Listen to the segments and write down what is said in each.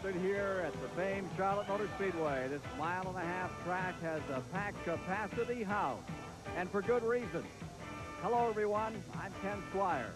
gathered here at the famed Charlotte Motor Speedway. This mile-and-a-half track has a packed capacity house, and for good reason. Hello, everyone. I'm Ken Squire,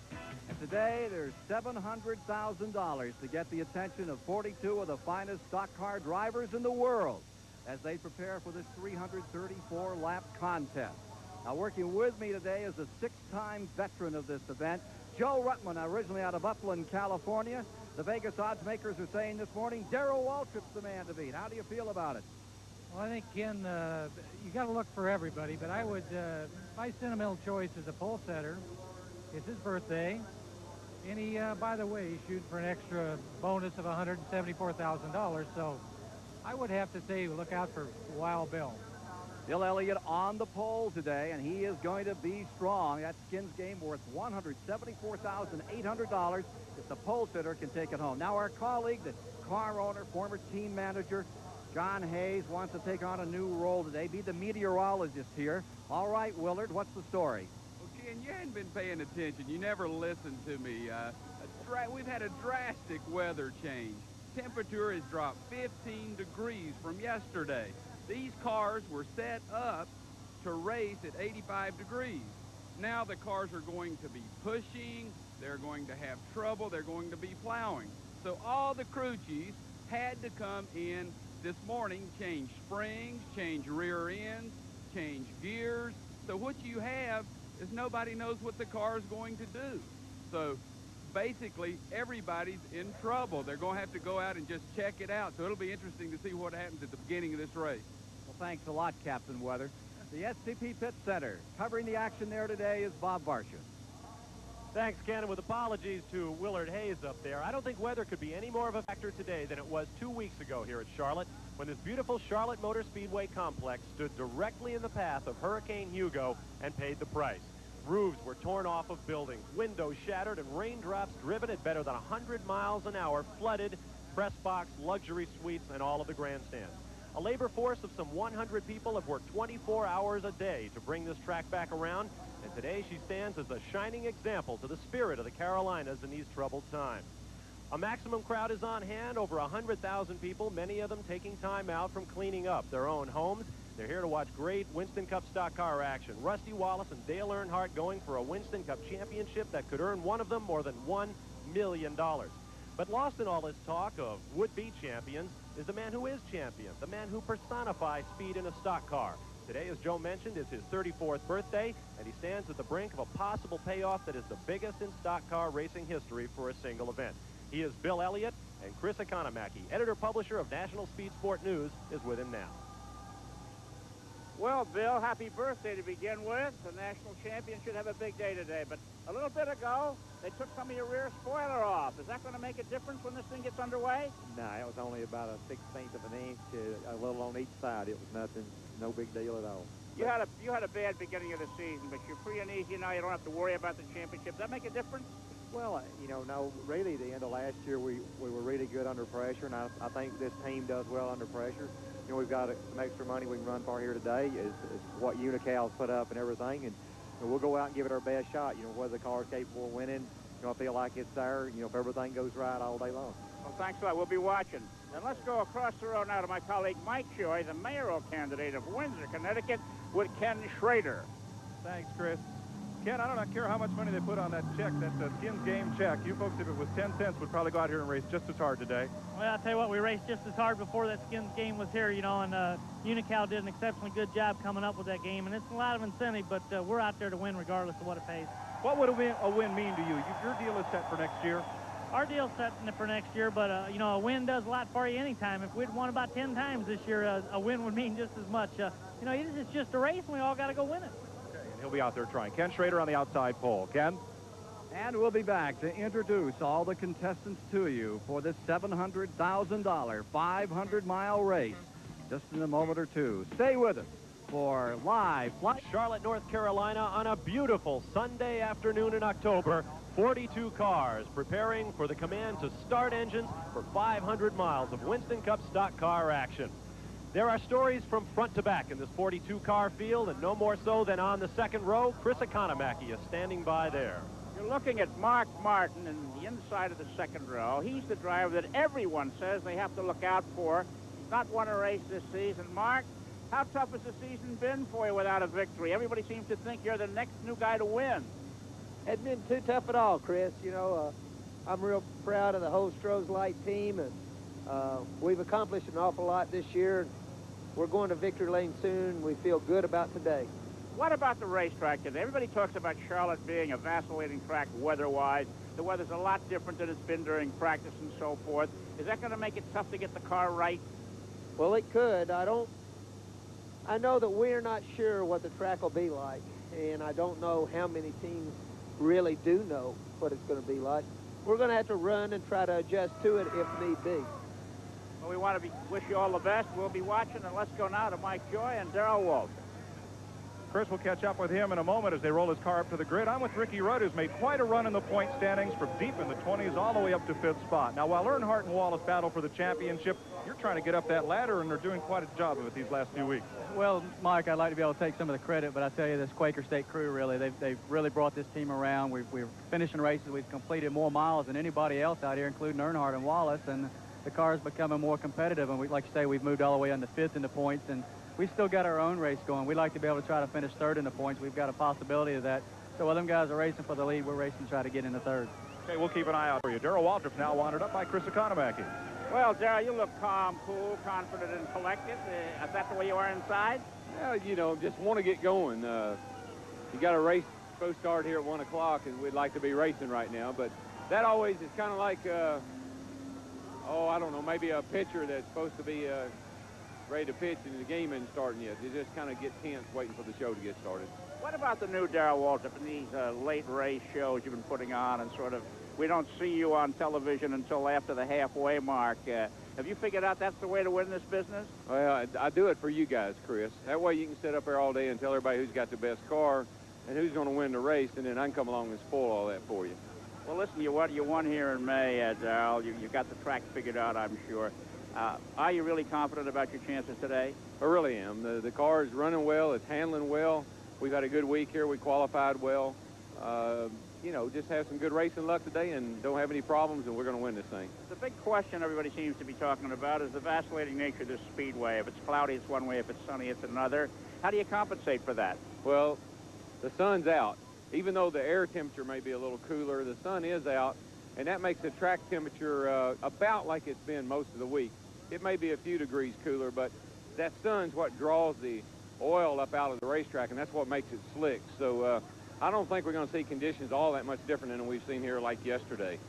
and today there's $700,000 to get the attention of 42 of the finest stock car drivers in the world as they prepare for this 334-lap contest. Now, working with me today is a six-time veteran of this event, Joe Ruttman, originally out of Upland, California. The Vegas odds makers are saying this morning, Darrell Waltrip's the man to beat. How do you feel about it? Well, I think, Ken, you got to look for everybody, but I would, my sentimental choice is a pole setter. It's his birthday, and he, by the way, he's shooting for an extra bonus of $174,000, so I would have to say look out for Wild Bill. Bill Elliott on the pole today, and he is going to be strong. That skins game worth $174,800 if the pole sitter can take it home. Now, our colleague, the car owner, former team manager, John Hayes, wants to take on a new role today, be the meteorologist here. All right, Willard, what's the story? Well, Ken, you hadn't been paying attention. You never listened to me. We've had a drastic weather change. Temperature has dropped 15 degrees from yesterday. These cars were set up to race at 85 degrees. Now the cars are going to be pushing, they're going to have trouble, they're going to be plowing. So all the crew chiefs had to come in this morning, change springs, change rear ends, change gears. So what you have is nobody knows what the car is going to do. So basically everybody's in trouble. They're going to have to go out and just check it out. So it'll be interesting to see what happens at the beginning of this race. Well, thanks a lot, Captain Weather. The SCP Pit Center. Covering the action there today is Bob Varsha. Thanks, Ken. With apologies to Willard Hayes up there, I don't think weather could be any more of a factor today than it was 2 weeks ago here at Charlotte, when this beautiful Charlotte Motor Speedway complex stood directly in the path of Hurricane Hugo and paid the price. Roofs were torn off of buildings, windows shattered, and raindrops driven at better than 100 miles an hour flooded press box, luxury suites, and all of the grandstands. A labor force of some 100 people have worked 24 hours a day to bring this track back around, and today she stands as a shining example to the spirit of the Carolinas in these troubled times. A maximum crowd is on hand, over 100,000 people, many of them taking time out from cleaning up their own homes. They're here to watch great Winston Cup stock car action. Rusty Wallace and Dale Earnhardt going for a Winston Cup championship that could earn one of them more than $1 million. But lost in all this talk of would-be champions is the man who is champion, the man who personifies speed in a stock car. Today, as Joe mentioned, is his 34th birthday, and he stands at the brink of a possible payoff that is the biggest in stock car racing history for a single event. He is Bill Elliott, and Chris Economaki, editor-publisher of National Speed Sport News, is with him now. Well, Bill, happy birthday to begin with. The national champion should have a big day today, but a little bit ago, they took some of your rear spoiler off. Is that going to make a difference when this thing gets underway? No, it was only about a 16th of an inch, a little on each side. It was nothing, no big deal at all. You had a bad beginning of the season, but you're free and easy now. You don't have to worry about the championship. Does that make a difference? Well, you know, no, really, the end of last year, we were really good under pressure, and I think this team does well under pressure. You know, we've got some extra money we can run for here today is what Unical's put up and everything, and we'll go out and give it our best shot. You know, whether the car's capable of winning, you know, I feel like it's there, you know, if everything goes right all day long. Well, thanks a lot. We'll be watching. Then let's go across the road now to my colleague Mike Joy, the mayoral candidate of Windsor, Connecticut, with Ken Schrader. Thanks, Chris. Ken, I don't care how much money they put on that check, that skins game check. You folks, if it was 10 cents, would probably go out here and race just as hard today. Well, I'll tell you what, we raced just as hard before that skins game was here, you know, and Unical did an exceptionally good job coming up with that game, and it's a lot of incentive, but we're out there to win regardless of what it pays. What would a win mean to you? Your deal is set for next year. Our deal's set for next year, but, you know, a win does a lot for you anytime. If we'd won about 10 times this year, a win would mean just as much. You know, it's just a race, and we all got to go win it. He'll be out there trying. Ken Schrader on the outside pole. Ken? And we'll be back to introduce all the contestants to you for this $700,000 500-mile race just in a moment or two. Stay with us for Live Flight. Charlotte, North Carolina on a beautiful Sunday afternoon in October. 42 cars preparing for the command to start engines for 500 miles of Winston Cup stock car action. There are stories from front to back in this 42-car field, and no more so than on the second row. Chris Economaki is standing by there. You're looking at Mark Martin in the inside of the second row. He's the driver that everyone says they have to look out for. He's not won a race this season. Mark, how tough has the season been for you without a victory? Everybody seems to think you're the next new guy to win. Hasn't been too tough at all, Chris. You know, I'm real proud of the whole Stroh's Light team, and we've accomplished an awful lot this year. We're going to victory lane soon. We feel good about today. What about the racetrack today? Everybody talks about Charlotte being a vacillating track weather-wise. The weather's a lot different than it's been during practice and so forth. Is that going to make it tough to get the car right? Well, it could. I know that we're not sure what the track will be like, and I don't know how many teams really do know what it's going to be like. We're going to have to run and try to adjust to it if need be. Well, we want to wish you all the best. We'll be watching, and let's go now to Mike Joy and Darrell Walter. Chris will catch up with him in a moment as they roll his car up to the grid. I'm with Ricky Rudd, who's made quite a run in the point standings from deep in the 20s all the way up to 5th spot. Now, while Earnhardt and Wallace battle for the championship, you're trying to get up that ladder, and they're doing quite a job of it these last few weeks. Well, Mike, I'd like to be able to take some of the credit, but I tell you, this Quaker State crew, really, they've really brought this team around. We're finishing races. We've completed more miles than anybody else out here, including Earnhardt and Wallace, and the car is becoming more competitive. And like you say, we've moved all the way into 5th in the points, and we've still got our own race going. We'd like to be able to try to finish 3rd in the points. We've got a possibility of that. So while them guys are racing for the lead, we're racing to try to get into 3rd. Okay, we'll keep an eye out for you. Darrell Waltrip's now wandered up by Chris Economaki. Well, Darrell, you look calm, cool, confident, and collected. Is that the way you are inside? Well, you know, just want to get going. You got a race supposed to start here at 1 o'clock, and we'd like to be racing right now. But that always is kind of like, I don't know, maybe a pitcher that's supposed to be ready to pitch and the game isn't starting yet. You just kind of get tense waiting for the show to get started. What about the new Darrell Waltrip and these late race shows you've been putting on, and sort of, we don't see you on television until after the halfway mark. Have you figured out that's the way to win this business? Well, I do it for you guys, Chris. That way you can sit up there all day and tell everybody who's got the best car and who's going to win the race, and then I can come along and spoil all that for you. Well, listen, you won here in May, Darrell. You got the track figured out, I'm sure. Are you really confident about your chances today? I really am. The car is running well. It's handling well. We've had a good week here. We qualified well. You know, just have some good racing luck today and don't have any problems, and we're going to win this thing. The big question everybody seems to be talking about is the vacillating nature of this speedway. If it's cloudy, it's one way. If it's sunny, it's another. How do you compensate for that? Well, the sun's out. Even though the air temperature may be a little cooler, the sun is out, and that makes the track temperature about like it's been most of the week. It may be a few degrees cooler, but that sun's what draws the oil up out of the racetrack, and that's what makes it slick. So I don't think we're going to see conditions all that much different than we've seen here like yesterday.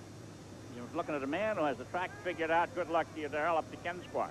You're looking at a man who has the track figured out. Good luck to you, Darrell, up to Ken Squire.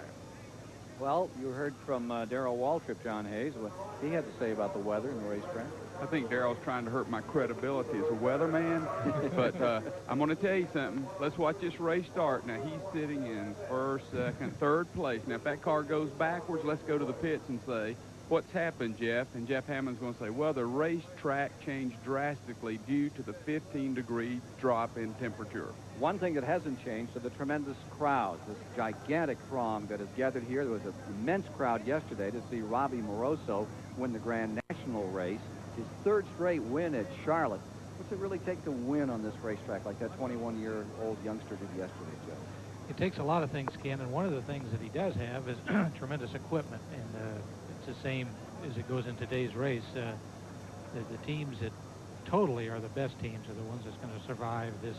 Well, you heard from Darrell Waltrip, John Hayes, what he had to say about the weather and the racetrack. I think Darrell's trying to hurt my credibility as a weatherman, but I'm going to tell you something. Let's watch this race start. Now, he's sitting in 1st, 2nd, 3rd place. Now, if that car goes backwards, let's go to the pits and say, what's happened, Jeff? And Jeff Hammond's going to say, well, the racetrack changed drastically due to the 15-degree drop in temperature. One thing that hasn't changed are the tremendous crowds, this gigantic throng that has gathered here. There was an immense crowd yesterday to see Robbie Moroso win the Grand National race, his 3rd straight win at Charlotte. What's it really take to win on this racetrack like that 21-year-old youngster did yesterday, Joe? It takes a lot of things, Ken, and one of the things that he does have is tremendous equipment, and it's the same as it goes in today's race. The teams that totally are the best teams are the ones that's going to survive this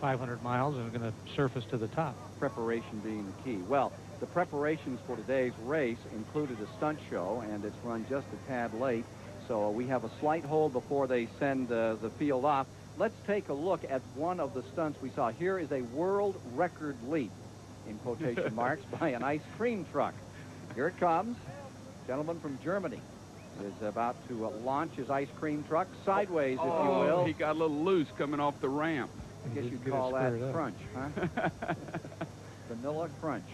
500 miles and are going to surface to the top. Preparation being the key. Well, the preparations for today's race included a stunt show, and it's run just a tad late, so we have a slight hold before they send the field off. Let's take a look at one of the stunts we saw. Here is a world record leap, in quotation marks, by an ice cream truck. Here it comes. Gentleman from Germany is about to launch his ice cream truck sideways, if you will. He got a little loose coming off the ramp. I guess you'd call that crunch, huh? Vanilla crunch.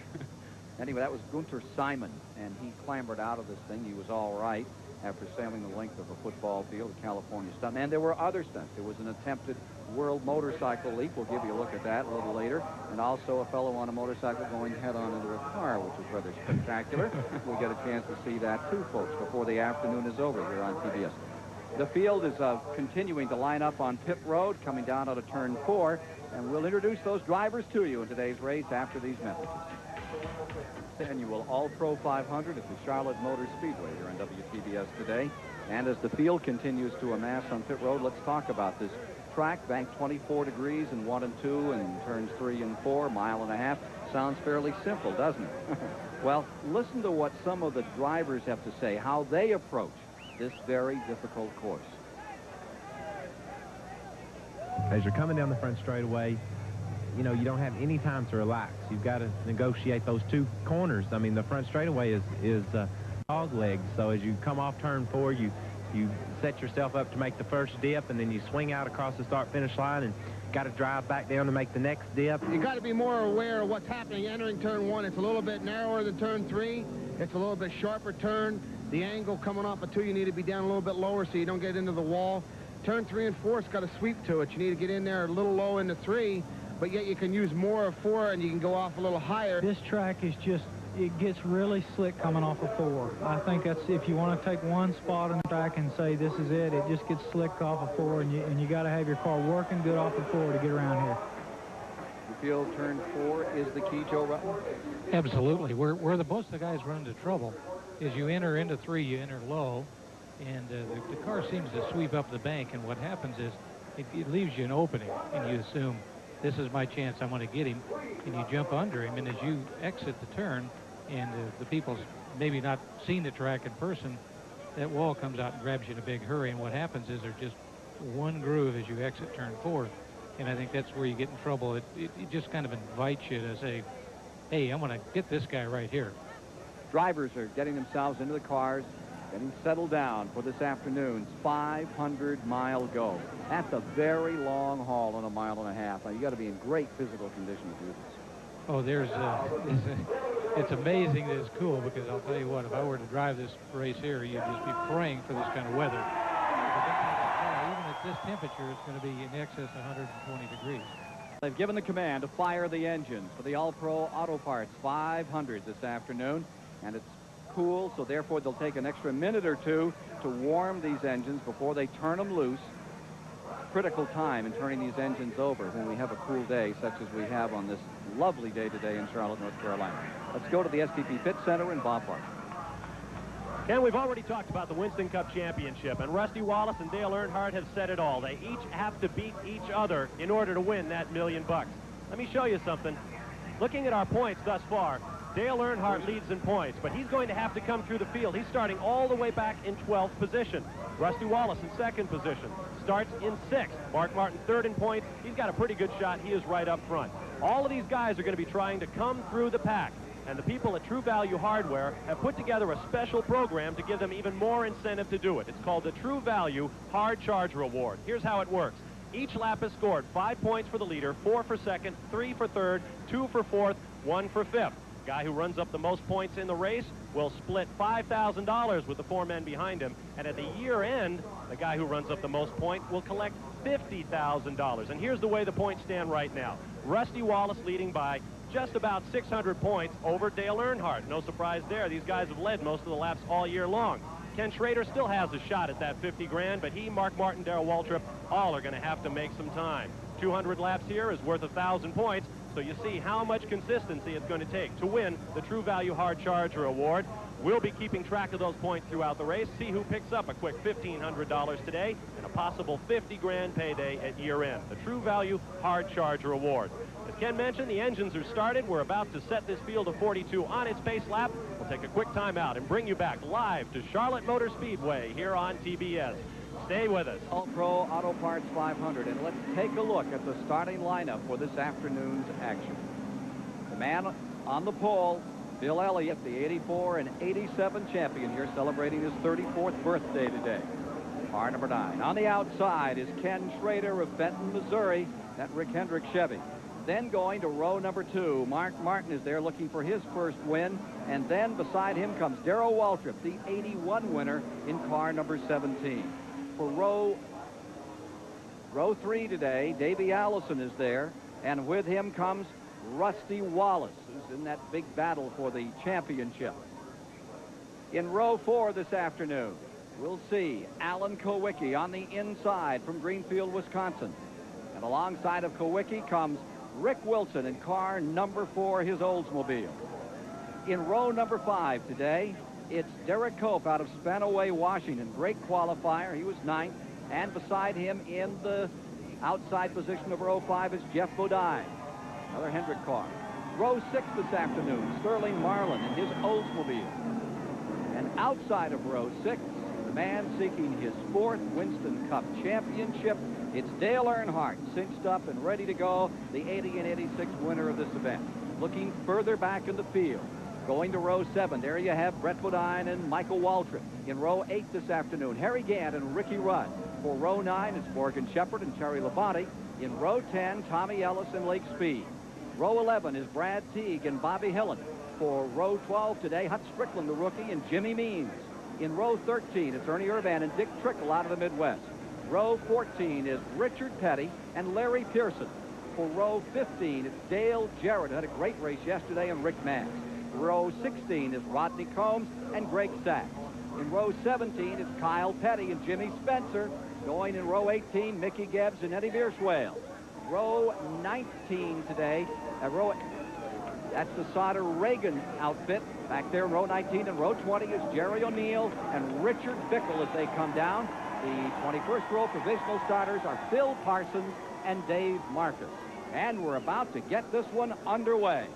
Anyway, that was Gunter Simon, and he clambered out of this thing. He was all right after sailing the length of a football field, a California stunt. And there were other stunts. There was an attempted world motorcycle leap. We'll give you a look at that a little later. And also a fellow on a motorcycle going head-on into a car, which was rather spectacular. We'll get a chance to see that, too, folks, before the afternoon is over here on PBS. The field is continuing to line up on pit road, coming down out of turn 4, and we'll introduce those drivers to you in today's race after these messages. Annual All-Pro 500 at the Charlotte Motor Speedway here on WTBS today. And as the field continues to amass on pit road, let's talk about this track. Bank 24 degrees in 1 and 2 and turns 3 and 4, mile and a half. Sounds fairly simple, doesn't it? Well, listen to what some of the drivers have to say, how they approach this very difficult course. As you're coming down the front straightaway, you know, you don't have any time to relax. You've got to negotiate those 2 corners. I mean, the front straightaway is dog legs. So as you come off turn 4, you set yourself up to make the first dip, and then you swing out across the start-finish line and got to drive back down to make the next dip. You got to be more aware of what's happening entering turn 1. It's a little bit narrower than turn 3. It's a little bit sharper turn. The angle coming off of 2, you need to be down a little bit lower so you don't get into the wall. Turn 3 and 4, it's got a sweep to it. You need to get in there a little low into 3, but yet you can use more of 4 and you can go off a little higher. This track is just, it gets really slick coming off of 4. I think that's, if you want to take one spot on the track and say this is it, it just gets slick off of 4, and you got to have your car working good off of 4 to get around here. You feel turn 4 is the key, Joe Rutten? Absolutely. Where most of the guys run into trouble is you enter into 3, you enter low, and the car seems to sweep up the bank, and what happens is it leaves you an opening, and you assume this is my chance, I'm going to get him, and you jump under him, and as you exit the turn, and the people's maybe not seen the track in person, that wall comes out and grabs you in a big hurry, and what happens is there's just one groove as you exit turn 4, and I think that's where you get in trouble. It just kind of invites you to say, hey, I'm going to get this guy right here. Drivers are getting themselves into the cars, getting settled down for this afternoon's 500-mile go. That's a very long haul on a mile and a half. Now, you got to be in great physical condition to do this. Oh, it's amazing that it's cool, because I'll tell you what, if I were to drive this race here, you'd just be praying for this kind of weather. Even at this temperature, it's going to be in excess of 120 degrees. They've given the command to fire the engines for the All-Pro Auto Parts 500 this afternoon, and it's cool, so therefore they'll take an extra minute or 2 to warm these engines before they turn them loose. Critical time in turning these engines over when we have a cool day such as we have on this lovely day today in Charlotte, North Carolina. Let's go to the STP Pit Center in Bob Park. Ken, we've already talked about the Winston Cup Championship, and Rusty Wallace and Dale Earnhardt have said it all. They each have to beat each other in order to win that $1 million. Let me show you something. Looking at our points thus far, Dale Earnhardt leads in points, but he's going to have to come through the field. He's starting all the way back in 12th position. Rusty Wallace in 2nd position. Starts in 6th. Mark Martin 3rd in points. He's got a pretty good shot. He is right up front. All of these guys are going to be trying to come through the pack. And the people at True Value Hardware have put together a special program to give them even more incentive to do it. It's called the True Value Hard Charge Reward. Here's how it works. Each lap is scored 5 points for the leader, 4 for 2nd, 3 for 3rd, 2 for 4th, 1 for 5th. Guy who runs up the most points in the race will split $5,000 with the 4 men behind him. And at the year end, the guy who runs up the most points will collect $50,000. And here's the way the points stand right now. Rusty Wallace leading by just about 600 points over Dale Earnhardt. No surprise there. These guys have led most of the laps all year long. Ken Schrader still has a shot at that 50 grand, but he, Mark Martin, Darrell Waltrip, all are going to have to make some time. 200 laps here is worth 1,000 points, so you see how much consistency it's going to take to win the True Value Hard Charger Award. We'll be keeping track of those points throughout the race, see who picks up a quick $1,500 today and a possible 50 grand payday at year end. The True Value Hard Charger Award. As Ken mentioned, the engines are started. We're about to set this field of 42 on its pace lap. We'll take a quick time out and bring you back live to Charlotte Motor Speedway here on TBS. Stay with us. All-Pro Auto Parts 500, and let's take a look at the starting lineup for this afternoon's action. The man on the pole, Bill Elliott, the 84 and 87 champion here, celebrating his 34th birthday today. Car number 9. On the outside is Ken Schrader of Benton, Missouri. That Rick Hendrick Chevy. Then going to row number 2, Mark Martin is there looking for his first win. And then beside him comes Darrell Waltrip, the 81 winner in car number 17. For row 3 today, Davey Allison is there. And with him comes Rusty Wallace, who's in that big battle for the championship. In row 4 this afternoon, We'll see Alan Kowicki on the inside from Greenfield, Wisconsin. And alongside of Kowicki comes Rick Wilson in car number 4, his Oldsmobile. In row number 5 today, it's Derek Cope out of Spanaway, Washington. Great qualifier. He was 9th. And beside him in the outside position of row 5 is Jeff Bodine, another Hendrick car. Row 6 this afternoon, Sterling Marlin in his Oldsmobile. And outside of row 6, the man seeking his 4th Winston Cup championship, it's Dale Earnhardt, cinched up and ready to go, the 80 and 86 winner of this event. Looking further back in the field, going to row 7, there you have Brett Bodine and Michael Waltrip. In row 8 this afternoon, Harry Gant and Ricky Rudd. For row 9, it's Morgan Shepherd and Terry Labonte. In row 10, Tommy Ellis and Lake Speed. Row 11 is Brad Teague and Bobby Hillen. For row 12 today, Hut Strickland, the rookie, and Jimmy Means. In row 13, it's Ernie Irvan and Dick Trickle out of the Midwest. Row 14 is Richard Petty and Larry Pearson. For row 15, it's Dale Jarrett, who had a great race yesterday, and Rick Max. Row 16 is Rodney Combs and Greg Sachs. In row 17, it's Kyle Petty and Jimmy Spencer. Going in row 18, Mickey Gibbs and Eddie Bierswale. Row 19 today, that's the Sauter Reagan outfit. Back there in row 19, and row 20 is Jerry O'Neill and Richard Bickle as they come down. The 21st row provisional starters are Phil Parsons and Dave Marcus. And we're about to get this one underway.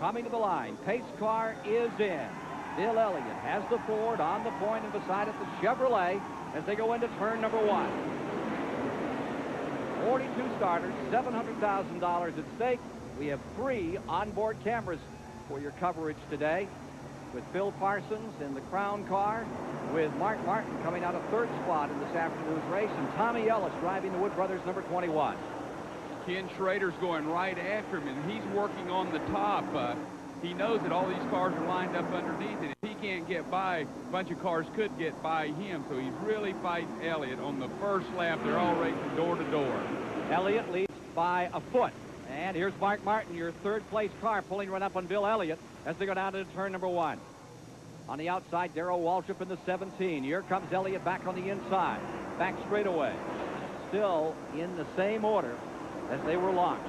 Coming to the line, pace car is in. Bill Elliott has the Ford on the point, and beside it the Chevrolet as they go into turn number 1. 42 starters, $700,000 at stake. We have 3 onboard cameras for your coverage today, with Phil Parsons in the Crown car, with Mark Martin coming out of 3rd spot in this afternoon's race, and Tommy Ellis driving the Wood Brothers number 21. Ken Schrader's going right after him, and he's working on the top. He knows that all these cars are lined up underneath, and if he can't get by, a bunch of cars could get by him, so he's really fighting Elliott on the first lap. They're all racing door to door. Elliott leads by a foot. And here's Mark Martin, your 3rd place car, pulling right up on Bill Elliott as they go down to turn number 1. On the outside, Darrell Waltrip in the 17. Here comes Elliott back on the inside. Back straightaway. Still in the same order as they were launched.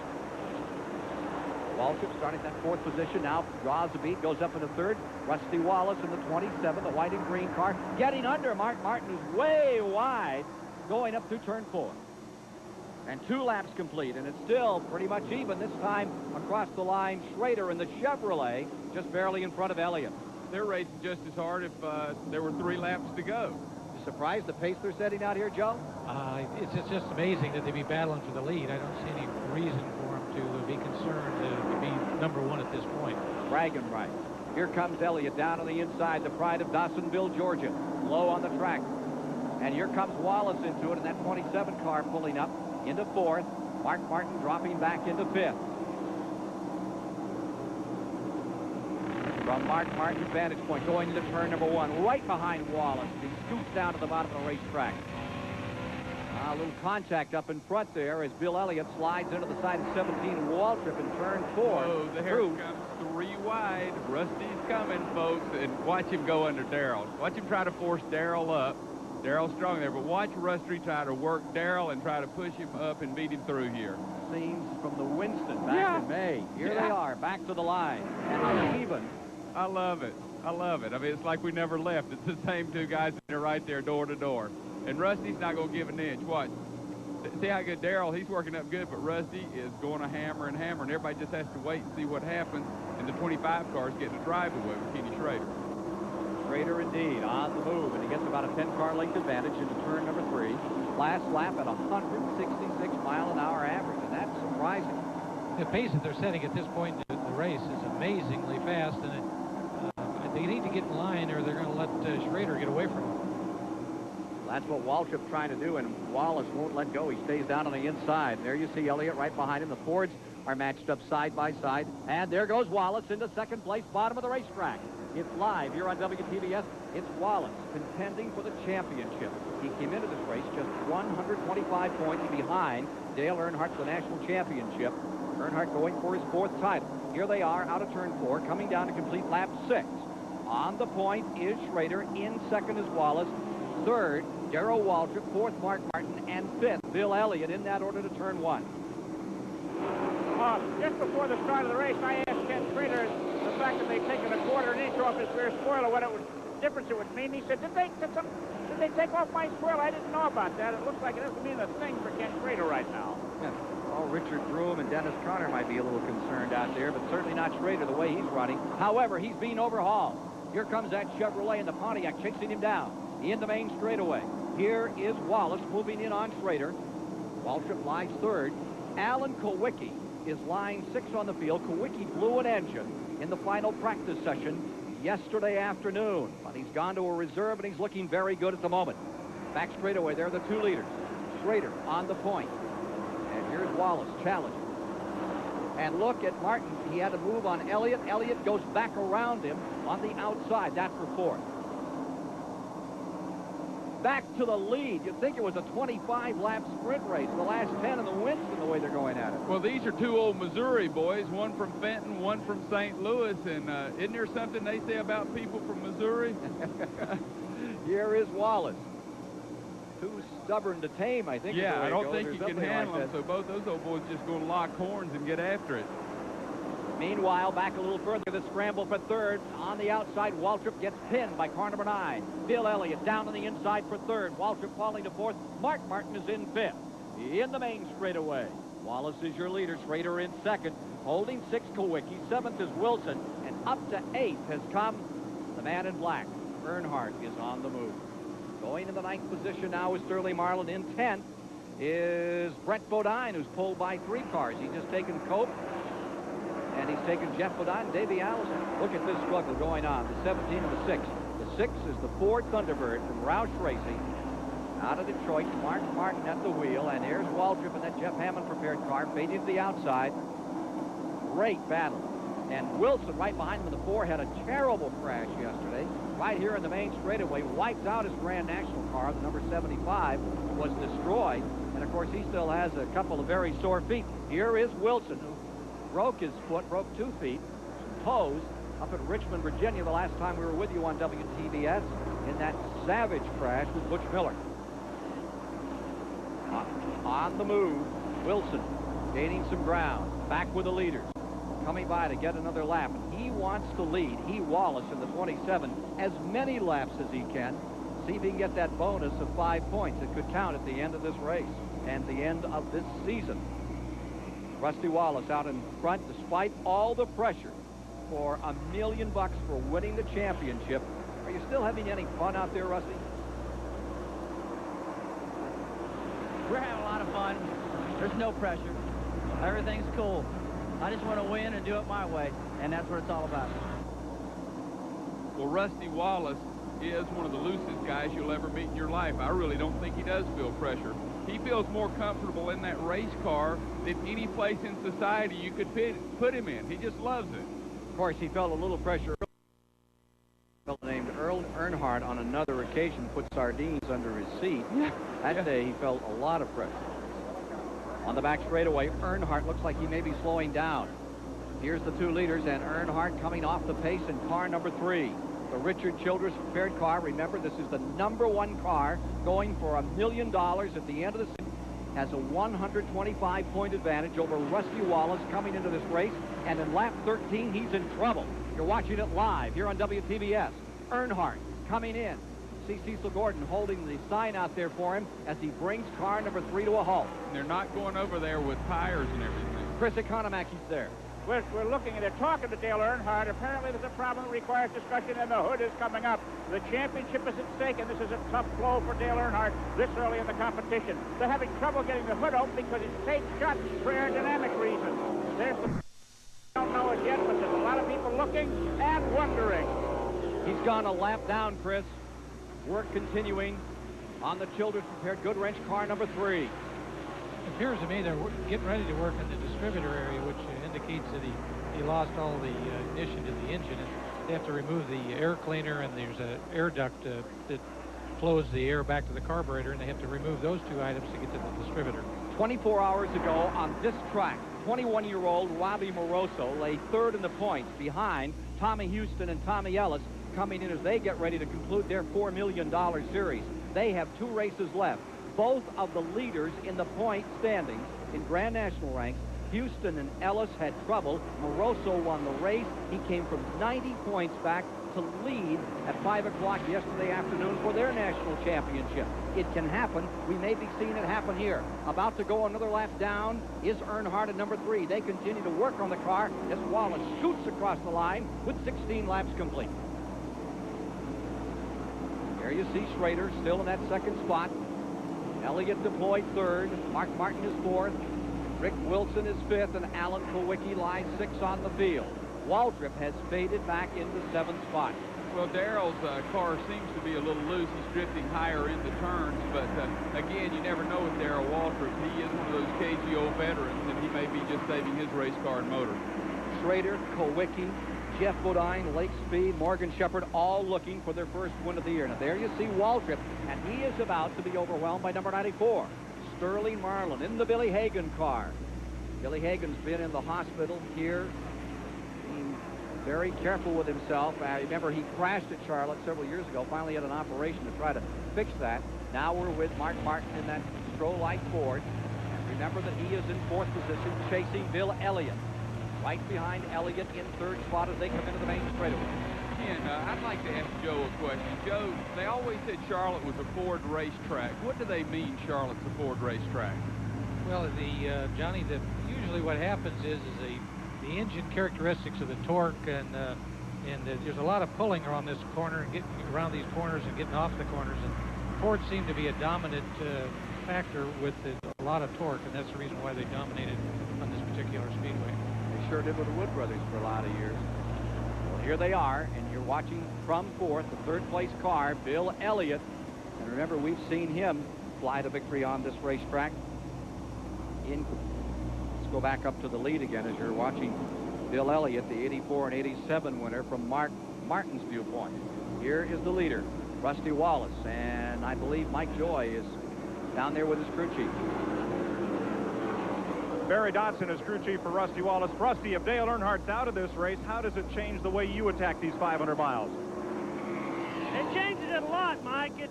Waltrip starting that 4th position, now draws a beat, goes up into 3rd. Rusty Wallace in the 27, the white and green car, getting under Mark Martin, who's way wide, going up through turn 4. And 2 laps complete, and it's still pretty much even. This time across the line, Schrader in the Chevrolet, just barely in front of Elliott. They're racing just as hard if there were 3 laps to go. You surprised the pace they're setting out here, Joe? It's just amazing that they be battling for the lead. I don't see any reason for them to be concerned to be number 1 at this point. Bragging right. Here comes Elliott down on the inside, the pride of Dawsonville, Georgia, low on the track. And here comes Wallace into it in that 27 car pulling up into 4th. Mark Martin dropping back into 5th. From Mark Martin's vantage point, going into turn number 1, right behind Wallace. He scoots down to the bottom of the racetrack. A little contact up in front there as Bill Elliott slides into the side of 17 and Waltrip in turn 4. Oh, there comes 3 wide. Rusty's coming, folks, and watch him go under Darrell. Watch him try to force Darrell up. Darrell's strong there, but watch Rusty try to work Darrell and try to push him up and beat him through here. Scenes from the Winston back in May. Here they are, back to the line. And uneven. I love it. I love it. I mean, it's like we never left. It's the same 2 guys that are right there door to door. And Rusty's not going to give an inch. Watch. See how good Darrell, he's working up good, but Rusty is going to hammer and hammer, and everybody just has to wait and see what happens. And the 25 car's getting a drive away with Kenny Schrader. Schrader indeed on the move, and he gets about a 10-car length advantage into turn number 3. Last lap at 166 mile an hour average, and that's surprising. The pace that they're setting at this point in the race is amazingly fast, and they need to get in line or they're going to let Schrader get away from him. That's what Waltrip's trying to do, and Wallace won't let go. He stays down on the inside. There you see Elliott right behind him. The Fords are matched up side by side, and there goes Wallace into 2nd place, bottom of the racetrack. It's live here on WTBS. It's Wallace contending for the championship. He came into this race just 125 points behind Dale Earnhardt for the national championship. Earnhardt going for his 4th title. Here they are out of turn 4, coming down to complete lap 6. On the point is Schrader. In 2nd is Wallace. third, Darrell Waltrip, fourth, Mark Martin, and fifth, Bill Elliott, in that order to turn one. Just before the start of the race, I asked Ken Schrader the fact that they'd taken a quarter an inch off his rear spoiler, what difference it would mean. He said, did they take off my spoiler? I didn't know about that. It looks like it doesn't mean a thing for Ken Schrader right now. Yeah. Well, Richard Broom and Dennis Conner might be a little concerned out there, but certainly not Schrader the way he's running. However, he's being overhauled. Here comes that Chevrolet and the Pontiac chasing him down in the main straightaway. Here is Wallace moving in on Schrader. Waltrip lies third. Alan Kowicki is lying sixth on the field. Kowicki blew an engine in the final practice session yesterday afternoon, but he's gone to a reserve and he's looking very good at the moment. Back straightaway, there are the two leaders. Schrader on the point. And here's Wallace challenging. And look at Martin. He had to move on Elliott. Elliott goes back around him on the outside. That's for fourth. Back to the lead. You'd think it was a 25-lap sprint race. The last 10 in the Winston, the way they're going at it. Well, these are two old Missouri boys, one from Fenton, one from St. Louis. And isn't there something they say about people from Missouri? Here is Wallace. Too stubborn to tame, I think. Yeah, I don't think he can handle them, so both those old boys just going to lock horns and get after it. Meanwhile, back a little further, the scramble for third. On the outside, Waltrip gets pinned by car number 9. Bill Elliott down on the inside for third. Waltrip falling to fourth. Mark Martin is in fifth. In the main straightaway, Wallace is your leader. Schrader in second. Holding sixth, Kowicki. Seventh is Wilson. And up to eighth has come the man in black. Earnhardt is on the move. Going in the ninth position now is Sterling Marlin. In 10th is Brett Bodine, who's pulled by 3 cars. He's just taken Cope, and he's taken Jeff Bodine and Davey Allison. Look at this struggle going on. The 17 and the 6. The 6 is the Ford Thunderbird from Roush Racing. Out of Detroit, Mark Martin at the wheel, and here's Waltrip in that Jeff Hammond prepared car, fading to the outside. Great battle. And Wilson right behind him in the 4 had a terrible crash yesterday. Right here in the main straightaway, wipes out his Grand National car. The number 75 was destroyed. And, of course, he still has a couple of very sore feet. Here is Wilson, who broke his foot, broke 2 feet, some toes, up at Richmond, Virginia, the last time we were with you on WTBS in that savage crash with Butch Miller. On the move, Wilson gaining some ground, back with the leaders. Coming by to get another lap. He wants to lead. He, Wallace, in the 27, as many laps as he can. See if he can get that bonus of 5 points. It could count at the end of this race and the end of this season. Rusty Wallace out in front despite all the pressure for $1 million for winning the championship. Are you still having any fun out there, Rusty? We're having a lot of fun. There's no pressure. Everything's cool. I just want to win and do it my way, and that's what it's all about. Well, Rusty Wallace is one of the loosest guys you'll ever meet in your life. I really don't think he does feel pressure. He feels more comfortable in that race car than any place in society you could put him in. He just loves it. Of course, he felt a little pressure. A fellow named Earl Earnhardt on another occasion put sardines under his seat. That day he felt a lot of pressure. On the back straightaway, Earnhardt looks like he may be slowing down. Here's the 2 leaders, and Earnhardt coming off the pace in car number 3. The Richard Childress prepared car. Remember, this is the #1 car going for $1 million at the end of the season. Has a 125-point advantage over Rusty Wallace coming into this race. And in lap 13, he's in trouble. You're watching it live here on WTBS. Earnhardt coming in. See Cecil Gordon holding the sign out there for him as he brings car number 3 to a halt. And they're not going over there with tires and everything. Chris Economaki's there. We're looking and they're talking to Dale Earnhardt. Apparently there's a problem that requires discussion, and the hood is coming up. The championship is at stake, and this is a tough blow for Dale Earnhardt this early in the competition. They're having trouble getting the hood open because it's taped shut for aerodynamic reasons. There's the... I don't know it yet, but there's a lot of people looking and wondering. He's gone a lap down, Chris. Work continuing on the Childress prepared good wrench car number 3. It appears to me they're getting ready to work in the distributor area, which indicates that he lost all the ignition in the engine, and they have to remove the air cleaner, and there's an air duct that flows the air back to the carburetor, and they have to remove those 2 items to get to the distributor. 24 hours ago on this track, 21-year-old Robbie Moroso lay 3rd in the points behind Tommy Houston and Tommy Ellis, coming in as they get ready to conclude their $4 million series. They have 2 races left. Both of the leaders in the point standings in Grand National ranks, Houston and Ellis, had trouble. Moroso won the race. He came from 90 points back to lead at 5 o'clock yesterday afternoon for their national championship. It can happen. We may be seeing it happen here. About to go another lap down is Earnhardt at number 3. They continue to work on the car as Wallace shoots across the line with 16 laps complete. There you see Schrader still in that second spot. Elliott deployed 3rd. Mark Martin is 4th. Rick Wilson is 5th, and Alan Kulwicki lies 6th on the field. Waltrip has faded back into 7th spot. Well, Darrell's car seems to be a little loose. He's drifting higher in the turns, but again, you never know with Darrell Waltrip. He is one of those cagey old veterans, and he may be just saving his race car and motor. Schrader, Kulwicki, Jeff Bodine, Lake Speed, Morgan Shepherd, all looking for their first win of the year. Now, there you see Waltrip, and he is about to be overwhelmed by number 94. Sterling Marlin in the Billy Hagan car. Billy Hagan's been in the hospital here, being very careful with himself. I remember he crashed at Charlotte several years ago, finally had an operation to try to fix that. Now we're with Mark Martin in that Stroh-like Ford. And remember that he is in 4th position, chasing Bill Elliott. Right behind Elliott in 3rd spot as they come into the main straightaway. And I'd like to ask Joe a question. Joe, they always said Charlotte was a Ford racetrack. What do they mean Charlotte's a Ford racetrack? Well, Johnny, usually what happens is the engine characteristics of the torque, and there's a lot of pulling around this corner and getting around these corners and getting off the corners. And Ford seemed to be a dominant factor with a lot of torque, and that's the reason why they dominated on this particular speedway. They sure did with the Wood brothers for a lot of years. Well, here they are, and you're watching from 4th, the 3rd place car, Bill Elliott. And remember, we've seen him fly to victory on this racetrack. Let's go back up to the lead again as you're watching Bill Elliott, the 84 and 87 winner from Mark Martin's viewpoint. Here is the leader, Rusty Wallace, and I believe Mike Joy is down there with his crew chief. Barry Dodson is crew chief for Rusty Wallace. Rusty, if Dale Earnhardt's out of this race, how does it change the way you attack these 500 miles? It changes it a lot, Mike. This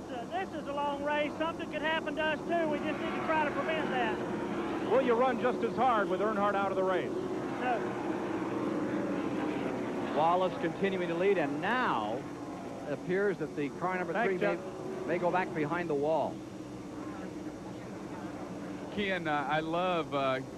is a long race. Something could happen to us, too. We just need to try to prevent that. Will you run just as hard with Earnhardt out of the race? No. Wallace continuing to lead, and now it appears that the car number 3 may go back behind the wall. Ken, I love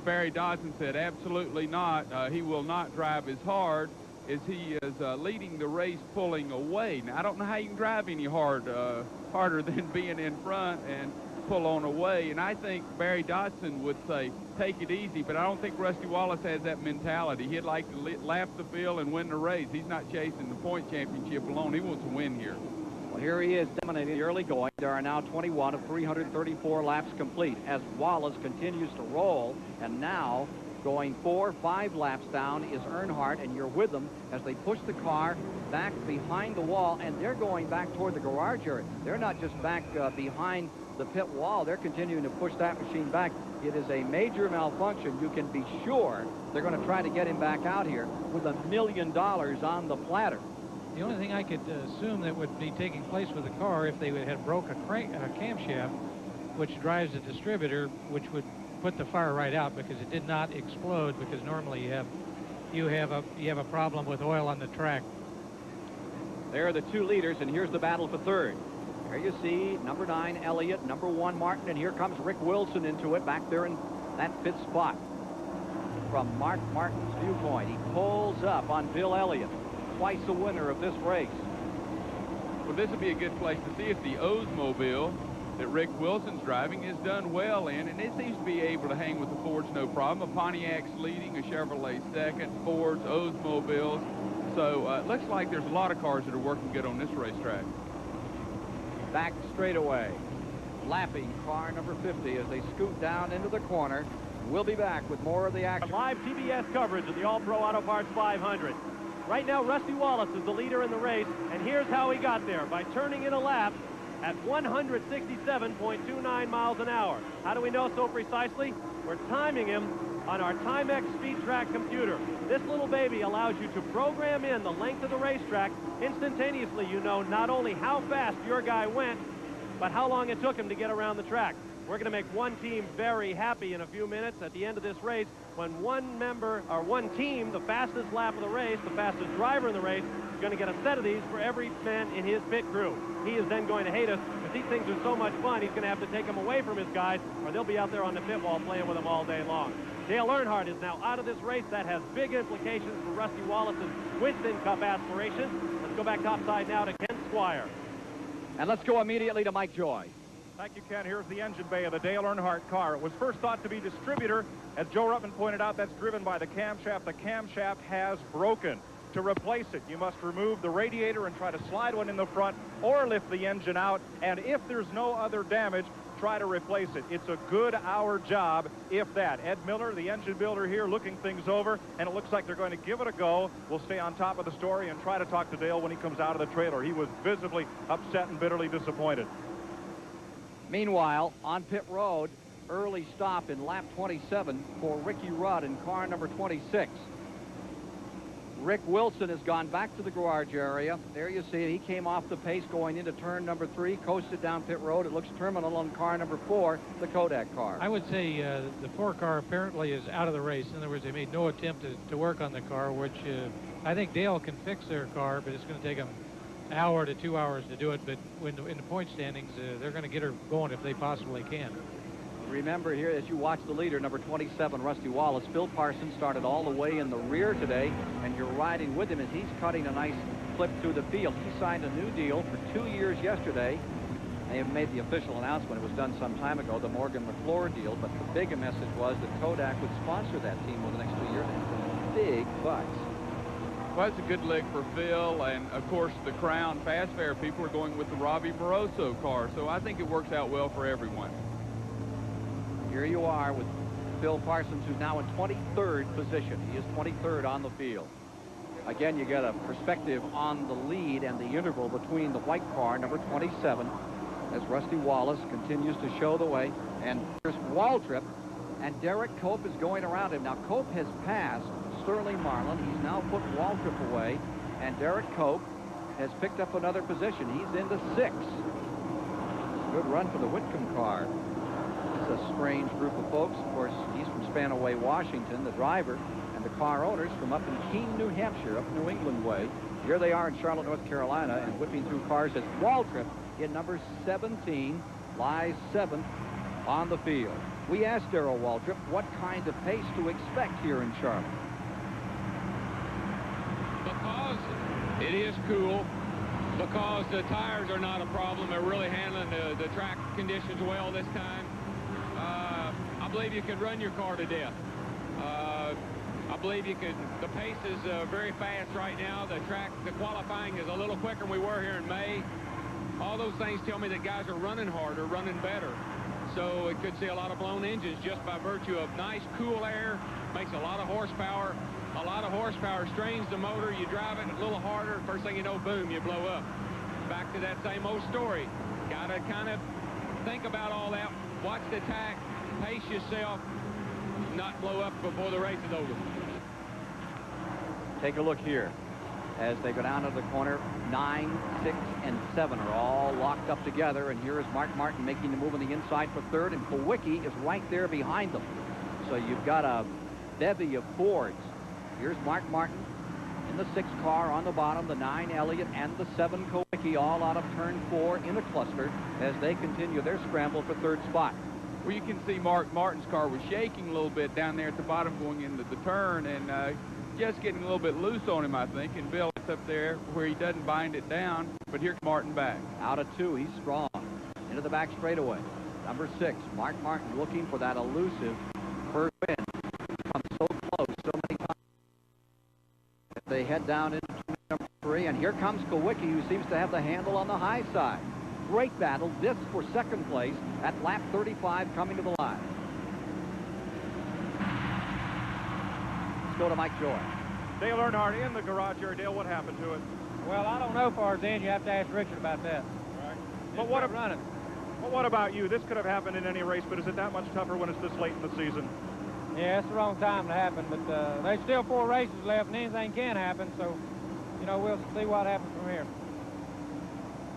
Barry Dodson said absolutely not. He will not drive as hard as he is leading the race, pulling away. Now, I don't know how you can drive any harder than being in front and pull on away. And I think Barry Dodson would say, take it easy, but I don't think Rusty Wallace has that mentality. He'd like to lap the field and win the race. He's not chasing the point championship alone. He wants to win here. Well, here he is dominating the early going. There are now 21 of 334 laps complete as Wallace continues to roll, and now going 4-5 laps down is Earnhardt, and you're with them as they push the car back behind the wall, and they're going back toward the garage area. They're not just back behind the pit wall. They're continuing to push that machine back. It is a major malfunction. You can be sure they're going to try to get him back out here with $1 million on the platter. The only thing I could assume that would be taking place with the car if they had broke a camshaft, which drives the distributor, which would put the fire right out because it did not explode, because normally you have a problem with oil on the track. There are the 2 leaders, and here's the battle for 3rd. There you see number 9 Elliott, number 1 Martin, and here comes Rick Wilson into it back there in that 5th spot. From Mark Martin's viewpoint, he pulls up on Bill Elliott, twice the winner of this race. Well, this would be a good place to see if the Oldsmobile that Rick Wilson's driving is done well in, and it seems to be able to hang with the Fords no problem. A Pontiac's leading, a Chevrolet second, Fords, Oldsmobiles. So it looks like there's a lot of cars that are working good on this racetrack. Back straightaway, lapping car number 50 as they scoot down into the corner. We'll be back with more of the action. Live TBS coverage of the All-Pro Auto Parts 500. Right now, Rusty Wallace is the leader in the race, and here's how he got there, by turning in a lap at 167.29 miles an hour. How do we know so precisely? We're timing him on our Timex Speed Track computer. This little baby allows you to program in the length of the racetrack. Instantaneously, you know not only how fast your guy went, but how long it took him to get around the track. We're going to make one team very happy in a few minutes at the end of this race when one member, or one team, the fastest lap of the race, the fastest driver in the race, is going to get a set of these for every man in his pit crew. He is then going to hate us because these things are so much fun, he's going to have to take them away from his guys, or they'll be out there on the pit wall playing with them all day long. Dale Earnhardt is now out of this race. That has big implications for Rusty Wallace's Winston Cup aspirations. Let's go back topside now to Ken Squire. And let's go immediately to Mike Joy. Thank you, Ken. Here's the engine bay of the Dale Earnhardt car. It was first thought to be distributor. As Joe Ruttman pointed out, that's driven by the camshaft. The camshaft has broken. To replace it, you must remove the radiator and try to slide one in the front or lift the engine out. And if there's no other damage, try to replace it. It's a good hour job, if that. Ed Miller, the engine builder here, looking things over, and it looks like they're going to give it a go. We'll stay on top of the story and try to talk to Dale when he comes out of the trailer. He was visibly upset and bitterly disappointed. Meanwhile, on pit road, early stop in lap 27 for Ricky Rudd in car number 26. Rick Wilson has gone back to the garage area. There you see it. He came off the pace going into turn number 3, coasted down pit road. It looks terminal on car number 4, the Kodak car. I would say the 4 car apparently is out of the race. In other words, they made no attempt to work on the car, which I think Dale can fix their car, but it's going to take them an hour to 2 hours to do it. But in the point standings, they're going to get her going if they possibly can. Remember here, as you watch the leader, number 27, Rusty Wallace, Phil Parsons started all the way in the rear today, and you're riding with him as he's cutting a nice clip through the field. He signed a new deal for 2 years yesterday. They have made the official announcement. It was done some time ago, the Morgan McClure deal, but the big message was that Kodak would sponsor that team over the next 2 years. Big bucks. Well, it's a good lick for Phil, and of course the Crown Fast Fair people are going with the Robbie Moroso car, so I think it works out well for everyone. Here you are with Phil Parsons, who's now in 23rd position. He is 23rd on the field. Again, you get a perspective on the lead and the interval between the white car, number 27, as Rusty Wallace continues to show the way. And here's Waltrip, and Derek Cope is going around him. Now, Cope has passed Sterling Marlin. He's now put Waltrip away, and Derek Cope has picked up another position. He's into 6th. Good run for the Whitcomb car. It's a strange group of folks. Of course, he's from Spanaway, Washington, the driver, and the car owners from up in Keene, New Hampshire, up New England way. Here they are in Charlotte, North Carolina, and whipping through cars as Waltrip in number 17 lies 7th on the field. We asked Darrell Waltrip what kind of pace to expect here in Charlotte. Because it is cool, because the tires are not a problem, they're really handling the track conditions well this time. I believe you could run your car to death. I believe you could. The pace is very fast right now. The qualifying is a little quicker than we were here in May. All those things tell me that guys are running harder, running better. So it could see a lot of blown engines just by virtue of nice, cool air. Makes a lot of horsepower. A lot of horsepower strains the motor. You drive it a little harder. First thing you know, boom, you blow up. Back to that same old story. Got to kind of think about all that. Watch the attack. Pace yourself, not blow up before the race is over. Take a look here as they go down to the corner. 9, 6, and 7 are all locked up together, and here is Mark Martin making the move on the inside for 3rd, and Kowicki is right there behind them. So you've got a bevy of Fords. Here's Mark Martin in the 6 car on the bottom, the 9 Elliott and the 7 Kowicki all out of turn 4 in a cluster as they continue their scramble for 3rd spot. Well, you can see Mark Martin's car was shaking a little bit down there at the bottom going into the turn, and just getting a little bit loose on him, I think. And Bill, it's up there where he doesn't bind it down, but here's Martin back. Out of 2, he's strong. Into the back straightaway. Number 6, Mark Martin looking for that elusive first win. Comes so close so many times. They head down into number 3, and here comes Kowicki, who seems to have the handle on the high side. Great battle. This for 2nd place at lap 35 coming to the line. Let's go to Mike Joy. Dale Earnhardt in the garage here. Dale, what happened to it? Well, I don't know, Farzan. You have to ask Richard about that. Right. But what about you? This could have happened in any race, but is it that much tougher when it's this late in the season? Yeah, it's the wrong time to happen, but there's still 4 races left, and anything can happen, so, you know, we'll see what happens from here.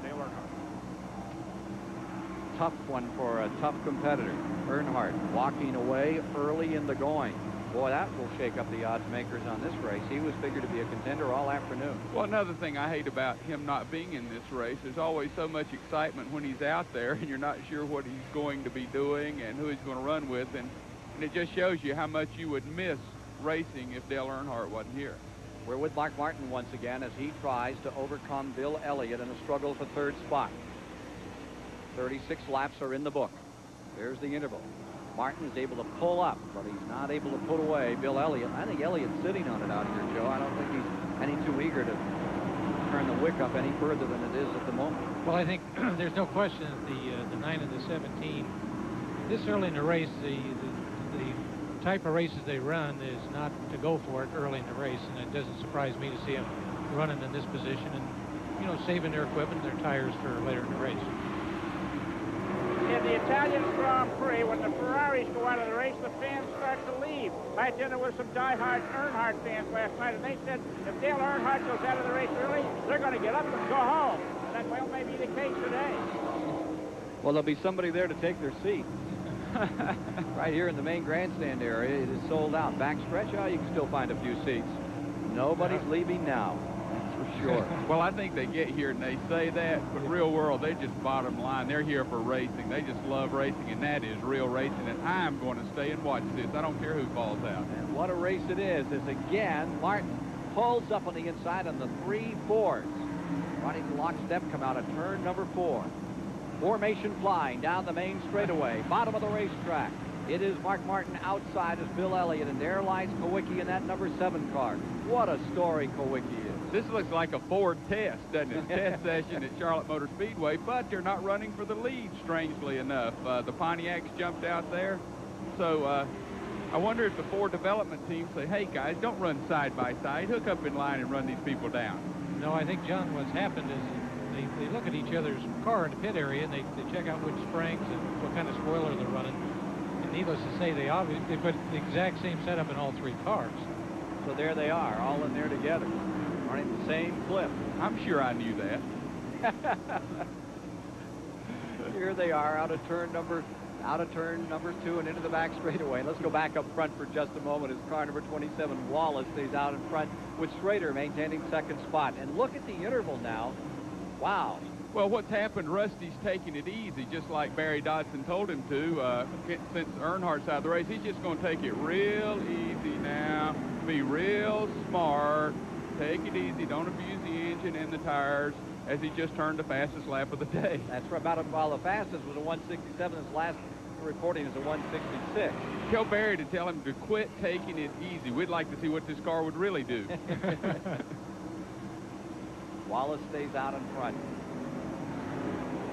Dale Earnhardt. tough one for a tough competitor. Earnhardt walking away early in the going. Boy, that will shake up the odds makers on this race. He was figured to be a contender all afternoon. Well, another thing I hate about him not being in this race, there's always so much excitement when he's out there, and you're not sure what he's going to be doing and who he's going to run with, and it just shows you how much you would miss racing if Dale Earnhardt wasn't here. We're with Mark Martin once again as he tries to overcome Bill Elliott in a struggle for third spot. 36 laps are in the book. There's the interval. Martin is able to pull up, but he's not able to put away Bill Elliott. I think Elliott's sitting on it out here, Joe. I don't think he's any too eager to turn the wick up any further than it is at the moment. Well, I think there's no question that the 9 and the 17, this early in the race, the type of races they run is not to go for it early in the race, and it doesn't surprise me to see them running in this position and, you know, saving their equipment and their tires for later in the race. In the Italian Grand Prix, when the Ferraris go out of the race, the fans start to leave. I dinner with some diehard Earnhardt fans last night, and they said if Dale Earnhardt goes out of the race early, they're going to get up and go home. And that, well, may be the case today. Well, there'll be somebody there to take their seat. Right here in the main grandstand area, it is sold out. Backstretch, you can still find a few seats. Nobody's leaving now. For sure. Well, I think they get here and they say that, but real world, they just bottom line. They're here for racing. They just love racing, and that is real racing, and I'm going to stay and watch this. I don't care who falls out. And what a race it is, as again, Martin pulls up on the inside on the 3-4s. Running to lockstep, come out of turn number 4. Formation flying down the main straightaway, bottom of the racetrack. It is Mark Martin outside as Bill Elliott, and there lies Kowicki in that number 7 car. What a story Kowicki is. This looks like a Ford test, doesn't it? Test session at Charlotte Motor Speedway, but they're not running for the lead, strangely enough. The Pontiacs jumped out there. So I wonder if the Ford development team say, hey, guys, don't run side by side. Hook up in line and run these people down. No, I think, John, what's happened is they look at each other's car in the pit area, and they check out which springs and what kind of spoiler they're running. And needless to say, they put the exact same setup in all 3 cars. So there they are, all in there together, running the same clip. I'm sure I knew that. Here they are out of turn number 2 and into the back straightaway. Let's go back up front for just a moment as car number 27, Wallace, stays out in front with Schrader maintaining 2nd spot. And look at the interval now. Wow. Well, what's happened, Rusty's taking it easy, just like Barry Dodson told him to. Since Earnhardt's out of the race, he's just going to take it real easy now. Be real smart. Take it easy. Don't abuse the engine and the tires as he just turned the fastest lap of the day. That's for about while the fastest was a 167. His last reporting is a 166. Tell Barry to tell him to quit taking it easy. We'd like to see what this car would really do. Wallace stays out in front.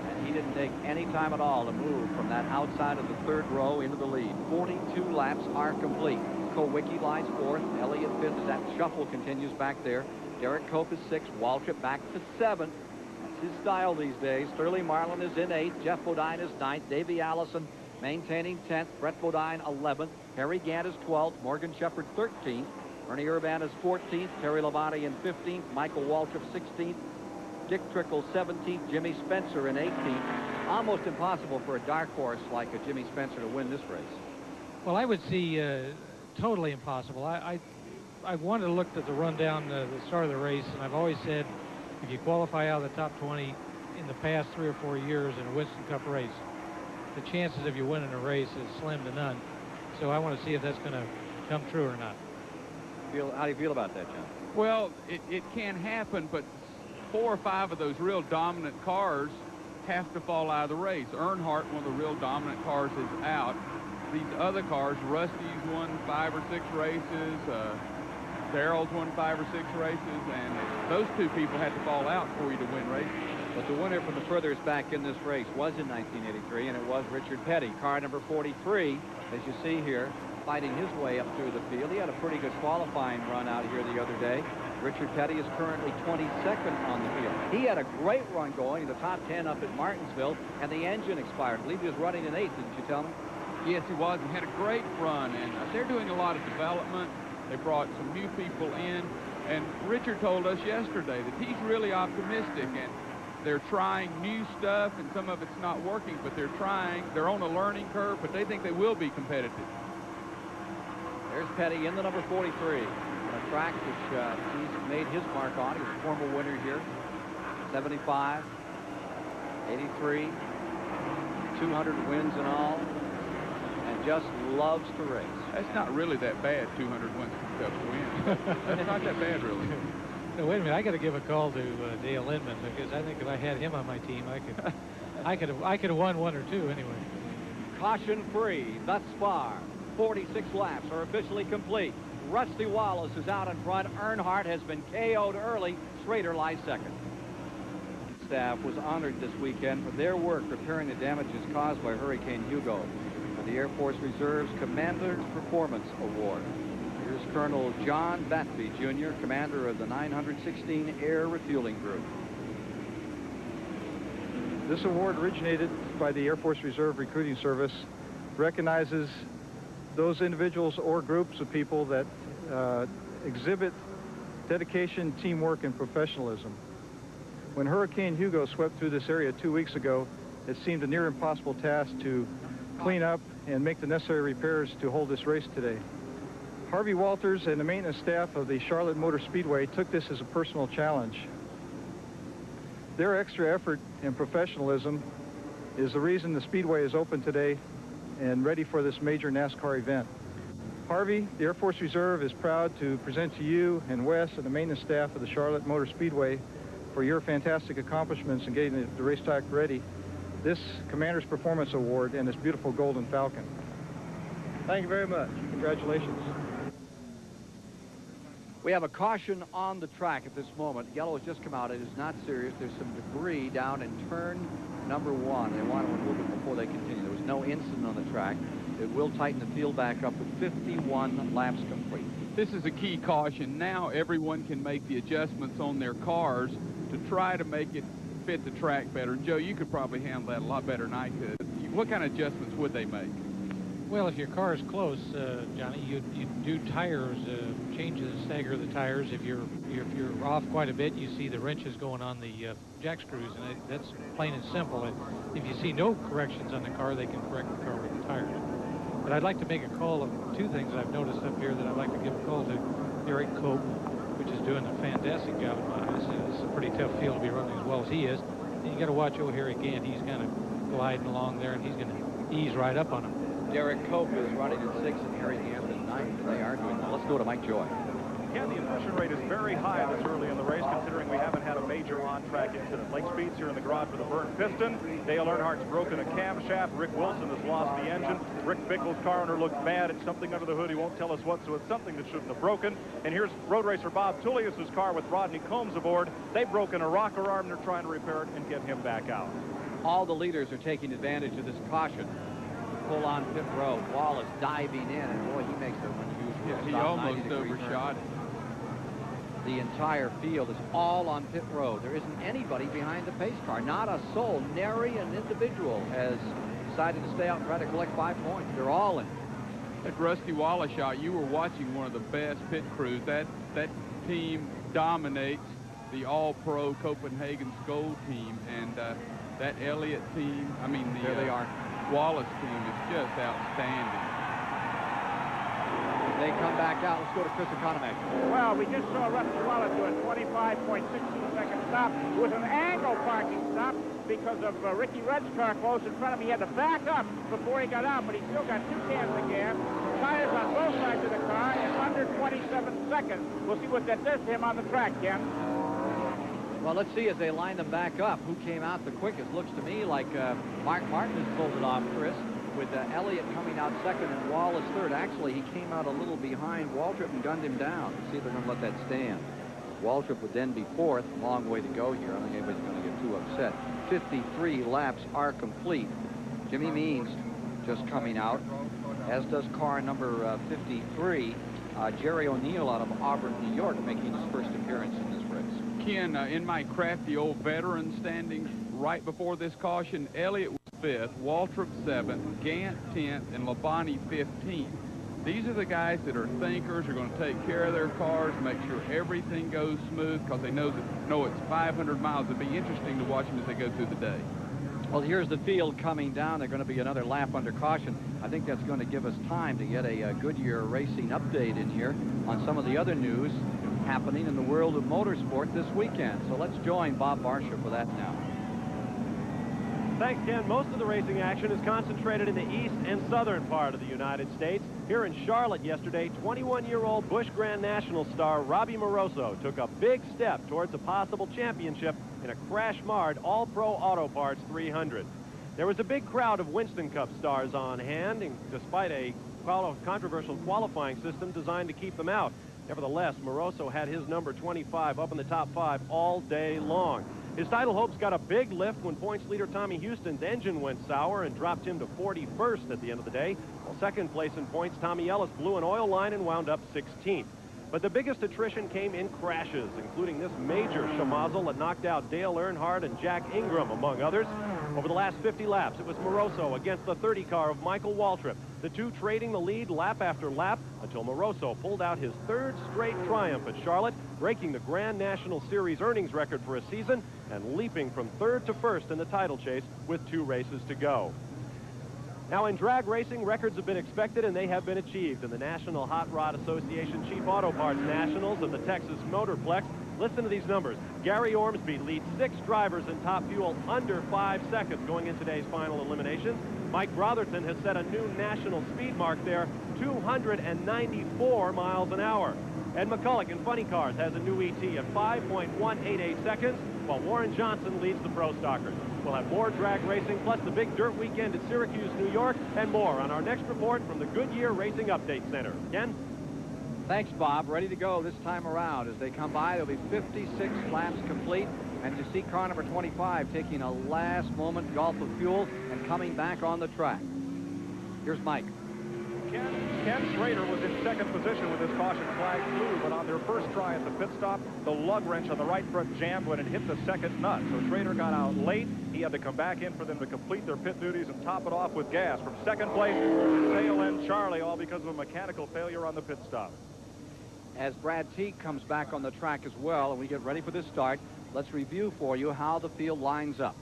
And he didn't take any time at all to move from that outside of the 3rd row into the lead. 42 laps are complete. Kowicki lies 4th. Elliott 5th as that shuffle continues back there. Derek Cope is 6th. Waltrip back to 7th. That's his style these days. Sterling Marlin is in 8th. Jeff Bodine is 9th. Davey Allison maintaining 10th. Brett Bodine 11th. Harry Gant is 12th. Morgan Shepherd 13th. Ernie Urban is 14th. Terry Labonte in 15th. Michael Waltrip 16th. Dick Trickle 17th. Jimmy Spencer in 18th. Almost impossible for a dark horse like a Jimmy Spencer to win this race. Well, I would see totally impossible. I wanted to look at the rundown the start of the race, and I've always said if you qualify out of the top 20 in the past 3 or 4 years in a Winston Cup race, the chances of you winning a race is slim to none. So I want to see if that's going to come true or not. How do you feel about that, John? Well, it can happen, but 4 or 5 of those real dominant cars have to fall out of the race. Earnhardt, one of the real dominant cars, is out. These other cars, Rusty's won 5 or 6 races, Darrell's won 5 or 6 races, and those 2 people had to fall out for you to win races. But the winner from the furthest back in this race was in 1983, and it was Richard Petty, car number 43, as you see here, fighting his way up through the field. He had a pretty good qualifying run out here the other day. Richard Petty is currently 22nd on the field. He had a great run going in the top 10 up at Martinsville, and the engine expired. I believe he was running in 8th, didn't you tell me? Yes, he was. He had a great run, and they're doing a lot of development. They brought some new people in, and Richard told us yesterday that he's really optimistic, and They're trying new stuff, and some of it's not working, but they're trying. They're on a learning curve, but they think they will be competitive. There's Petty in the number 43. On a track which he's made his mark on. He was a former winner here. 75, 83, 200 wins in all, and just loves to race. That's not really that bad, 200 Winston Cup wins. That's not that bad, really. No, wait a minute. I got to give a call to Dale Lindman, because I think if I had him on my team, I could have won one or two anyway. Caution free thus far. 46 laps are officially complete. Rusty Wallace is out in front. Earnhardt has been KO'd early. Schrader lies second. Staff was honored this weekend for their work repairing the damages caused by Hurricane Hugo for the Air Force Reserve's Commander Performance Award. Here's Colonel John Batby, Jr., commander of the 916 Air Refueling Group. This award originated by the Air Force Reserve Recruiting Service, recognizes those individuals or groups of people that exhibit dedication, teamwork, and professionalism. When Hurricane Hugo swept through this area 2 weeks ago, it seemed a near impossible task to clean up and make the necessary repairs to hold this race today. Harvey Walters and the maintenance staff of the Charlotte Motor Speedway took this as a personal challenge. Their extra effort and professionalism is the reason the Speedway is open today and ready for this major NASCAR event. Harvey, the Air Force Reserve is proud to present to you and Wes and the maintenance staff of the Charlotte Motor Speedway for your fantastic accomplishments in getting the racetrack ready, this Commander's Performance Award and this beautiful Golden Falcon. Thank you very much. Congratulations. We have a caution on the track at this moment. Yellow has just come out. It is not serious. There's some debris down in turn number 1. They want to remove it before they continue. There was no incident on the track. It will tighten the field back up with 51 laps complete. This is a key caution. Now everyone can make the adjustments on their cars to try to make it fit the track better. Joe, you could probably handle that a lot better than I could. What kind of adjustments would they make? Well, if your car is close, Johnny, you do tires, changes, stagger the tires. If you're off quite a bit, you see the wrenches going on the jack screws, and that's plain and simple. And if you see no corrections on the car, they can correct the car with the tires. But I'd like to make a call of two things I've noticed up here that I'd like to give a call to Eric Cope, which is doing a fantastic job in my eyes. It's a pretty tough field to be running as well as he is. And you got to watch O'Hare again. He's kind of gliding along there, and he's going to ease right up on him. Derek Cope is running at 6 and Harry Hampton at 9. They are doing well. Let's go to Mike Joy. Yeah, the attrition rate is very high this early in the race, considering we haven't had a major on-track incident. Lake Speed's here in the garage with a burnt piston. Dale Earnhardt's broken a camshaft. Rick Wilson has lost the engine. Rick Bickle's car owner looks bad. It's something under the hood. He won't tell us what, so it's something that shouldn't have broken. And here's road racer Bob Tullius's car with Rodney Combs aboard. They've broken a rocker arm. They're trying to repair it and get him back out. All the leaders are taking advantage of this caution. Pull on pit road. Wallace diving in, and boy, he makes an unusual Yeah, he stop, almost overshot it. The entire field is all on pit road. There isn't anybody behind the pace car. Not a soul. Nary an individual has decided to stay out and try to collect 5 points. They're all in. That Rusty Wallace shot, you were watching one of the best pit crews. That team dominates the all-pro Copenhagen Skoal team, and that Elliott team, I mean, the there they are. Wallace team is just outstanding. They come back out. Let's go to Chris Economac. Well, we just saw Rusty Wallace do a 25.16-second stop. It was an angle parking stop because of Ricky Rudd's car close in front of him. He had to back up before he got out, but he still got 2 cans of gas. Tires on both sides of the car in under 27 seconds. We'll see what that does to him on the track, Ken. Well, let's see as they line them back up who came out the quickest. Looks to me like Mark Martin has pulled it off, Chris, with Elliott coming out second and Wallace third. Actually, he came out a little behind Waltrip and gunned him down. Let's see if they're going to let that stand. Waltrip would then be fourth. Long way to go here. I don't think anybody's going to get too upset. 53 laps are complete. Jimmy Means just coming out, as does car number 53, Jerry O'Neill out of Auburn, New York, making his first appearance in this race. Ken, in my crafty old veteran standings right before this caution, Elliott was 5th, Waltrip 7th, Gant 10th, and Labonte 15th. These are the guys that are thinkers, are going to take care of their cars, make sure everything goes smooth, because they know it's 500 miles. It'll be interesting to watch them as they go through the day. Well, here's the field coming down. They're going to be another lap under caution. I think that's going to give us time to get a Goodyear Racing update in here on some of the other news happening in the world of motorsport this weekend. So let's join Bob Barsha for that now. Thanks, Ken. Most of the racing action is concentrated in the east and southern part of the United States. Here in Charlotte yesterday, 21-year-old Busch Grand National star Robbie Moroso took a big step towards a possible championship in a crash-marred All-Pro Auto Parts 300. There was a big crowd of Winston Cup stars on hand, and despite a controversial qualifying system designed to keep them out. Nevertheless, Moroso had his number 25 up in the top 5 all day long. His title hopes got a big lift when points leader Tommy Houston's engine went sour and dropped him to 41st at the end of the day, while second place in points Tommy Ellis blew an oil line and wound up 16th. But the biggest attrition came in crashes, including this major schmozzle that knocked out Dale Earnhardt and Jack Ingram, among others. Over the last 50 laps, it was Moroso against the 30 car of Michael Waltrip, the two trading the lead lap after lap until Moroso pulled out his third straight triumph at Charlotte, breaking the Grand National Series earnings record for a season and leaping from third to first in the title chase with 2 races to go. Now, in drag racing, records have been expected, and they have been achieved. In the National Hot Rod Association Cheap Auto Parts Nationals of the Texas Motorplex, listen to these numbers. Gary Ormsby leads 6 drivers in top fuel under 5 seconds going in today's final eliminations. Mike Brotherton has set a new national speed mark there, 294 miles an hour. Ed McCulloch in funny cars has a new ET at 5.188 seconds, while Warren Johnson leads the Pro Stockers. We'll have more drag racing, plus the big dirt weekend at Syracuse, New York, and more on our next report from the Goodyear Racing Update Center. Ken? Thanks, Bob. Ready to go this time around. As they come by, there'll be 56 laps complete. And you see car number 25 taking a last-moment gulp of fuel and coming back on the track. Here's Mike. Ken Schrader was in second position with his caution flag flew, but on their first try at the pit stop, the lug wrench on the right front jammed when it hit the second nut. So Schrader got out late. He had to come back in for them to complete their pit duties and top it off with gas. From second place, Sale and Charlie, all because of a mechanical failure on the pit stop. As Brad Teague comes back on the track as well, and we get ready for this start, let's review for you how the field lines up.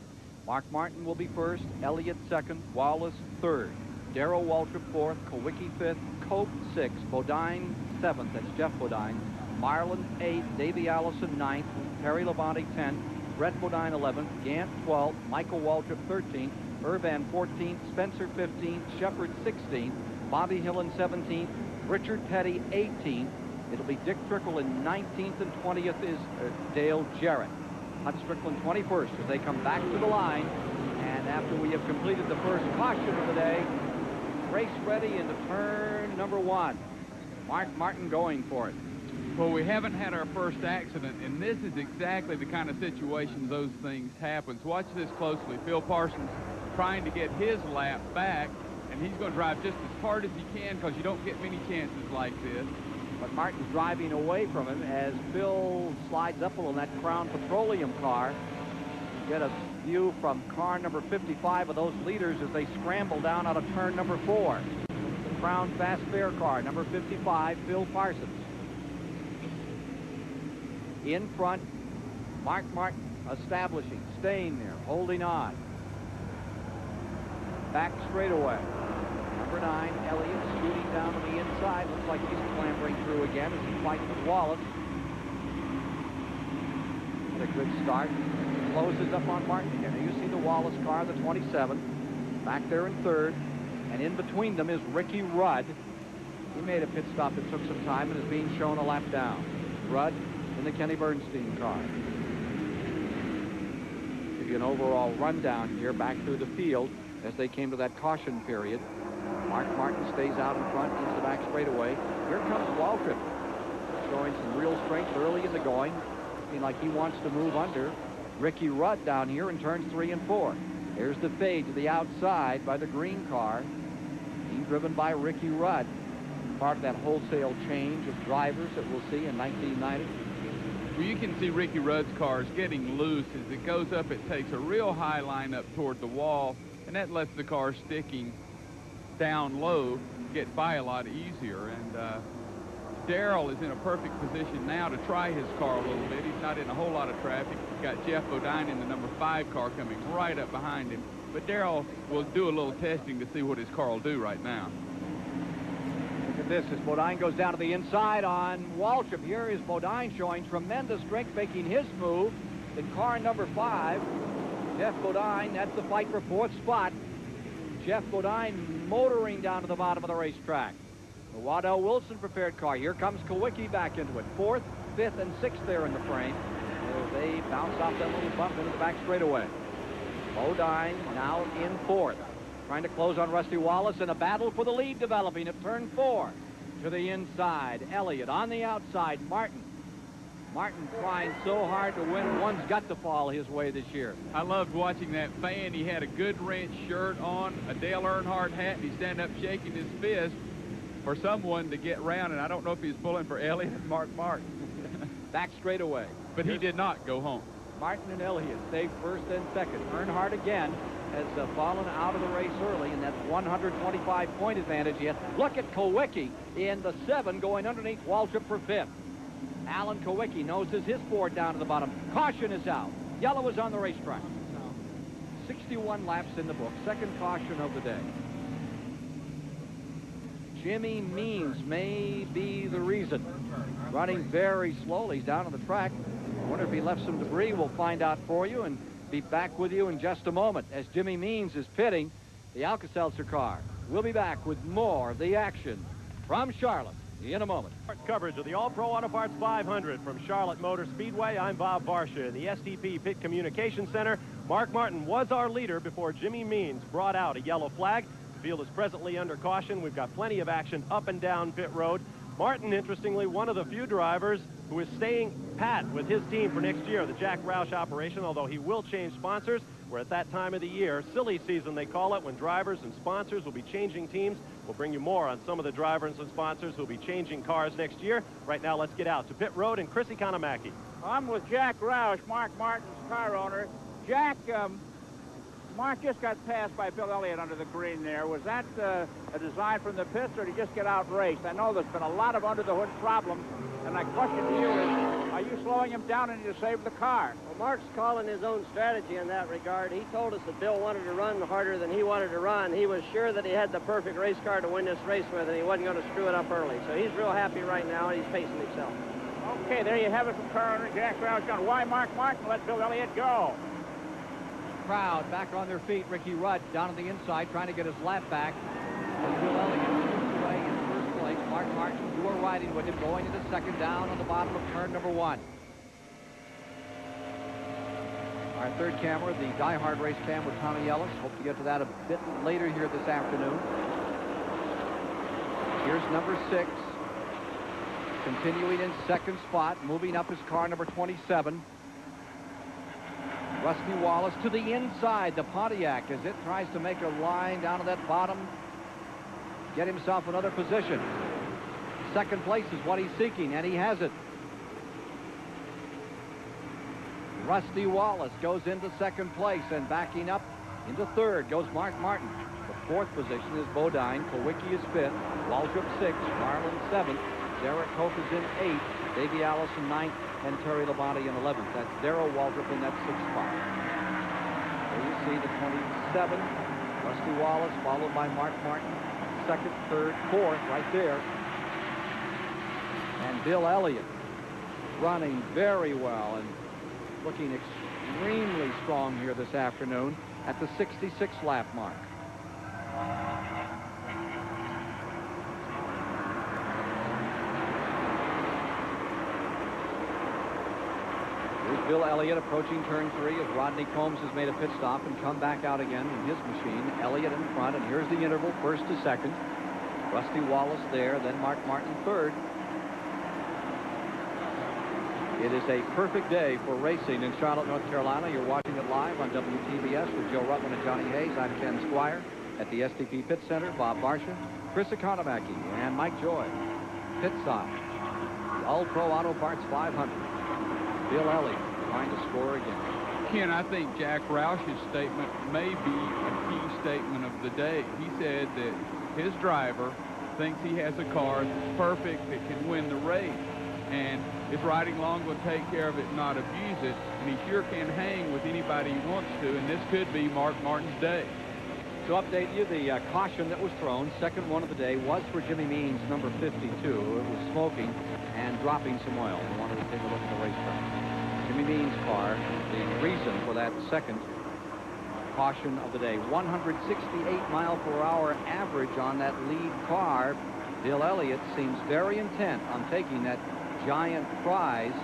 Mark Martin will be first, Elliott second, Wallace third, Darrell Waltrip fourth, Kowicki fifth, Cope sixth, Bodine seventh, that's Jeff Bodine, Marlin eighth, Davey Allison ninth, Perry Labonte 10th, Brett Bodine 11th, Gant 12th, Michael Waltrip 13th, Irvan 14th, Spencer 15th, Shepard 16th, Bobby Hillen 17th, Richard Petty 18th. It'll be Dick Trickle in 19th, and 20th is Dale Jarrett. Hut Strickland 21st as they come back to the line. And after we have completed the first caution of the day, race ready into turn number 1. Mark Martin going for it. Well, we haven't had our first accident, and this is exactly the kind of situations those things happen. So watch this closely. Phil Parsons trying to get his lap back, and he's going to drive just as hard as he can because you don't get many chances like this. But Martin's driving away from him as Phil slides up a little in that Crown Petroleum car. Get a view from car number 55 of those leaders as they scramble down out of turn number 4. The Crown Fast Fair car, number 55, Phil Parsons. In front, Mark Martin establishing, staying there, holding on. Back straightaway. Number 9, Elliott, shooting down to the inside. Looks like he's clambering through again as he fights with Wallace. What a good start. Closes up on Martin again. Here you see the Wallace car, the 27. Back there in third. And in between them is Ricky Rudd. He made a pit stop that took some time and is being shown a lap down. Rudd in the Kenny Bernstein car. Give you an overall rundown here back through the field as they came to that caution period. Mark Martin stays out in front into the back straightaway. Here comes Waltrip, showing some real strength early in the going. Looking like he wants to move under Ricky Rudd down here in turns 3 and 4. Here's the fade to the outside by the green car, being driven by Ricky Rudd. Part of that wholesale change of drivers that we'll see in 1990. Well, you can see Ricky Rudd's car is getting loose. As it goes up, it takes a real high line up toward the wall, and that lets the car sticking down low, get by a lot easier. And Darrell is in a perfect position now to try his car a little bit. He's not in a whole lot of traffic. He's got Jeff Bodine in the number 5 car coming right up behind him. But Darrell will do a little testing to see what his car will do right now. Look at this as Bodine goes down to the inside on Waltrip. Here is Bodine showing tremendous strength, making his move in car number 5. Jeff Bodine, that's the fight for 4th spot. Jeff Bodine motoring down to the bottom of the racetrack. The Waddell Wilson prepared car. Here comes Kawicki back into it. 4th, 5th, and 6th there in the frame. As they bounce off that little bump into the back straightaway. Bodine now in 4th. Trying to close on Rusty Wallace, and a battle for the lead developing at turn 4. To the inside, Elliott on the outside, Martin. Martin trying so hard to win. One's got to fall his way this year. I loved watching that fan. He had a good wrench shirt on, a Dale Earnhardt hat, and he's standing up shaking his fist for someone to get round, and I don't know if he's pulling for Elliott and Mark Martin. Back straight away. But he did not go home. Martin and Elliott stay 1st and 2nd. Earnhardt again has fallen out of the race early, and that's 125-point advantage yet. Look at Kawicki in the 7 going underneath Waltrip for 5th. Alan Kawicki noses his Ford down to the bottom. Caution is out. Yellow is on the racetrack. 61 laps in the book. 2nd caution of the day. Jimmy Means may be the reason. Running very slowly. He's down on the track. I wonder if he left some debris. We'll find out for you and be back with you in just a moment as Jimmy Means is pitting the Alka-Seltzer car. We'll be back with more of the action from Charlotte in a moment. Coverage of the All-Pro Auto Parts 500 from Charlotte Motor Speedway. I'm Bob Barsha in the STP Pit Communication Center. Mark Martin was our leader before Jimmy Means brought out a yellow flag. The field is presently under caution. We've got plenty of action up and down pit road. Martin, interestingly, one of the few drivers who is staying pat with his team for next year, the Jack Roush operation, although he will change sponsors. We're at that time of the year, silly season they call it, when drivers and sponsors will be changing teams. We'll bring you more on some of the drivers and sponsors who will be changing cars next year. Right now, let's get out to pit road and Chris Economaki. I'm with Jack Roush, Mark Martin's car owner. Jack, Mark just got passed by Bill Elliott under the green there. Was that a design from the pits, or did he just get outraced? I know there's been a lot of under-the-hood problems, and my question to you is, are you slowing him down and to save the car? Well, Mark's calling his own strategy in that regard. He told us that Bill wanted to run harder than he wanted to run. He was sure that he had the perfect race car to win this race with, and he wasn't going to screw it up early. So he's real happy right now, and he's pacing himself. Okay, there you have it from car owner Jack Roush. Why Mark Martin let Bill Elliott go? Crowd back on their feet. Ricky Rudd down on the inside trying to get his lap back. As Bill Elliott moves away in 1st place. Mark Martin, you are riding with him going into 2nd down on the bottom of turn number 1. Our 3rd camera, the Die Hard race cam with Tommy Ellis. Hope to get to that a bit later here this afternoon. Here's number 6. Continuing in 2nd spot, moving up his car number 27. Rusty Wallace to the inside, the Pontiac, as it tries to make a line down to that bottom, get himself another position. 2nd place is what he's seeking, and he has it. Rusty Wallace goes into 2nd place, and backing up into 3rd goes Mark Martin. The 4th position is Bodine. Kawicki is 5th. Waltrip 6th. Marlin 7th. Derek Hope is in 8th. Davey Allison 9th. And Terry Labonte in 11th. That's Darrell Waltrip in that 6th spot. There you see the 27. Rusty Wallace followed by Mark Martin. 2nd, 3rd, 4th right there. And Bill Elliott running very well and looking extremely strong here this afternoon at the 66 lap mark. Here's Bill Elliott approaching turn 3 as Rodney Combs has made a pit stop and come back out again in his machine. Elliott in front, and here's the interval, 1st to 2nd. Rusty Wallace there, then Mark Martin 3rd. It is a perfect day for racing in Charlotte, North Carolina. You're watching it live on WTBS with Joe Rutland and Johnny Hayes. I'm Ken Squire at the STP Pit Center. Bob Barsha, Chris Economaki, and Mike Joy. Pit side. The All-Pro Auto Parts 500. Bill Elliott trying to score again. Ken, I think Jack Roush's statement may be a key statement of the day. He said that his driver, thinks he has a car that's perfect that can win the race. And his riding along will take care of it and not abuse it. And he sure can hang with anybody he wants to, and this could be Mark Martin's day. To update you, the caution that was thrown, second one of the day, was for Jimmy Means, number 52. It was smoking and dropping some oil. We wanted to take a look at the racetrack. Jimmy Means' car, the reason for that second caution of the day. 168 mile per hour average on that lead car. Bill Elliott seems very intent on taking that giant prize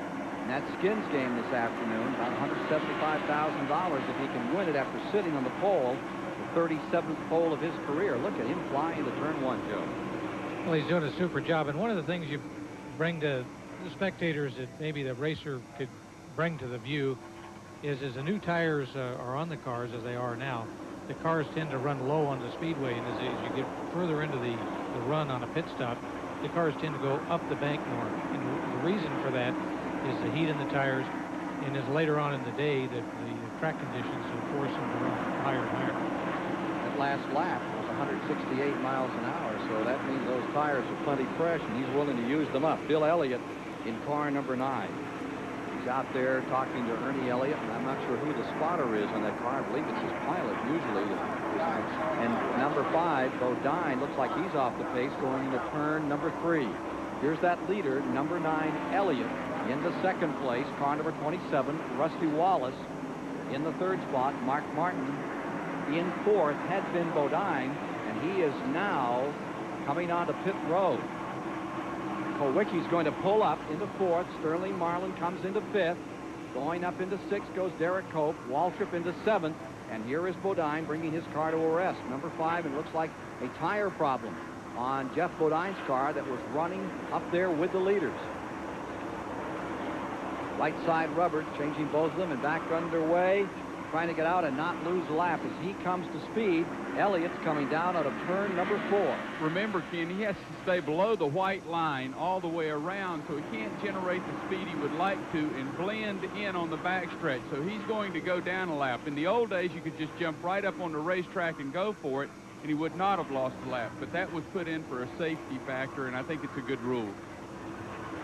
in that skins game this afternoon, about $175,000 if he can win it after sitting on the pole, the 37th pole of his career. Look at him flying into turn one, Joe. Well, he's doing a super job, and one of the things you bring to the spectators that maybe the racer could bring to the view is as the new tires are on the cars, as they are now, the cars tend to run low on the speedway, and as you get further into the run on a pit stop, the cars tend to go up the bank more. And the reason for that is the heat in the tires, and as later on in the day that the track conditions will force them to run higher and higher. That last lap was 168 miles an hour, so that means those tires are plenty fresh, and he's willing to use them up. Bill Elliott in car number 9. He's out there talking to Ernie Elliott, and I'm not sure who the spotter is on that car. I believe it's his pilot usually. And number 5, Bodine, looks like he's off the pace going into turn number 3. Here's that leader, number 9, Elliott, in the second place. Car number 27, Rusty Wallace in the third spot. Mark Martin in fourth had been Bodine, and he is now coming onto pit road. Kowicki's going to pull up into fourth. Sterling Marlin comes into fifth. Going up into sixth goes Derek Cope. Waltrip into seventh. And here is Bodine bringing his car to a rest. Number 5, it looks like a tire problem on Jeff Bodine's car that was running up there with the leaders. Right side rubber, changing both of them and back underway. Trying to get out and not lose a lap as he comes to speed. Elliott's coming down out of turn number 4. Remember, Ken, he has to stay below the white line all the way around, so he can't generate the speed he would like to and blend in on the backstretch. So he's going to go down a lap. In the old days, you could just jump right up on the racetrack and go for it, and he would not have lost a lap. But that was put in for a safety factor, and I think it's a good rule.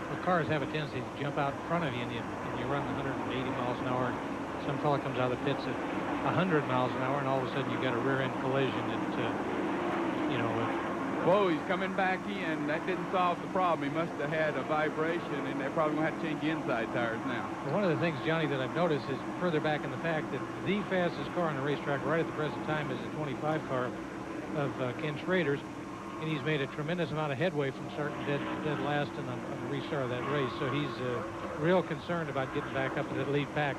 Well, cars have a tendency to jump out in front of you, and you run 180 miles an hour. Some fella comes out of the pits at 100 miles an hour, and all of a sudden you've got a rear-end collision that, Whoa, he's coming back in. That didn't solve the problem. He must have had a vibration, and they're probably going to have to change inside tires now. One of the things, Johnny, that I've noticed is further back in the fact that the fastest car on the racetrack right at the present time is the 25 car of Ken Schrader's, and he's made a tremendous amount of headway from starting dead last on the restart of that race. So he's real concerned about getting back up to that lead pack.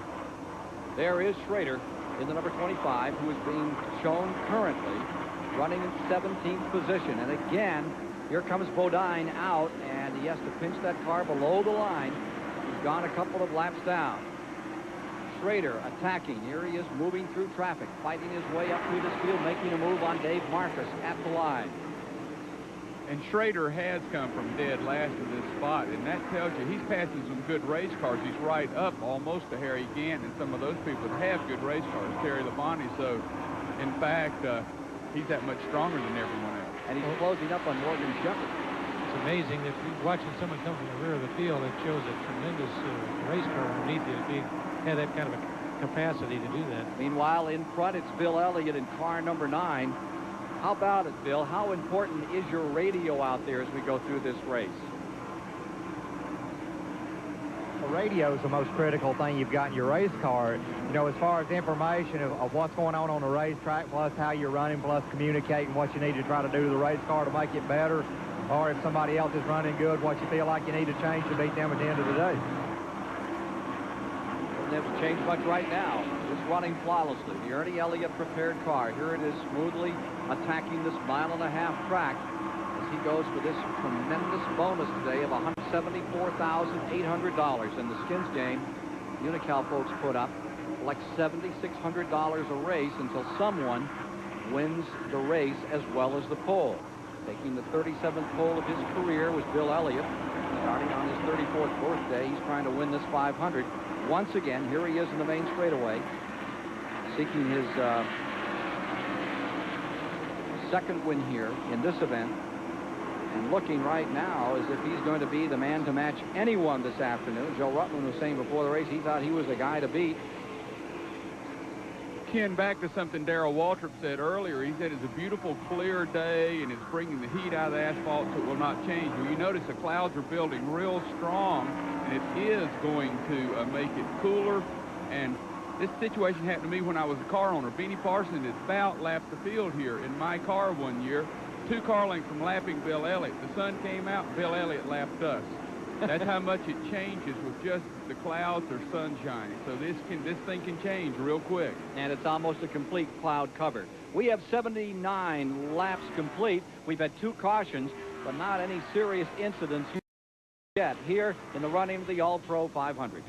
There is Schrader in the number 25, who is being shown currently running in 17th position. And again, here comes Bodine out, and he has to pinch that car below the line. He's gone a couple of laps down. Schrader attacking. Here he is moving through traffic, fighting his way up through this field, making a move on Dave Marcus at the line. And Schrader has come from dead last in this spot, and that tells you he's passing some good race cars. He's right up almost to Harry Gant and some of those people that have good race cars, Terry Labonte. So, in fact, he's that much stronger than everyone else. And he's closing up on Morgan Shepherd. It's amazing that watching someone come from the rear of the field, it shows a tremendous race car underneath you to have that kind of a capacity to do that. Meanwhile, in front, it's Bill Elliott in car number 9. How about it, Bill? How important is your radio out there as we go through this race? The radio is the most critical thing you've got in your race car. You know, as far as information of what's going on the racetrack, plus how you're running, plus communicating what you need to try to do to the race car to make it better, or if somebody else is running good, what you feel like you need to change to beat them at the end of the day. Doesn't have to change much right now. Just running flawlessly. The Ernie Elliott prepared car. Here it is, smoothly attacking this mile-and-a-half track as he goes for this tremendous bonus today of $174,800. And the skins game, Unocal folks put up like $7,600 a race until someone wins the race as well as the pole. Taking the 37th pole of his career was Bill Elliott. Starting on his 34th birthday, he's trying to win this 500. Once again, here he is in the main straightaway, seeking his second win here in this event, and looking right now as if he's going to be the man to match anyone this afternoon. Joe Rutland was saying before the race he thought he was the guy to beat. Ken, back to something Darrell Waltrip said earlier. He said it's a beautiful, clear day, and it's bringing the heat out of the asphalt, so it will not change. Well, you notice the clouds are building real strong, and it is going to make it cooler. And this situation happened to me when I was a car owner. Beanie Parsons had about lapped the field here in my car one year, 2 car lengths from lapping Bill Elliott. The sun came out, Bill Elliott lapped us. That's how much it changes with just the clouds or sunshine. So this thing can change real quick. And it's almost a complete cloud cover. We have 79 laps complete. We've had 2 cautions, but not any serious incidents yet here in the running of the All-Pro 500.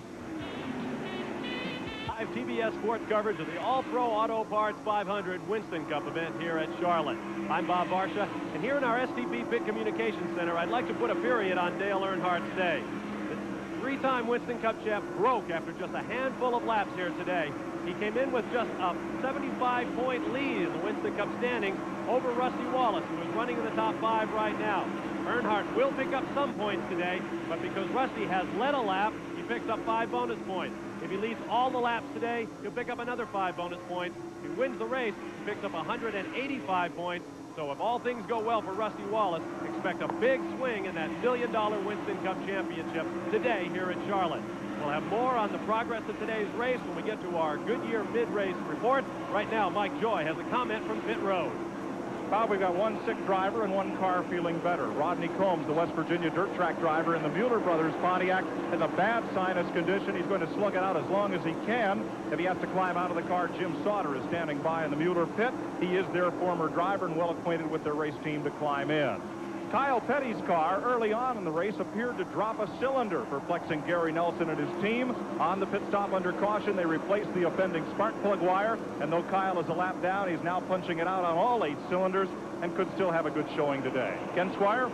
Live TBS sports coverage of the All-Pro Auto Parts 500 Winston Cup event here at Charlotte. I'm Bob Barsha, and here in our STP Pit Communications Center, I'd like to put a period on Dale Earnhardt's day. The 3-time Winston Cup champ broke after just a handful of laps here today. He came in with just a 75-point lead in the Winston Cup standings over Rusty Wallace, who is running in the top 5 right now. Earnhardt will pick up some points today, but because Rusty has led a lap, he picks up 5 bonus points. If he leads all the laps today, he'll pick up another 5 bonus points. If he wins the race, he picks up 185 points. So if all things go well for Rusty Wallace, expect a big swing in that $1 million Winston Cup championship today here at Charlotte. We'll have more on the progress of today's race when we get to our Goodyear mid-race report. Right now, Mike Joy has a comment from pit road. Bob, we've got 1 sick driver and 1 car feeling better. Rodney Combs, the West Virginia dirt track driver in the Mueller Brothers Pontiac, has a bad sinus condition. He's going to slug it out as long as he can. If he has to climb out of the car, Jim Sauter is standing by in the Mueller pit. He is their former driver and well acquainted with their race team to climb in. Kyle Petty's car early on in the race appeared to drop a cylinder, perplexing Gary Nelson and his team. On the pit stop under caution, they replaced the offending spark plug wire, and though Kyle is a lap down, he's now punching it out on all 8 cylinders and could still have a good showing today. Ken Squire?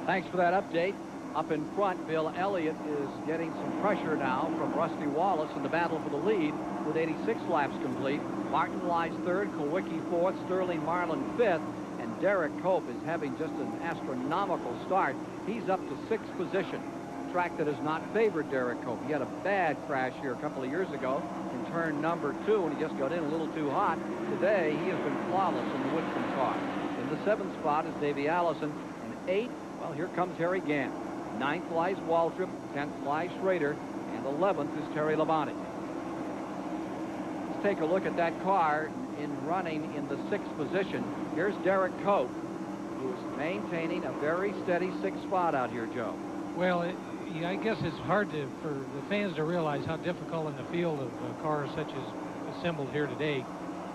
Thanks for that update. Up in front, Bill Elliott is getting some pressure now from Rusty Wallace in the battle for the lead with 86 laps complete. Martin lies 3rd, Kulwicki 4th, Sterling Marlin 5th, and Derek Cope is having just an astronomical start. He's up to 6th position. A track that has not favored Derek Cope. He had a bad crash here a couple of years ago in turn number 2, and he just got in a little too hot. Today, he has been flawless in the Winston car. In the 7th spot is Davey Allison, and 8th, well, here comes Harry Gant. 9th lies Waltrip, 10th lies Schrader, and 11th is Terry Labonte. Let's take a look at that car in running in the 6th position. Here's Derek Cope, who is maintaining a very steady 6th spot out here, Joe. Well, I guess it's hard for the fans to realize how difficult in the field of cars such as assembled here today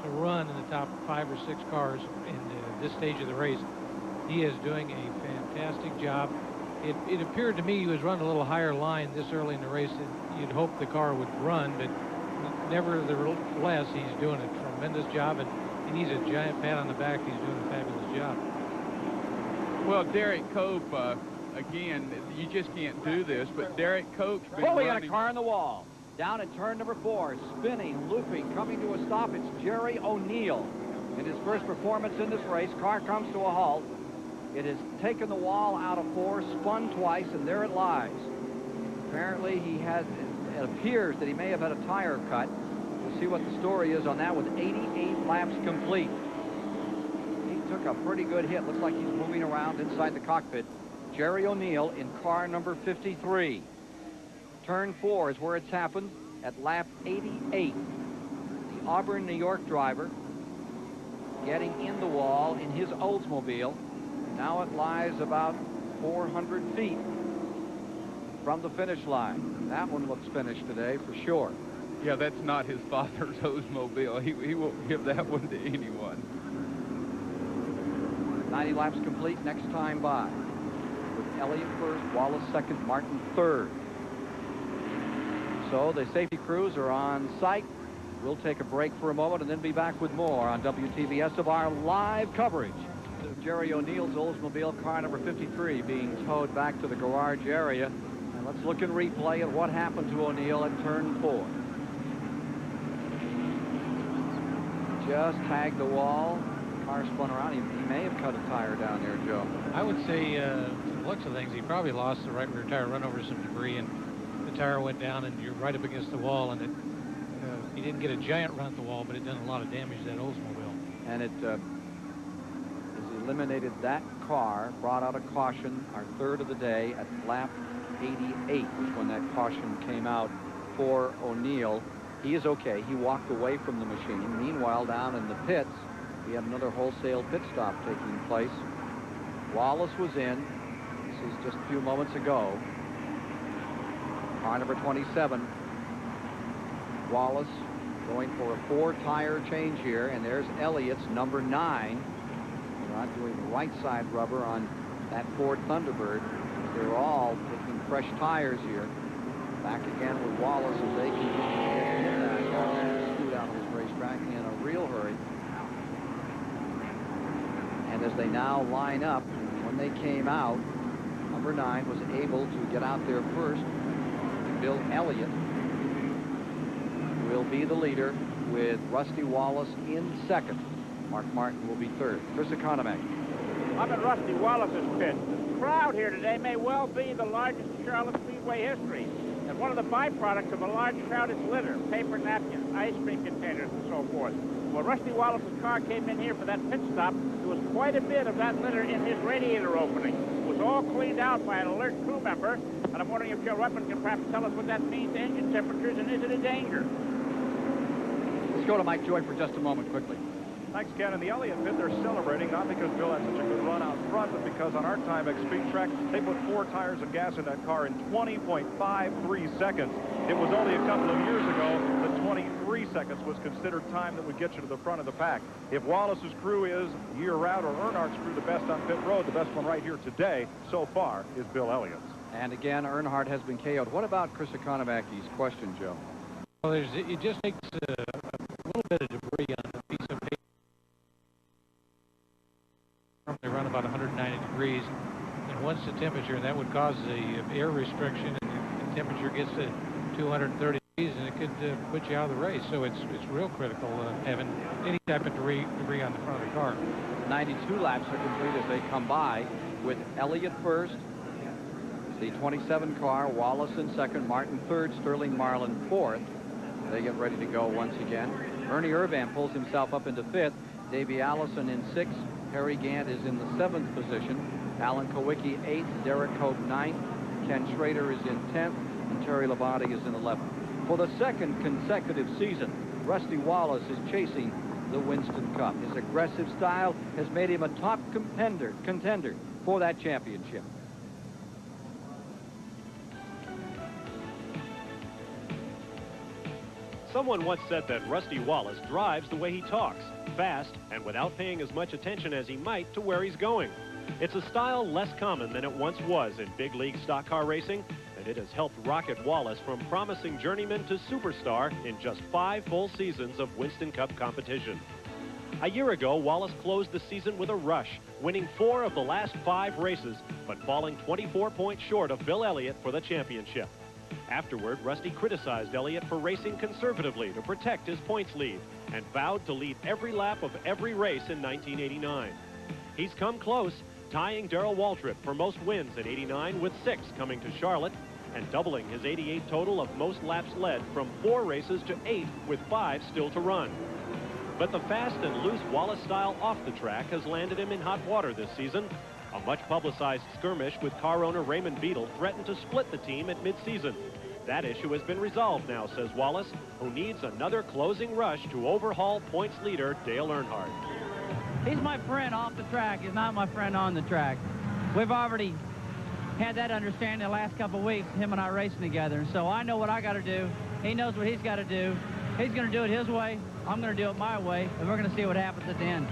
to run in the top 5 or 6 cars in this stage of the race. He is doing a fantastic job. It appeared to me he was running a little higher line this early in the race than you'd hope the car would run, but nevertheless, he's doing a tremendous job, and he needs a giant pat on the back. He's doing a fabulous job. Well, Derek Cope, again, you just can't do this, but Derek Cope's been we got running. a car in the wall. Down at turn number 4, spinning, looping, coming to a stop. It's Jerry O'Neill. In his first performance in this race, car comes to a halt. It has taken the wall out of 4, spun twice, and there it lies. Apparently, it appears that he may have had a tire cut. We'll see what the story is on that with 88 laps complete. He took a pretty good hit. Looks like he's moving around inside the cockpit. Jerry O'Neill in car number 53. Turn 4 is where it's happened at lap 88. The Auburn, New York driver getting in the wall in his Oldsmobile. Now it lies about 400 feet from the finish line. That one looks finished today for sure. Yeah, that's not his father's Oldsmobile. He won't give that one to anyone. 90 laps complete next time by. With Elliott first, Wallace second, Martin third. So the safety crews are on site. We'll take a break for a moment and then be back with more on WTVS of our live coverage of Jerry O'Neill's Oldsmobile car number 53 being towed back to the garage area. And let's look and replay at what happened to O'Neill at turn 4. Just tagged the wall, car spun around. He may have cut a tire down there, Joe. I would say, from the looks of things, he probably lost the right rear tire, run over some debris, and the tire went down, and you're right up against the wall, and he didn't get a giant run at the wall, but it done a lot of damage to that Oldsmobile. And it has eliminated that car, brought out a caution, our third of the day at lap 88 was when that caution came out for O'Neill. He is okay. He walked away from the machine. Meanwhile, down in the pits, we had another wholesale pit stop taking place. Wallace was in. This is just a few moments ago. Car number 27. Wallace going for a 4-tire change here, and there's Elliott's number 9. We're not doing the right side rubber on that Ford Thunderbird. They're all taking fresh tires here. Back again with Wallace as they continue to get that scoot out of this racetrack in a real hurry. And as they now line up, when they came out, number 9 was able to get out there first. Bill Elliott will be the leader with Rusty Wallace in second. Mark Martin will be third. Chris Economack. I'm at Rusty Wallace's pit. The crowd here today may well be the largest in Charlotte Speedway history. And one of the byproducts of a large crowd is litter, paper napkins, ice cream containers, and so forth. When Rusty Wallace's car came in here for that pit stop, there was quite a bit of that litter in his radiator opening. It was all cleaned out by an alert crew member, and I'm wondering if Joe Ruppin can perhaps tell us what that means to engine temperatures, and is it a danger? Let's go to Mike Joy for just a moment quickly. Thanks, Ken. In the Elliott pit, they're celebrating, not because Bill had such a good run out front, but because on our Timex Speed Track, they put 4 tires of gas in that car in 20.53 seconds. It was only a couple of years ago that 23 seconds was considered time that would get you to the front of the pack. If Wallace's crew is year-round or Earnhardt's crew the best on pit road, the best one right here today so far is Bill Elliott's. And again, Earnhardt has been KO'd. What about Chris Economacki's question, Joe? Well, it just takes a little bit of debris on the piece of paper. They run about 190 degrees, and once the temperature, and that would cause the air restriction, and the temperature gets to 230 degrees, and it could put you out of the race. So it's real critical having any type of debris on the front of the car. 92 laps are complete as they come by with Elliott first, the 27 car, Wallace in second, Martin third, Sterling Marlin fourth. They get ready to go once again. Ernie Irvan pulls himself up into fifth. Davey Allison in sixth. Harry Gant is in the 7th position. Alan Kowicki 8th. Derek Hope 9th. Ken Schrader is in 10th. And Terry Labonte is in 11th. For the second consecutive season, Rusty Wallace is chasing the Winston Cup. His aggressive style has made him a top contender for that championship. Someone once said that Rusty Wallace drives the way he talks, fast and without paying as much attention as he might to where he's going. It's a style less common than it once was in big league stock car racing, and it has helped rocket Wallace from promising journeyman to superstar in just 5 full seasons of Winston Cup competition. A year ago, Wallace closed the season with a rush, winning 4 of the last 5 races, but falling 24 points short of Bill Elliott for the championship. Afterward, Rusty criticized Elliott for racing conservatively to protect his points lead and vowed to lead every lap of every race in 1989. He's come close, tying Darrell Waltrip for most wins in '89 with 6 coming to Charlotte and doubling his '88 total of most laps led from 4 races to 8 with 5 still to run. But the fast and loose Wallace style off the track has landed him in hot water this season. A much-publicized skirmish with car owner Raymond Beadle threatened to split the team at mid-season. That issue has been resolved now, says Wallace, who needs another closing rush to overhaul points leader Dale Earnhardt. He's my friend off the track. He's not my friend on the track. We've already had that understanding the last couple of weeks, him and I racing together. And so I know what I got to do. He knows what he's got to do. He's going to do it his way. I'm going to do it my way. And we're going to see what happens at the end.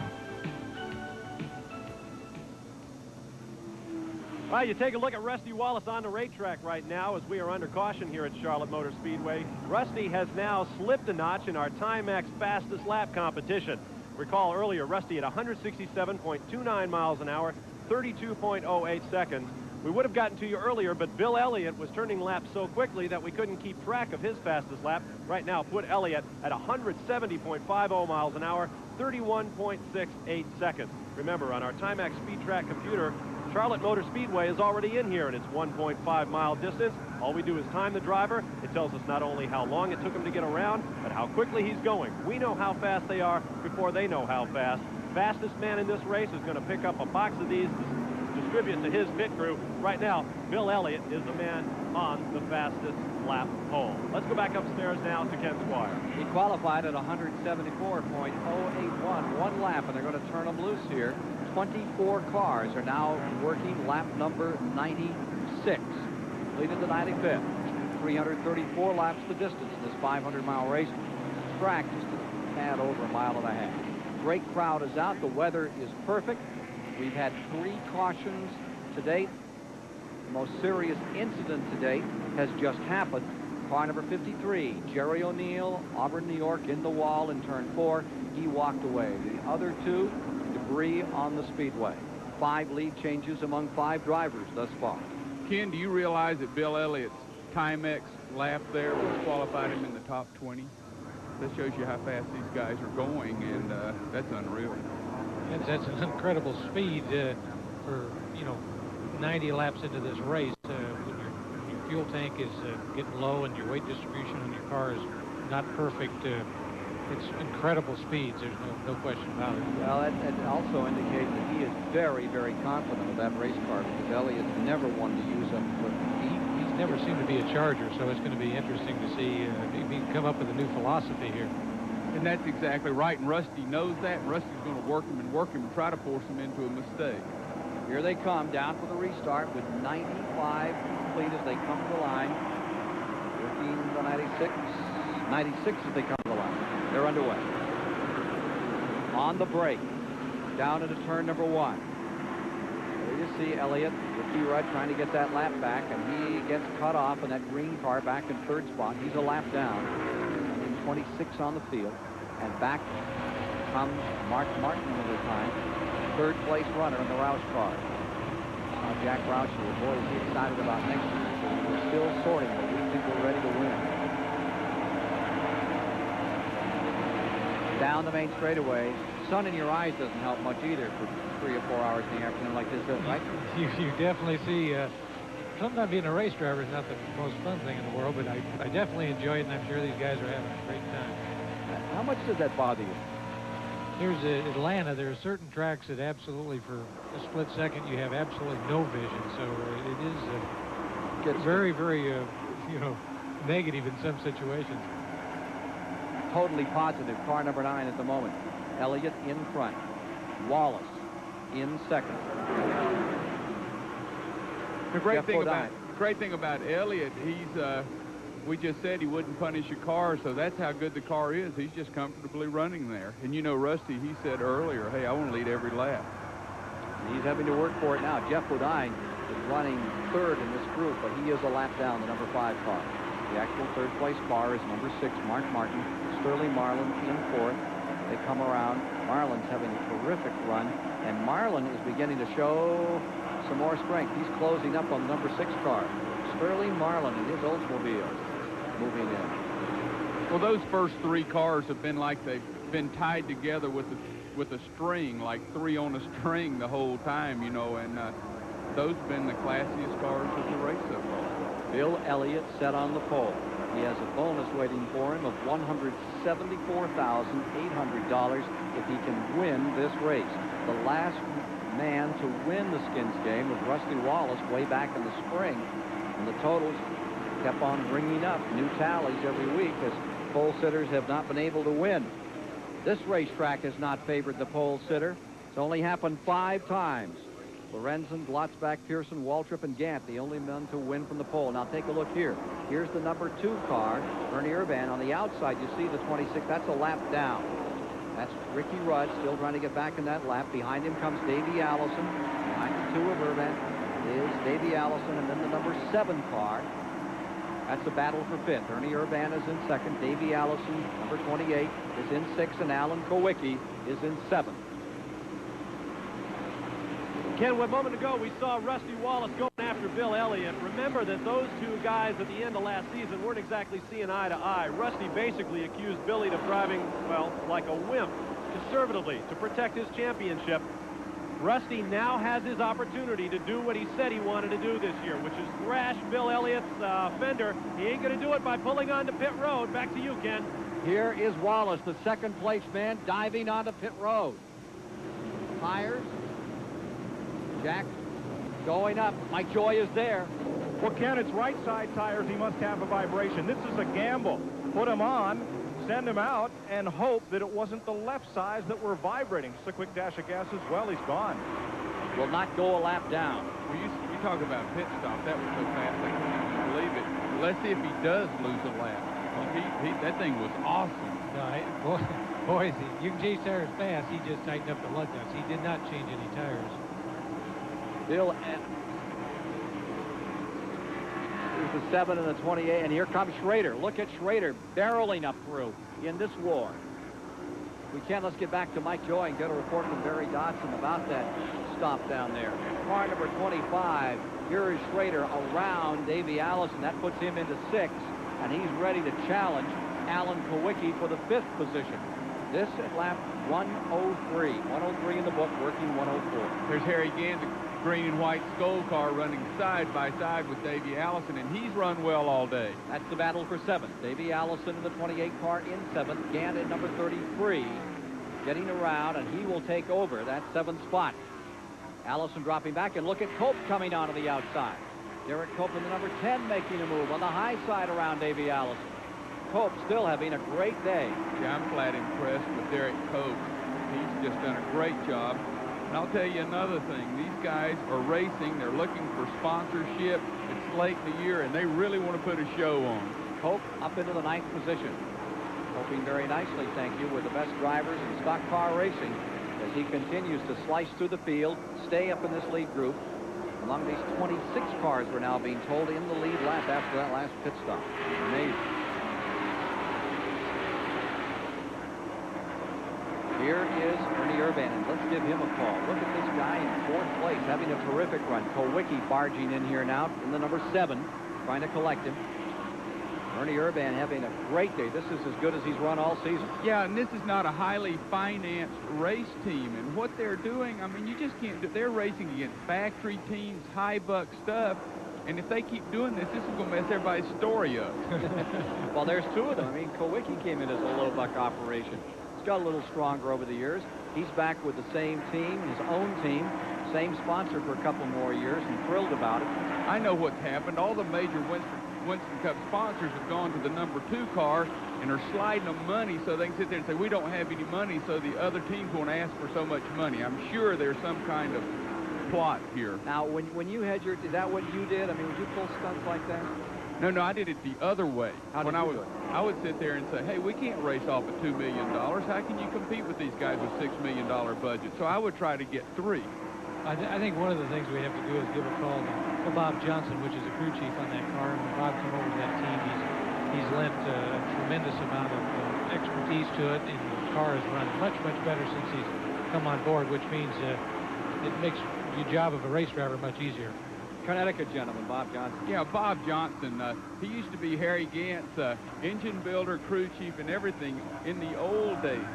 Well, you take a look at Rusty Wallace on the racetrack right now as we are under caution here at Charlotte Motor Speedway. Rusty has now slipped a notch in our Timex fastest lap competition. Recall earlier, Rusty at 167.29 miles an hour, 32.08 seconds. We would have gotten to you earlier, but Bill Elliott was turning laps so quickly that we couldn't keep track of his fastest lap. Right now, put Elliott at 170.50 miles an hour, 31.68 seconds. Remember, on our Timex Speed Track computer, Charlotte Motor Speedway is already in here in its 1.5-mile distance. All we do is time the driver. It tells us not only how long it took him to get around, but how quickly he's going. We know how fast they are before they know how fast. Fastest man in this race is going to pick up a box of these to distribute to his pit crew. Right now, Bill Elliott is the man on the fastest lap pole. Let's go back upstairs now to Ken Squire. He qualified at 174.081, one lap, and they're going to turn him loose here. 24 cars are now working lap number 96. Leading the 95th. 334 laps the distance in this 500-mile race. Track just a tad over a mile and a half. Great crowd is out. The weather is perfect. We've had 3 cautions to date. The most serious incident to date has just happened. Car number 53, Jerry O'Neill, Auburn, New York, in the wall in turn 4. He walked away. The other 2, debris on the speedway. 5 lead changes among 5 drivers thus far. Ken, do you realize that Bill Elliott's Timex lap there was qualified him in the top 20? That shows you how fast these guys are going, and that's unreal. That's an incredible speed for, 90 laps into this race. When your fuel tank is getting low and your weight distribution on your car is not perfect, it's incredible speeds. There's no question about it. Well, that also indicates that he is very, very confident of that race car, because Elliott never wanted to use them. But he's never seemed to be a charger, so it's going to be interesting to see if he can come up with a new philosophy here. And that's exactly right, and Rusty knows that, and Rusty's going to work him and try to force him into a mistake. Here they come down for the restart with 95 complete as they come to the line. Working the 96 as they come to the line. They're underway. On the brake, down into turn number 1. There you see Elliott, Ricky Rudd trying to get that lap back, and he gets cut off in that green car back in 3rd spot. He's a lap down. And 26 on the field. And back comes Mark Martin at the time. 3rd place runner in the Roush car. Jack Roush, boy, is he excited about next year. So we're still sorting, but we think we're ready to win. Down the main straightaway. Sun in your eyes doesn't help much either for 3 or 4 hours in the afternoon like this, right? You definitely see, sometimes being a race driver is not the most fun thing in the world, but I definitely enjoy it, and I'm sure these guys are having a great time. How much does that bother you? Here's Atlanta. There are certain tracks that absolutely, for a split second, you have absolutely no vision. So it is very, very, negative in some situations. Totally positive. Car number 9 at the moment. Elliott in front. Wallace in second. The great thing about Elliott, he's we just said he wouldn't punish a car, so that's how good the car is. He's just comfortably running there. And Rusty, he said earlier, hey, I want to lead every lap. He's having to work for it now. Jeff Bodine is running 3rd in this group, but he is a lap down the number 5 car. The actual 3rd place car is number 6, Mark Martin. Sterling Marlin in 4th. They come around. Marlin's having a terrific run, and Marlin is beginning to show some more strength. He's closing up on the number 6 car. Sterling Marlin and his Oldsmobile moving in. Well, those first 3 cars have been like they've been tied together with a string, like 3 on a string the whole time, and those have been the classiest cars of the race so far. Bill Elliott set on the pole. He has a bonus waiting for him of $174,800 if he can win this race. The last man to win the Skins game was Rusty Wallace way back in the spring, and the totals kept on bringing up new tallies every week as pole sitters have not been able to win. This racetrack has not favored the pole sitter. It's only happened 5 times. Lorenzen, Glotzback, Pearson, Waltrip, and Gant, the only men to win from the pole. Now take a look here. Here's the number 2 car, Ernie Urban. On the outside, you see the 26. That's a lap down. That's Ricky Rudd still trying to get back in that lap. Behind him comes Davey Allison. Behind the 2 of Urban is Davey Allison, and then the number 7 car. That's a battle for 5th. Ernie Urban is in 2nd. Davey Allison, number 28, is in 6th, and Alan Kowicki is in 7th. Ken, a moment ago, we saw Rusty Wallace going after Bill Elliott. Remember that those 2 guys at the end of last season weren't exactly seeing eye to eye. Rusty basically accused Billy of driving, well, like a wimp. conservatively to protect his championship. Rusty now has his opportunity to do what he said he wanted to do this year, which is thrash Bill Elliott's fender. He ain't going to do it by pulling onto pit road. Back to you, Ken. Here is Wallace, the second place man, diving onto pit road. Tires. Jack going up. Mike Joy is there. Well, Ken, it's right side tires. He must have a vibration. This is a gamble. Put him on, send him out, and hope that it wasn't the left sides that were vibrating. Just a quick dash of gas as well. He's gone. Will not go a lap down. Well, you talk about pit stop. That was so fast I can't even believe it. Let's see if he does lose a lap. That thing was awesome. No, boys, you can change tires fast. He just tightened up the lug nuts. He did not change any tires. Bill, here's the 7 and the 28, and here comes Schrader. Look at Schrader barreling up through in this war. Let's get back to Mike Joy and get a report from Barry Dodson about that stop down there. Car number 25, here is Schrader around Davey Allison. That puts him into 6, and he's ready to challenge Alan Kowicki for the 5th position. This at lap 103. 103 in the book, working 104. There's Harry Gant, the green and white Skull car, running side by side with Davey Allison, and he's run well all day. That's the battle for 7th. Davey Allison in the 28 car in 7th. Gant in number 33, getting around, and he will take over that 7th spot. Allison dropping back, and look at Cope coming onto the outside. Derek Cope in the number 10 making a move on the high side around Davey Allison. Cope still having a great day. Yeah, I'm flat impressed with Derek Cope. He's just done a great job. And I'll tell you another thing. These guys are racing. They're looking for sponsorship. It's late in the year, and they really want to put a show on. Cope up into the 9th position. Coping very nicely, thank you, with the best drivers in stock car racing as he continues to slice through the field, stay up in this lead group. Among these 26 cars, we're now being told in the lead lap after that last pit stop. Amazing. Here is Ernie Urban, and let's give him a call. Look at this guy in 4th place, having a terrific run. Kowicki barging in here now in the number 7, trying to collect him. Ernie Urban having a great day. This is as good as he's run all season. Yeah, and this is not a highly financed race team, and what they're doing, I mean, you just can't do. They're racing against factory teams, high buck stuff, and if they keep doing this, this is going to mess everybody's story up. Well, there's 2 of them. I mean, Kowicki came in as a low buck operation. Got a little stronger over the years. He's back with the same team, his own team, same sponsor for a couple more years, and thrilled about it. I know what's happened. All the major Winston Cup sponsors have gone to the number 2 car and are sliding them money so they can sit there and say, we don't have any money, so the other teams won't ask for so much money. I'm sure there's some kind of plot here. Now, when you had your, is that what you did? I mean, would you pull stunts like that? No, I did it the other way. How did you do it? I would sit there and say, hey, we can't race off of $2 million. How can you compete with these guys with $6 million budget? So I would try to get 3. I think one of the things we have to do is give a call to Bob Johnson, which is a crew chief on that car. And when Bob came over to that team, he's lent a tremendous amount of expertise to it, and the car has run much better since he's come on board, which means it makes your job of a race driver much easier. Connecticut gentleman, Bob Johnson. Yeah, Bob Johnson. He used to be Harry Gant's engine builder, crew chief, and everything in the old days.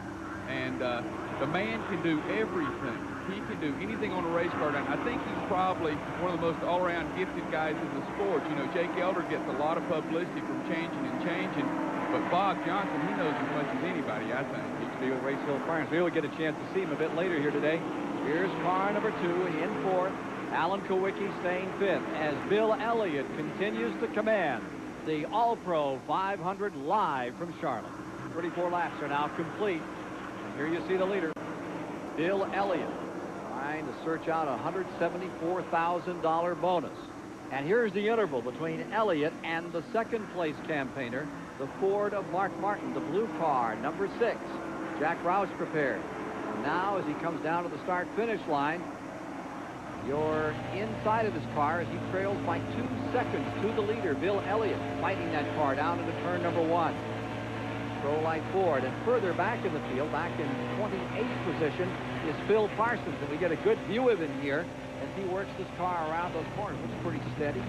And the man can do everything. He can do anything on a race car. And I think he's probably one of the most all-around gifted guys in the sport. You know, Jake Elder gets a lot of publicity from changing. But Bob Johnson, he knows as much as anybody, I think. He used to be with Race Hill Farms. We'll get a chance to see him a bit later here today. Here's car number 2 in 4th. Alan Kowicki staying 5th as Bill Elliott continues to command the All-Pro 500 live from Charlotte. 34 laps are now complete. And here you see the leader, Bill Elliott, trying to search out a $174,000 bonus. And here's the interval between Elliott and the 2nd place campaigner, the Ford of Mark Martin, the blue car, number 6. Jack Rouse prepared. And now as he comes down to the start-finish line, you're inside of his car as he trails by 2 seconds to the leader, Bill Elliott, fighting that car down into turn number 1. Pro-Light Ford, and further back in the field, back in 28th position, is Phil Parsons, and we get a good view of him here as he works this car around those corners. Looks pretty steady,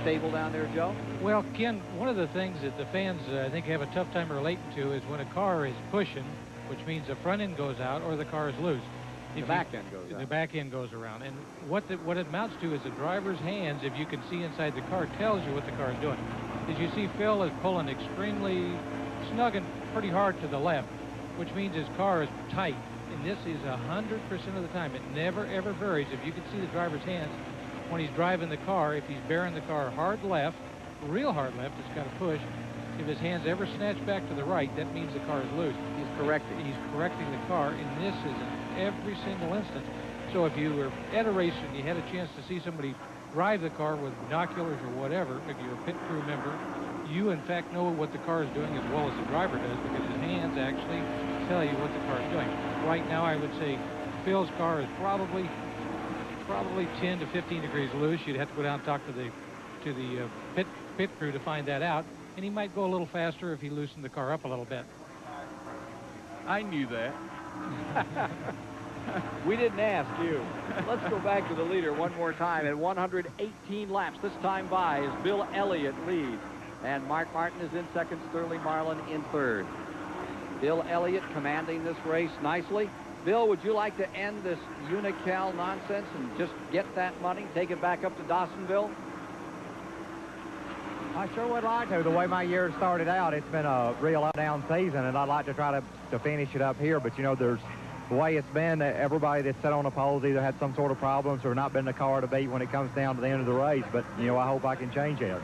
stable down there, Joe. Well, Ken, one of the things that the fans, I think, have a tough time relating to is when a car is pushing which means the front end goes out or the car is loose. The back end goes out. The back end goes around. And what it amounts to is the driver's hands, if you can see inside the car, tells you what the car is doing. As you see, Phil is pulling extremely snug and pretty hard to the left, which means his car is tight. And this is 100% of the time. It never, ever varies. If you can see the driver's hands when he's driving the car, if he's bearing the car hard left, real hard left, it's got to push. If his hands ever snatch back to the right, that means the car is loose. He's correcting. He's correcting the car, and this is in every single instance. So if you were at a race and you had a chance to see somebody drive the car with binoculars or whatever, if you're a pit crew member, you in fact know what the car is doing as well as the driver does, because his hands actually tell you what the car is doing. Right now, I would say Phil's car is probably 10 to 15 degrees loose. You'd have to go down and talk to the pit crew to find that out, and he might go a little faster if he loosened the car up a little bit. I knew that. We didn't ask you. Let's go back to the leader one more time. At 118 laps, this time by, is Bill Elliott leads. And Mark Martin is in second, Sterling Marlin in third. Bill Elliott commanding this race nicely. Bill, would you like to end this Unocal nonsense and just get that money, take it back up to Dawsonville? I sure would like to. The way my year started out, it's been a real up-down season, and I'd like to try to finish it up here. But, you know, there's the way it's been, everybody that's sat on the poles either had some sort of problems or not been the car to beat when it comes down to the end of the race. But, you know, I hope I can change it.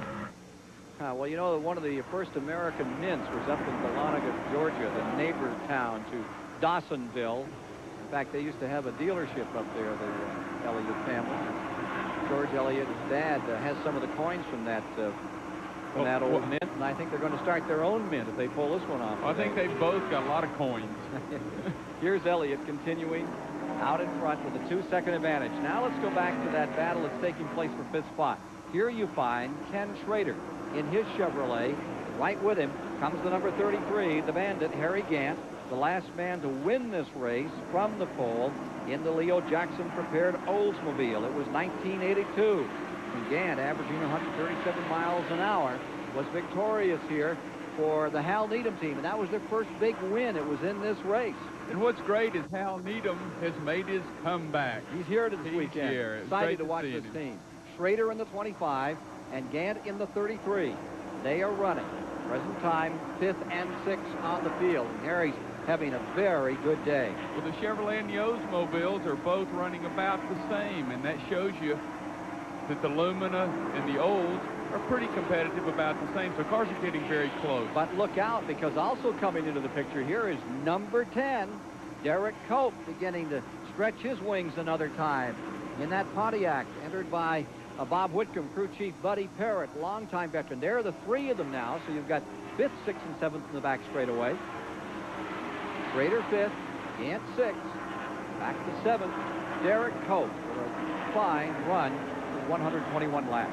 Well, you know, one of the first American mints was up in Dahlonega, Georgia, the neighbor town to Dawsonville. In fact, they used to have a dealership up there, the Elliott family. George Elliott's dad has some of the coins from that old mint, and I think they're going to start their own mint if they pull this one off. I think they've both got a lot of coins. Here's Elliott continuing out in front with a 2-second advantage. Now let's go back to that battle that's taking place for fifth spot. Here you find Ken Schrader in his Chevrolet. Right with him comes the number 33, the Bandit, Harry Gant, the last man to win this race from the pole in the Leo Jackson prepared Oldsmobile. It was 1982. And Gant, averaging 137 miles an hour, was victorious here for the Hal Needham team, and that was their first big win. It was in this race. And what's great is Hal Needham has made his comeback. He's here this weekend. Here. Excited to watch this team. Schrader in the 25 and Gant in the 33. They are running. Present time, 5th and 6th on the field. And Harry's having a very good day. Well, the Chevrolet and the Oldsmobiles are both running about the same, and that shows you that the Lumina and the Olds are pretty competitive about the same, so cars are getting very close. But look out, because also coming into the picture here is number 10, Derek Cope, beginning to stretch his wings another time in that Pontiac, entered by Bob Whitcomb, crew chief Buddy Parrott, longtime veteran. There are the three of them now, so you've got 5th, 6th, and 7th in the back straightaway. Schrader 5th, Gant 6th, back to 7th, Derek Cope for a fine run, 121 laps.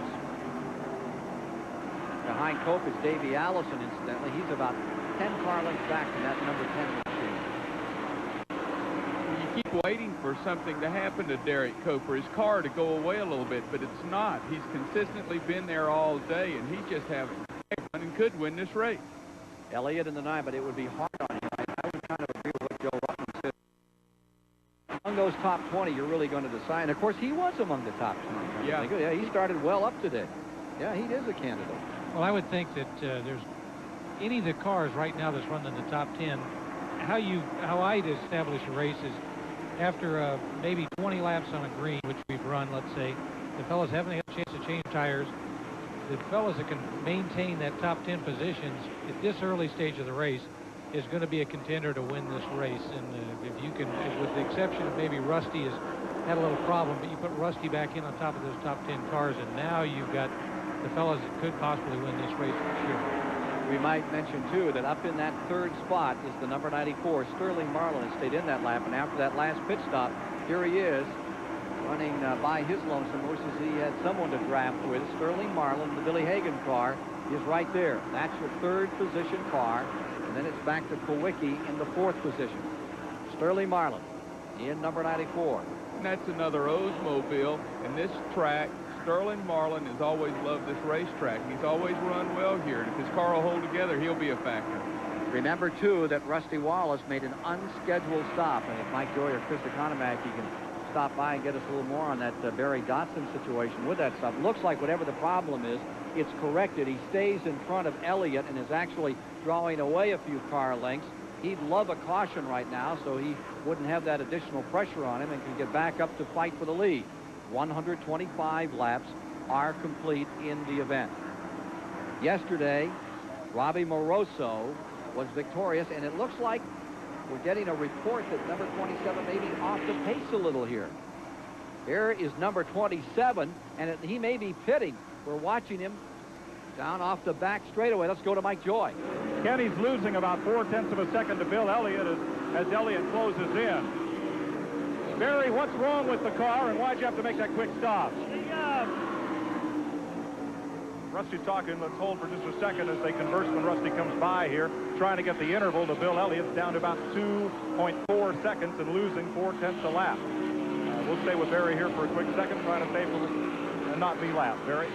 Behind Cope is Davey Allison, incidentally. He's about 10 car lengths back from that number 10 machine. You keep waiting for something to happen to Derek Cope, or his car to go away a little bit, but it's not. He's consistently been there all day, and he just having fun and could win this race. Elliott in the 9, but it would be hard on him. I would kind of agree with what Joe Ruttman said. Among those top 20, you're really going to decide. And of course, he was among the top 20. Yeah, he started well up today. Yeah, he is a candidate. Well, I would think that there's any of the cars right now that's running in the top 10. How I'd establish a race is after maybe 20 laps on a green, which we've run, let's say, the fellas haven't had a chance to change tires. The fellas that can maintain that top 10 positions at this early stage of the race is going to be a contender to win this race. And if you can, with the exception of maybe Rusty has had a little problem, but you put Rusty back in on top of those top 10 cars, and now you've got the fellas that could possibly win this race for sure. We might mention, too, that up in that 3rd spot is the number 94, Sterling Marlin, has stayed in that lap. And after that last pit stop, here he is, running by his lonesome horses. He had someone to draft with. Sterling Marlin, the Billy Hagan car, is right there. That's your 3rd position car. And then it's back to Kowicki in the 4th position. Sterling Marlin in number 94. And that's another Oldsmobile. And this track, Sterling Marlin has always loved this racetrack. He's always run well here. And if his car will hold together, he'll be a factor. Remember, too, that Rusty Wallace made an unscheduled stop, and if Mike Joy or Chris Economack, you can stop by and get us a little more on that Barry Dotson situation with that stuff. Looks like whatever the problem is, it's corrected. He stays in front of Elliott and is actually drawing away a few car lengths. He'd love a caution right now, so he wouldn't have that additional pressure on him and can get back up to fight for the lead. 125 laps are complete in the event. Yesterday, Robbie Moroso was victorious, and it looks like we're getting a report that number 27 may be off the pace a little here. Here is number 27, and he may be pitting. We're watching him down off the back straightaway. Let's go to Mike Joy. Kenny's losing about 0.4 of a second to Bill Elliott as Elliott closes in. Barry, what's wrong with the car, and why'd you have to make that quick stop? Rusty's talking. Let's hold for just a second as they converse when Rusty comes by here, trying to get the interval to Bill Elliott's down to about 2.4 seconds and losing 0.4 a lap. We'll stay with Barry here for a quick second, trying to stay for and not be lapped. Barry?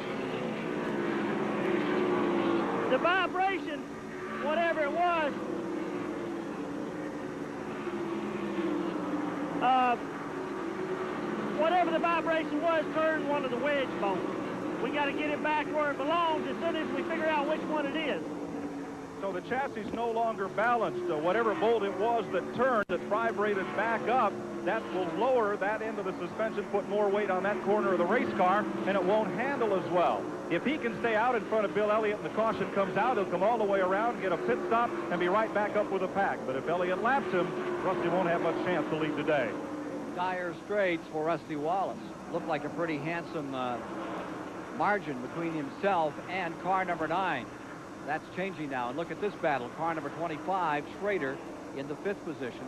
The vibration, whatever it was, whatever the vibration was, turned one of the wedge bolts. We got to get it back where it belongs as soon as we figure out which one it is. So the chassis is no longer balanced. Whatever bolt it was that turned, that vibrated back up, that will lower that end of the suspension, put more weight on that corner of the race car, and it won't handle as well. If he can stay out in front of Bill Elliott and the caution comes out, he'll come all the way around, get a pit stop, and be right back up with a pack. But if Elliott laps him, Rusty won't have much chance to lead today. Dire straits for Rusty Wallace. Looked like a pretty handsome margin between himself and car number 9. That's changing now. And look at this battle. Car number 25, Schrader, in the 5th position.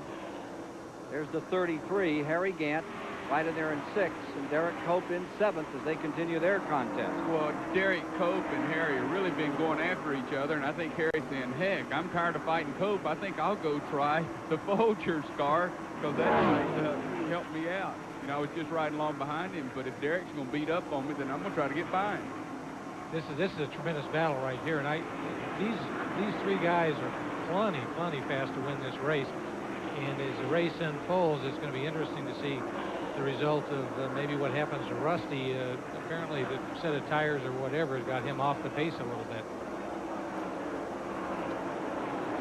There's the 33, Harry Gant, right in there in 6th, and Derek Cope in 7th as they continue their contest. Well, Derek Cope and Harry have really been going after each other, and I think Harry's saying, heck, I'm tired of fighting Cope. I think I'll go try the Folgers car, because that might help me out. You know, I was just riding along behind him, but if Derek's going to beat up on me, then I'm going to try to get by him. This is a tremendous battle right here, and these three guys are plenty fast to win this race. And as the race unfolds, it's going to be interesting to see the result of maybe what happens to Rusty. Apparently, the set of tires or whatever has got him off the pace a little bit.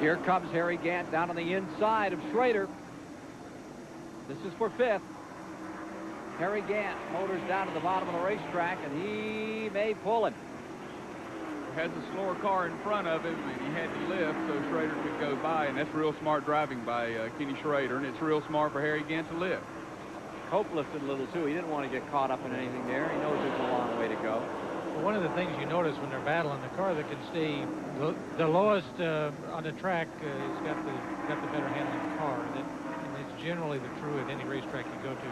Here comes Harry Gant down on the inside of Schrader. This is for 5th. Harry Gant motors down to the bottom of the racetrack, and he may pull him. Has a slower car in front of him, and he had to lift so Schrader could go by, and that's real smart driving by Kenny Schrader, and it's real smart for Harry Gant to lift. Cope lifted a little, too. He didn't want to get caught up in anything there. He knows there's a long way to go. Well, one of the things you notice when they're battling, the car that can stay the lowest on the track has got the better handling car, and it's generally the true at any racetrack you go to.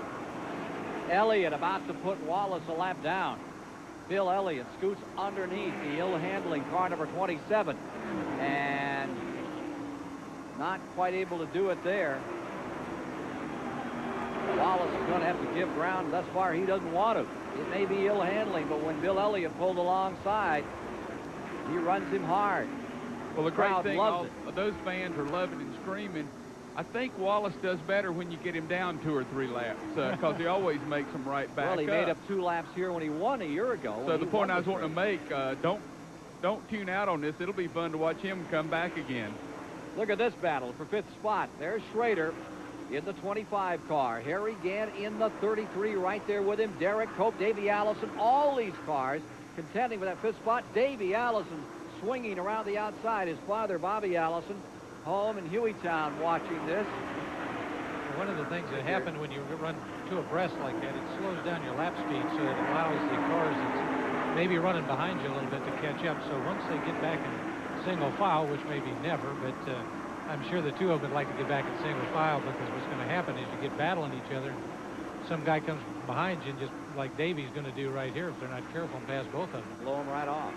Elliott about to put Wallace a lap down. Bill Elliott scoots underneath the ill-handling car number 27, and not quite able to do it there. Wallace is going to have to give ground. Thus far, he doesn't want to. It may be ill-handling, but when Bill Elliott pulled alongside, he runs him hard. Well, the great thing, loves those fans are loving and screaming. I think Wallace does better when you get him down 2 or 3 laps, because he always makes them right back up. Well, he made up 2 laps here when he won a year ago. So the point I was wanting to make, don't tune out on this. It'll be fun to watch him come back again. Look at this battle for 5th spot. There's Schrader in the 25 car. Harry Gant in the 33 right there with him. Derek Cope, Davey Allison, all these cars contending for that 5th spot. Davey Allison swinging around the outside. His father, Bobby Allison, home in Hueytown watching this. One of the things that happen when you run 2 abreast like that, it slows down your lap speed, so it allows the cars that's maybe running behind you a little bit to catch up. So once they get back in single file, which maybe never, but I'm sure the 2 of them would like to get back in single file, because what's going to happen is you get battling each other. Some guy comes behind you, and just like Davey's going to do right here if they're not careful, and pass both of them. Blow them right off.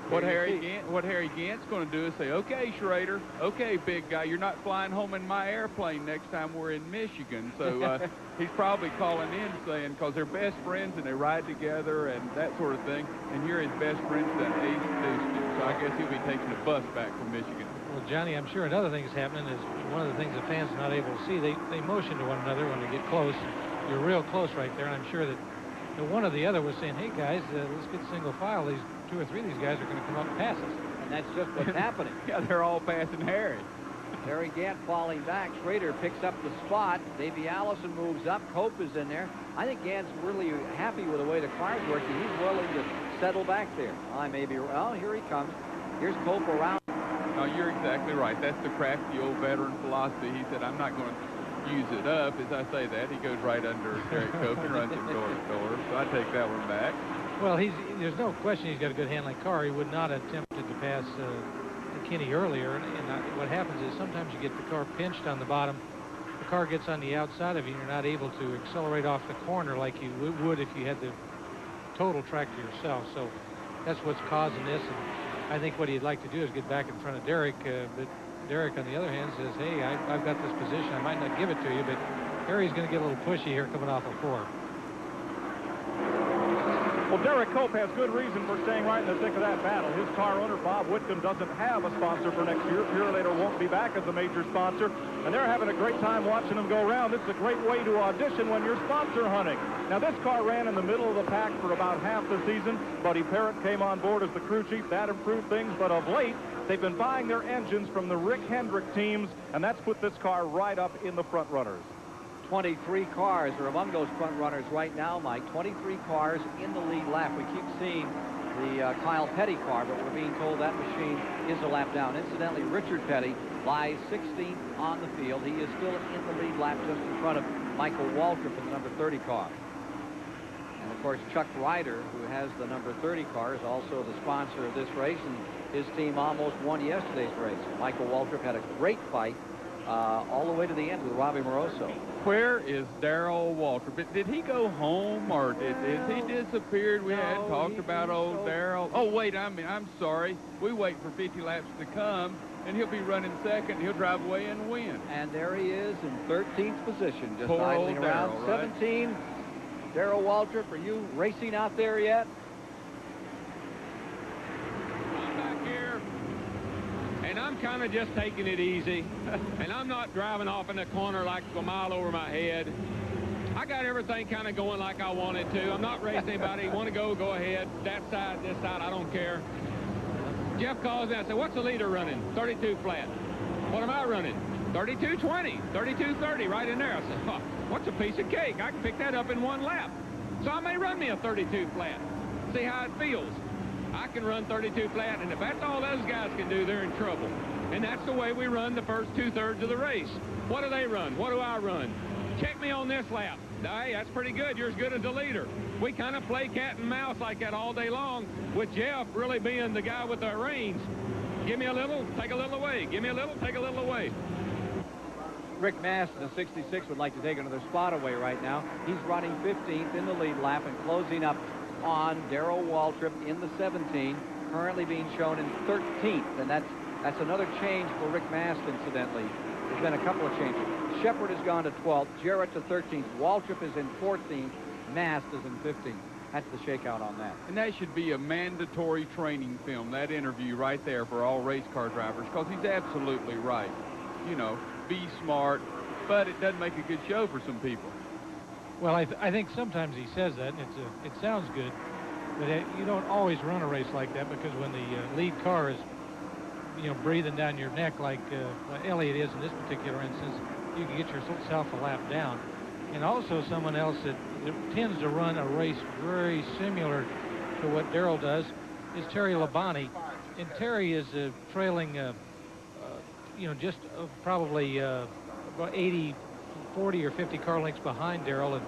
What Harry Gant's going to do is say, okay, Schrader, okay, big guy, you're not flying home in my airplane next time we're in Michigan. So he's probably calling in saying, because they're best friends and they ride together and that sort of thing. And here his best friend's done ace Houston. So I guess he'll be taking the bus back from Michigan. Well, Well, Johnny, I'm sure another thing that's happening is one of the things the fans are not able to see. They motion to one another when they get close. You're real close right there, and I'm sure that one or the other was saying, hey, guys, let's get single file. These 2 or 3 of these guys are going to come up and pass us. And that's just what's happening. Yeah, they're all passing Harry. Harry Gant falling back. Schrader picks up the spot. Davey Allison moves up. Cope is in there. I think Gant's really happy with the way the car's working. He's willing to settle back there. I may be, well, here he comes. Here's Cope around. No, you're exactly right. That's the crafty old veteran philosophy. He said, I'm not going to use it up. As I say that, he goes right under Derek Cope and runs him door to door. So I take that one back. Well, there's no question he's got a good handling car. He would not have attempted to pass McKinney earlier. And what happens is sometimes you get the car pinched on the bottom. The car gets on the outside of you, and you're not able to accelerate off the corner like you would if you had the total track to yourself. So that's what's causing this. And I think what he'd like to do is get back in front of Derek. But Derek, on the other hand, says, hey, I've got this position. I might not give it to you, but Harry's going to get a little pushy here coming off a 4. Well, Derek Cope has good reason for staying right in the thick of that battle. His car owner, Bob Whitcomb, doesn't have a sponsor for next year. Purelator won't be back as a major sponsor, and they're having a great time watching him go around. This is a great way to audition when you're sponsor hunting. Now, this car ran in the middle of the pack for about half the season. Buddy Parrott came on board as the crew chief. That improved things, but of late, they've been buying their engines from the Rick Hendrick teams, and that's put this car right up in the front runners. 23 cars are among those front runners right now, Mike. 23 cars in the lead lap. We keep seeing the Kyle Petty car, but we're being told that machine is a lap down. Incidentally, Richard Petty lies 16th on the field. He is still in the lead lap just in front of Michael Waltrip in the number 30 car. And, of course, Chuck Ryder, who has the number 30 car, is also the sponsor of this race, and his team almost won yesterday's race. Michael Waltrip had a great fight all the way to the end with Robbie Moroso. Where is Darrell Waltrip? Did he go home, or is he disappeared? We hadn't talked about old Darrell. Oh, wait, I'm sorry. We wait for 50 laps to come, and he'll be running second. He'll drive away and win. And there he is in 13th position, just Poor idling old around. Darrell, right? 17. Darrell Waltrip, are you racing out there yet? I'm back here, and I'm kind of just taking it easy. And I'm not driving off in the corner like a mile over my head. I got everything kind of going like I wanted to. I'm not racing anybody. Want to go ahead. That side, this side, I don't care. Jeff calls in. I said, what's the leader running? 32 flat. What am I running? 32.20, 32.30, right in there. I said, oh, what's a piece of cake? I can pick that up in one lap. So I may run me a 32 flat. See how it feels. I can run 32 flat, and if that's all those guys can do, they're in trouble. And that's the way we run the first 2/3 of the race. What do they run? What do I run? Check me on this lap. Hey, that's pretty good. You're as good as the leader. We kind of play cat and mouse like that all day long, with Jeff really being the guy with the reins. Give me a little, take a little away. Give me a little, take a little away. Rick Mast in the 66 would like to take another spot away right now. He's running 15th in the lead lap and closing up on Darrell Waltrip in the 17, currently being shown in 13th, and that's another change for Rick Mast, incidentally. There's been a couple of changes. Shepard has gone to 12th, Jarrett to 13th, Waltrip is in 14th, Mast is in 15th. That's the shakeout on that. And that should be a mandatory training film, that interview right there for all race car drivers, because he's absolutely right. You know, be smart, but it doesn't make a good show for some people. Well, I think sometimes he says that, and it sounds good, but you don't always run a race like that, because when the lead car is, breathing down your neck like Elliott is in this particular instance, you can get yourself a lap down. And also someone else that tends to run a race very similar to what Darrell does is Terry Labonte. And Terry is trailing, just probably about 40 or 50 car lengths behind Darrell,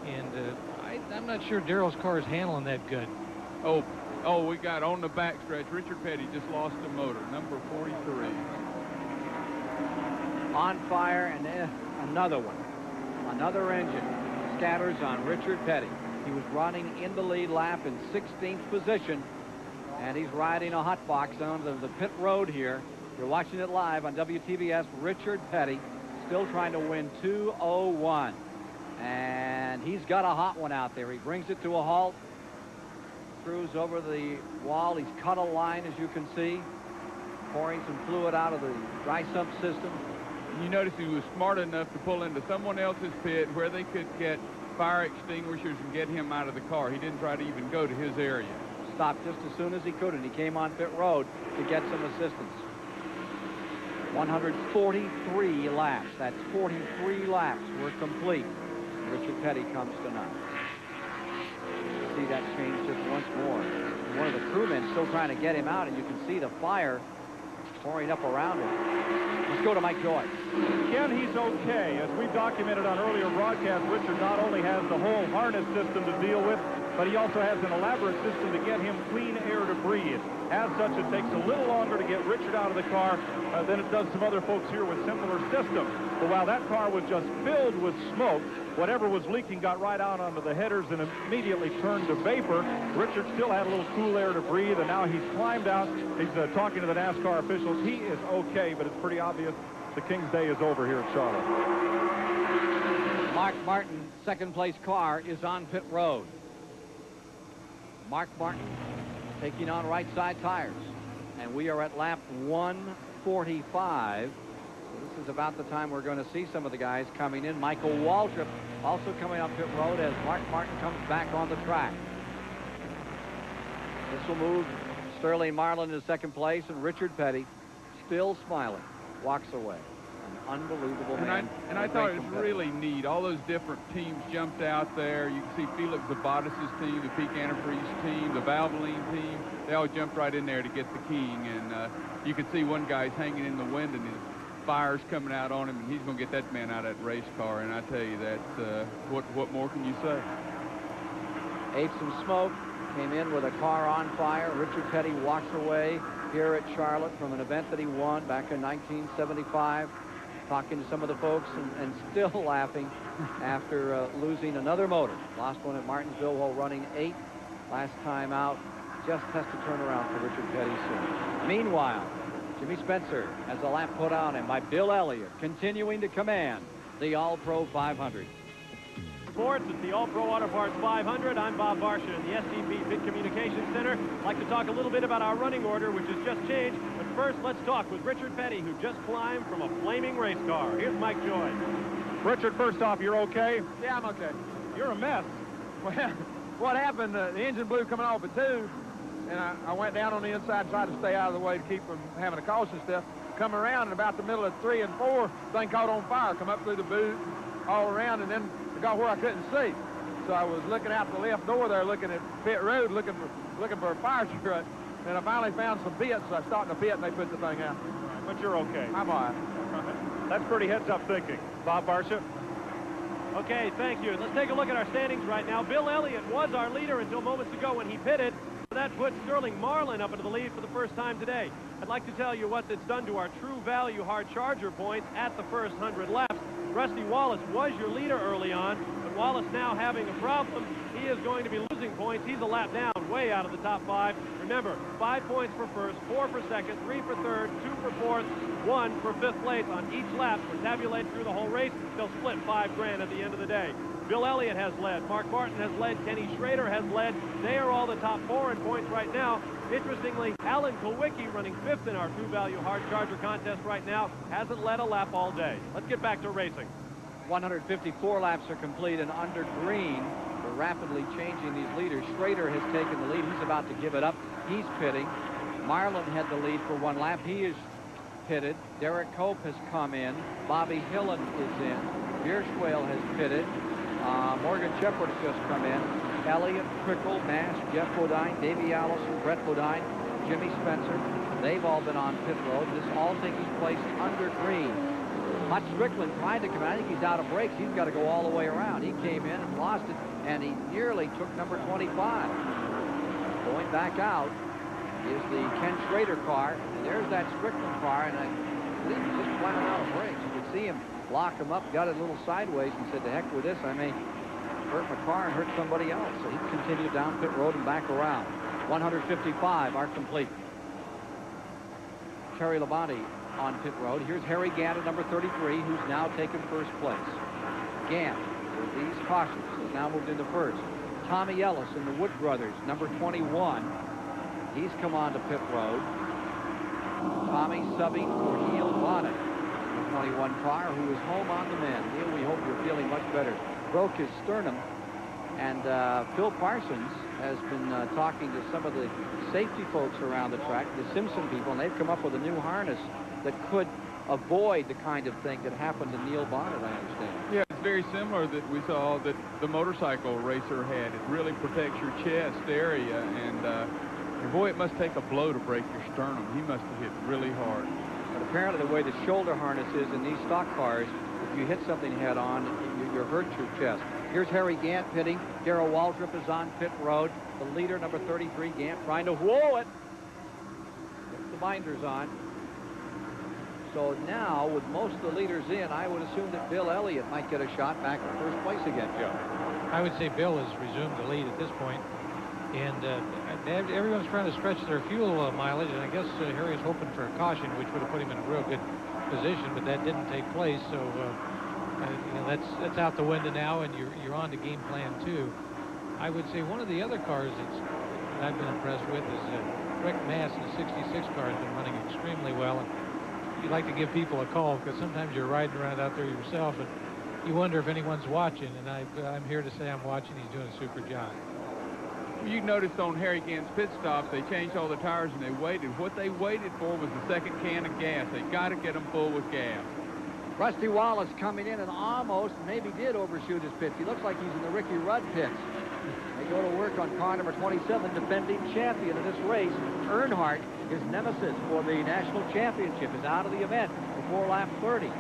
and I'm not sure Darrell's car is handling that good. Oh, we got on the backstretch. Richard Petty just lost a motor, number 43. On fire, and another one. Another engine scatters on Richard Petty. He was running in the lead lap in 16th position, and he's riding a hot box on the pit road here. You're watching it live on WTBS. Richard Petty still trying to win 2:01. And he's got a hot one out there. He brings it to a halt. Cruise over the wall. He's cut a line, as you can see. pouring some fluid out of the dry sump system. You notice he was smart enough to pull into someone else's pit where they could get fire extinguishers and get him out of the car. He didn't try to even go to his area. Stopped just as soon as he could, and he came on pit road to get some assistance. 143 laps. That's 43 laps were complete. Richard Petty comes to 9. See that change just once more. One of the crewmen still trying to get him out, and you can see the fire pouring up around him. Let's go to Mike Joy. Ken, he's okay. As we documented on earlier broadcasts, Richard not only has the whole harness system to deal with, but he also has an elaborate system to get him clean air to breathe. As such, it takes a little longer to get Richard out of the car than it does some other folks here with simpler systems. But while that car was just filled with smoke, whatever was leaking got right out onto the headers and immediately turned to vapor. Richard still had a little cool air to breathe, and now he's climbed out. He's talking to the NASCAR officials. He is okay, but it's pretty obvious the King's Day is over here at Charlotte. Mark Martin, second place car, is on pit road. Mark Martin taking on right side tires. And we are at lap 145. So this is about the time we're going to see some of the guys coming in. Michael Waltrip also coming up pit road as Mark Martin comes back on the track. This will move Sterling Marlin to second place, and Richard Petty, still smiling, walks away. An unbelievable man. And I thought it was really neat. All those different teams jumped out there. You can see Felix Zabatis' team, the Peak Antifreeze team, the Valvoline team. They all jumped right in there to get the king. And you can see one guy's hanging in the wind and his fire's coming out on him, and he's going to get that man out of that race car. And I tell you, that's what more can you say? Ate some smoke, came in with a car on fire. Richard Petty walks away here at Charlotte from an event that he won back in 1975. Talking to some of the folks and still laughing after losing another motor. Lost one at Martinsville while running 8 last time out. Just has to turn around for Richard Petty soon. Meanwhile, Jimmy Spencer has a lap put on him by Bill Elliott, continuing to command the All-Pro 500. Sports, it's the All-Pro Auto Parts 500. I'm Bob Barsha in the STP Pit Communications Center. I'd like to talk a little bit about our running order, which has just changed. But first, let's talk with Richard Petty, who just climbed from a flaming race car. Here's Mike Joy. Richard, first off, you're okay? Yeah, I'm okay. You're a mess. Well, what happened, the engine blew coming off at 2, and I went down on the inside, tried to stay out of the way to keep from having a caution stuff. Come around, and about the middle of 3 and 4, thing caught on fire, come up through the boot, all around, and then got where I couldn't see. So I was looking out the left door there, looking at pit road, looking for a fire truck, and I finally found some pits, so I stopped in the pit, and they put the thing out. But you're okay. I'm all right. That's pretty heads-up thinking. Bob Barsha? Okay, thank you. Let's take a look at our standings right now. Bill Elliott was our leader until moments ago when he pitted. That put Sterling Marlin up into the lead for the first time today. I'd like to tell you what it's done to our true value hard charger points at the first 100 laps. Rusty Wallace was your leader early on, but Wallace now having a problem. He is going to be losing points. He's a lap down, way out of the top 5. Remember, 5 points for first, 4 for second, 3 for third, 2 for fourth, 1 for fifth place on each lap. We're tabulated through the whole race. They'll split $5 grand at the end of the day. Bill Elliott has led. Mark Martin has led. Kenny Schrader has led. They are all the top 4 in points right now. Interestingly, Alan Kulwicki, running 5th in our True Value Hard Charger contest right now, hasn't led a lap all day. Let's get back to racing. 154 laps are complete, and under green, we're rapidly changing these leaders. Schrader has taken the lead. He's about to give it up. He's pitting. Marlin had the lead for 1 lap. He is pitted. Derek Cope has come in. Bobby Hillen is in. Bierschwale has pitted. Morgan Shepherd has just come in. Elliott, Prickle, Nash, Jeff Bodine, Davey Allison, Brett Bodine, Jimmy Spencer. They've all been on pit road. This all taking place under green. Hutch Strickland tried to come in. I think he's out of brakes. He's got to go all the way around. He came in and lost it, and he nearly took number 25. Going back out is the Ken Schrader car. And there's that Strickland car, and I believe he's just flat out of brakes. You could see him lock him up, got it a little sideways, and said, to heck with this, I may hurt my car and hurt somebody else. So he continued down pit road and back around. 155 are complete. Terry Labonte on pit road. Here's Harry Gant at number 33, who's now taken first place. Gant, with these cautions, has now moved into first. Tommy Ellis and the Wood Brothers, number 21. He's come on to pit road. Tommy subbing for Neil Bonnet, the 21 car, who is home on the mend. Neil, we hope you're feeling much better. Broke his sternum, and Phil Parsons has been talking to some of the safety folks around the track, the Simpson people, and they've come up with a new harness that could avoid the kind of thing that happened to Neil Bonnet, I understand. Yeah, it's very similar that we saw that the motorcycle racer had. It really protects your chest area, and boy, it must take a blow to break your sternum. He must have hit really hard. But apparently the way the shoulder harness is in these stock cars, if you hit something head on, you hurt your chest. Here's Harry Gant pitting. Darrell Waldrop is on pit road. The leader, number 33, Gant, trying to whoa it. Gets the binders on. So now, with most of the leaders in, I would assume that Bill Elliott might get a shot back in first place again, Joe. I would say Bill has resumed the lead at this point. And everyone's trying to stretch their fuel mileage, and I guess Harry is hoping for a caution, which would have put him in a real good position, but that didn't take place. So you know, that's out the window now, and you're on to game plan 2. I would say one of the other cars that I've been impressed with is Rick Mass in the 66 car has been running extremely well. And you'd like to give people a call, because sometimes you're riding around out there yourself, and you wonder if anyone's watching. And I'm here to say I'm watching. He's doing a super job. You noticed on Harry Gant's pit stops, they changed all the tires and they waited. What they waited for was the second can of gas. They got to get them full with gas. Rusty Wallace coming in and almost maybe did overshoot his pits. He looks like he's in the Ricky Rudd pits. They go to work on car number 27, defending champion of this race. Earnhardt, his nemesis for the national championship, is out of the event before lap 30.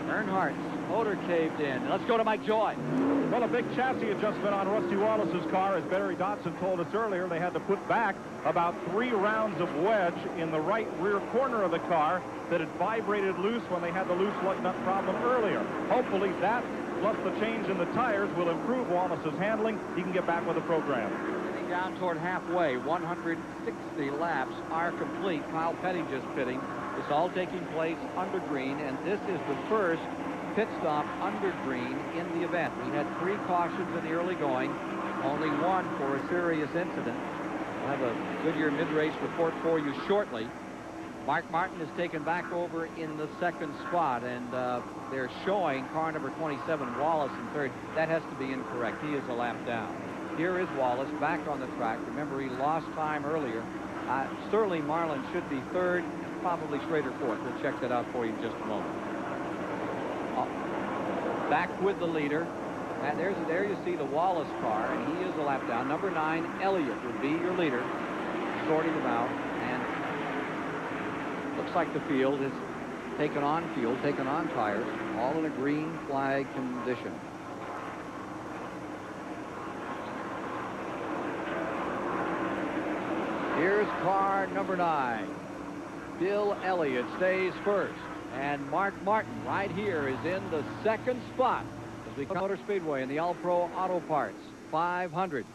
Earnhardt's motor caved in. Let's go to Mike Joy. Well, a big chassis adjustment on Rusty Wallace's car. As Barry Dotson told us earlier, they had to put back about 3 rounds of wedge in the right rear corner of the car that had vibrated loose when they had the loose lug nut problem earlier. Hopefully that, plus the change in the tires, will improve Wallace's handling. He can get back with the program. Getting down toward halfway, 160 laps are complete. Kyle Petty just pitting. It's all taking place under green, and this is the first pit stop under green in the event. We had 3 cautions in the early going, only 1 for a serious incident. We'll have a Goodyear mid-race report for you shortly. Mark Martin is taken back over in the 2nd spot, and they're showing car number 27, Wallace, in 3rd. That has to be incorrect. He is a lap down. Here is Wallace back on the track. Remember, he lost time earlier. Sterling Marlin should be 3rd, probably Schrader 4th. We'll check that out for you in just a moment. Back with the leader. And there you see the Wallace car, and he is a lap down. Number 9, Elliott, would be your leader, sorting them out. And looks like the field is taken on fuel, taken on tires, all in a green flag condition. Here's car number 9. Bill Elliott stays first. And Mark Martin right here is in the 2nd spot as we come Motor Speedway in the All-Pro Auto Parts 500.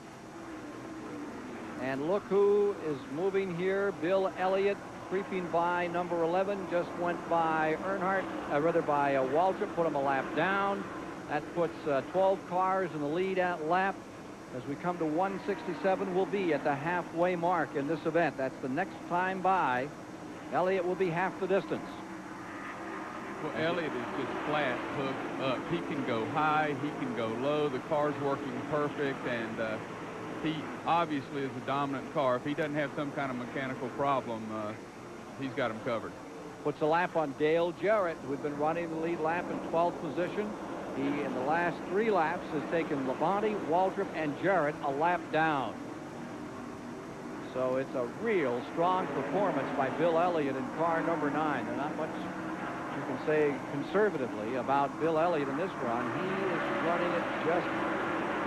And look who is moving here. Bill Elliott creeping by number 11. Just went by Earnhardt, by Waldrop, put him a lap down. That puts 12 cars in the lead at lap. As we come to 167, we'll be at the halfway mark in this event. That's the next time by. Elliott will be half the distance. Well, Elliott is just flat hooked up. He can go high, he can go low. The car's working perfect, and he obviously is a dominant car. If he doesn't have some kind of mechanical problem, he's got him covered. Puts a lap on Dale Jarrett, who'd been running the lead lap in 12th position. He, in the last 3 laps, has taken Labonte, Waldrop, and Jarrett a lap down. So it's a real strong performance by Bill Elliott in car number 9. There's not much you can say conservatively about Bill Elliott in this run. He is running it just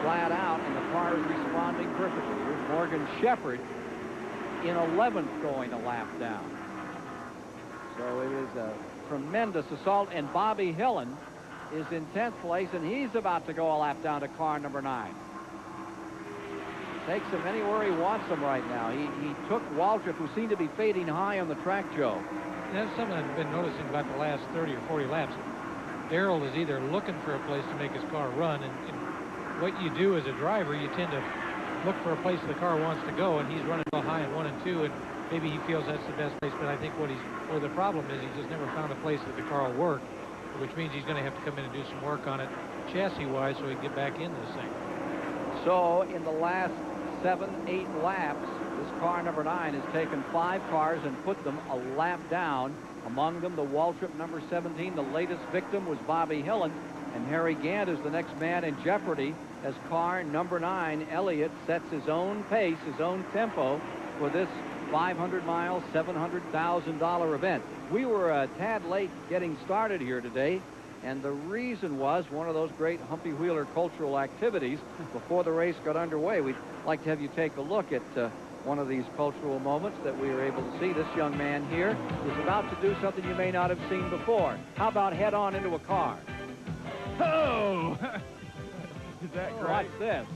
flat out, and the car is responding perfectly. Here's Morgan Shepherd in 11th going a lap down. So it is a tremendous assault, and Bobby Hillen is in 10th place, and he's about to go a lap down to car number 9. Takes him anywhere he wants him right now. He took Waldrop, who seemed to be fading high on the track, Joe. That's something I've been noticing about the last 30 or 40 laps. Darrell is either looking for a place to make his car run, and what you do as a driver, you tend to look for a place the car wants to go, and he's running so high in 1 and 2, and maybe he feels that's the best place, but I think where the problem is, he's just never found a place that the car will work, which means he's going to have to come in and do some work on it chassis-wise so he can get back in this thing. So in the last 7-8 laps, this car number 9 has taken 5 cars and put them a lap down. Among them, the Waltrip number 17. The latest victim was Bobby Hillen, and Harry Gant is the next man in jeopardy as car number 9, Elliott, sets his own pace, his own tempo for this 500-mile, $700,000 event. We were a tad late getting started here today, and the reason was one of those great Humpy Wheeler cultural activities before the race got underway. We'd like to have you take a look at one of these cultural moments that we were able to see. This young man here is about to do something you may not have seen before. How about head on into a car? Oh! Is that great? Watch this.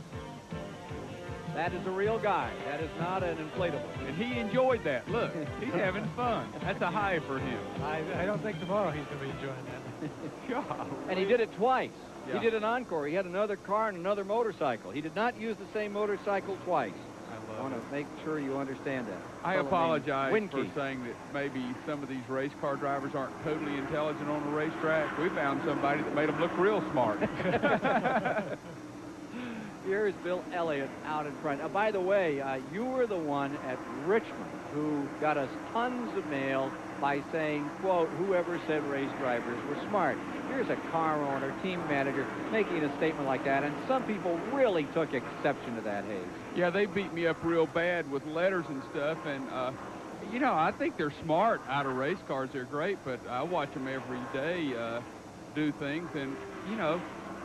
That is a real guy. That is not an inflatable. And he enjoyed that. Look, he's having fun. That's a high for him. I don't think tomorrow he's going to be enjoying that. God. And he did it twice. Yeah. He did an encore. He had another car and another motorcycle. He did not use the same motorcycle twice. I want to make sure you understand that. I apologize for Winky. saying that maybe some of these race car drivers aren't totally intelligent on the racetrack. We found somebody that made them look real smart. Here's Bill Elliott out in front. By the way, you were the one at Richmond who got us tons of mail by saying, quote, whoever said race drivers were smart. Here's a car owner, team manager, making a statement like that, and some people really took exception to that, Hayes. Yeah, they beat me up real bad with letters and stuff, and, you know, I think they're smart out of race cars. They're great, but I watch them every day do things, and, you know,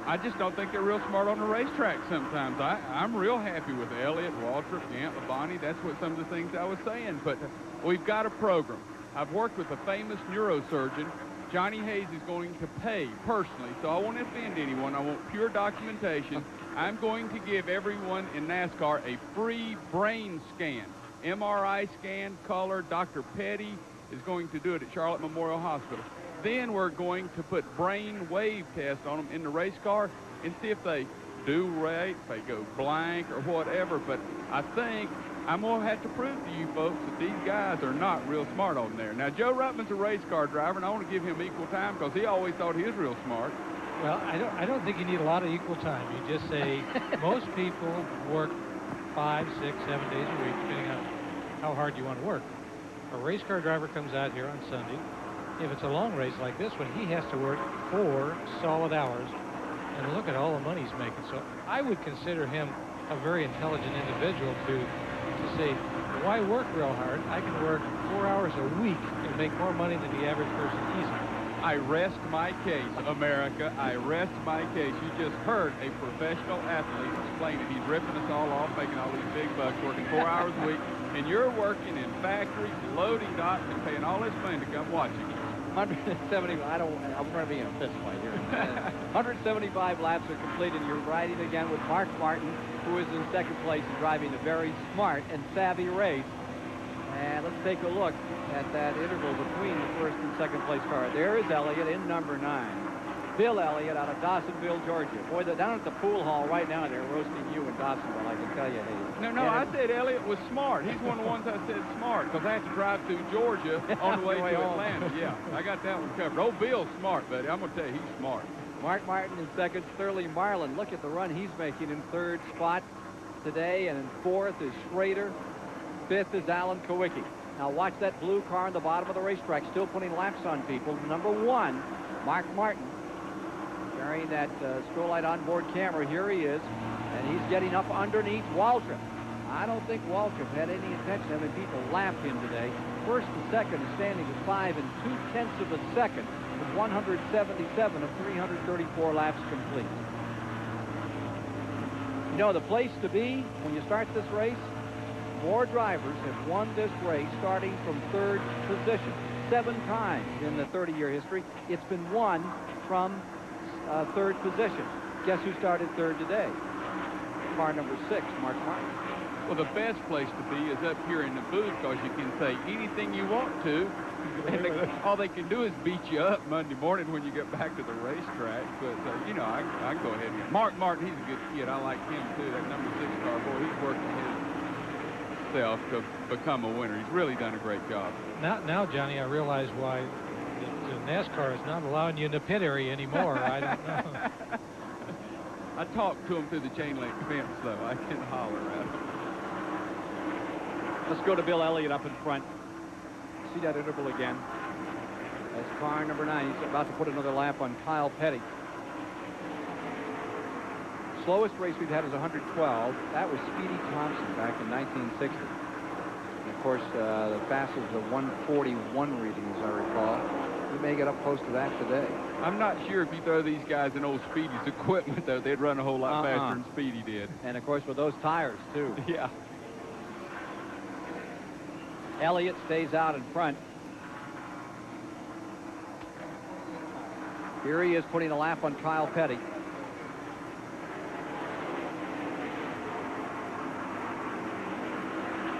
I just don't think they're real smart on the racetrack sometimes. I'm real happy with Elliott, Waltrip, Gant, Labonte. That's what some of the things I was saying, but we've got a program. I've worked with a famous neurosurgeon. Johnny Hayes is going to pay personally, so I won't offend anyone. I want pure documentation. I'm going to give everyone in NASCAR a free brain scan, MRI scan, color. Dr. Petty is going to do it at Charlotte Memorial Hospital. Then we're going to put brain wave tests on them in the race car and see if they do right, if they go blank or whatever. But I think I'm going to have to prove to you folks that these guys are not real smart on there. Now, Joe Ruttman's a race car driver, and I want to give him equal time because he always thought he was real smart. Well, I don't think you need a lot of equal time. You just say most people work 5, 6, 7 days a week, depending on how hard you want to work. A race car driver comes out here on Sunday. If it's a long race like this one, he has to work 4 solid hours, and look at all the money he's making. So I would consider him a very intelligent individual to say, why work real hard? I can work 4 hours a week and make more money than the average person easily. I rest my case, America. I rest my case. You just heard a professional athlete explain it. He's ripping us all off, making all these big bucks, working 4 hours a week, and you're working in factories, loading docks, and paying all this money to come watch you. 170, I'm going to be in a fist fight here. 175 laps are completed. You're riding again with Mark Martin, who is in second place and driving a very smart and savvy race. And let's take a look at that interval between the first and second place car. There is Elliott in number 9. Bill Elliott out of Dawsonville, Georgia. Boy, they're down at the pool hall right now. They're roasting you in Dawsonville, I can tell you, Hayes. No, I said Elliott was smart. He's one of the ones I said smart because I had to drive through Georgia on the way to Atlanta. Yeah, I got that one covered. Old Bill's smart, buddy. I'm going to tell you, he's smart. Mark Martin in second. Sterling Marlin. Look at the run he's making in third spot today. And in fourth is Schrader. Fifth is Alan Kowicki. Now watch that blue car on the bottom of the racetrack, still putting laps on people. Number 1, Mark Martin, carrying that Strollite onboard camera. Here he is, and he's getting up underneath Waltrip. I don't think Waltrip had any intention of having people lap him today. First and second is standing at 5 2/10 of a second with 177 of 334 laps complete. You know, the place to be when you start this race, more drivers have won this race starting from third position. 7 times in the 30-year history, it's been won from third position. Guess who started third today? Car number 6, Mark Martin. Well, the best place to be is up here in the booth because you can say anything you want to. And all they can do is beat you up Monday morning when you get back to the racetrack. But, you know, I can go ahead and... Mark Martin, he's a good kid. I like him, too. That number 6 car, boy, he's working his himself to become a winner. He's really done a great job. Now, Johnny, I realize why NASCAR is not allowing you in the pit area anymore. I don't know. I talked to him through the chain link fence, though. I can holler at him. Let's go to Bill Elliott up in front. See that interval again. That's car number 9. He's about to put another lap on Kyle Petty. Slowest race we've had is 112. That was Speedy Thompson back in 1960. And of course, the fastest is a 141 reading, as I recall. We may get up close to that today. I'm not sure if you throw these guys in old Speedy's equipment, though, they'd run a whole lot faster than Speedy did. And of course, with those tires, too. Yeah. Elliott stays out in front. Here he is putting a lap on Kyle Petty.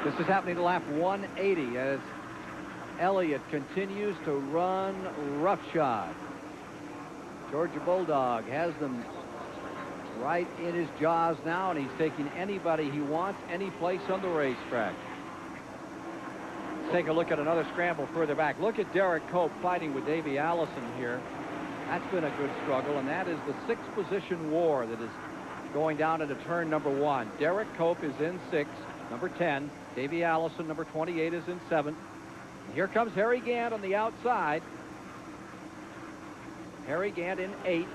This is happening to lap 180 as Elliott continues to run roughshod. Georgia Bulldog has them right in his jaws now, and he's taking anybody he wants any place on the racetrack. Let's take a look at another scramble further back. Look at Derek Cope fighting with Davey Allison here. That's been a good struggle, and that is the 6th position war that is going down into turn number 1. Derek Cope is in 6th, number 10. Davey Allison, number 28, is in 7th. Here comes Harry Gant on the outside. Harry Gant in 8th.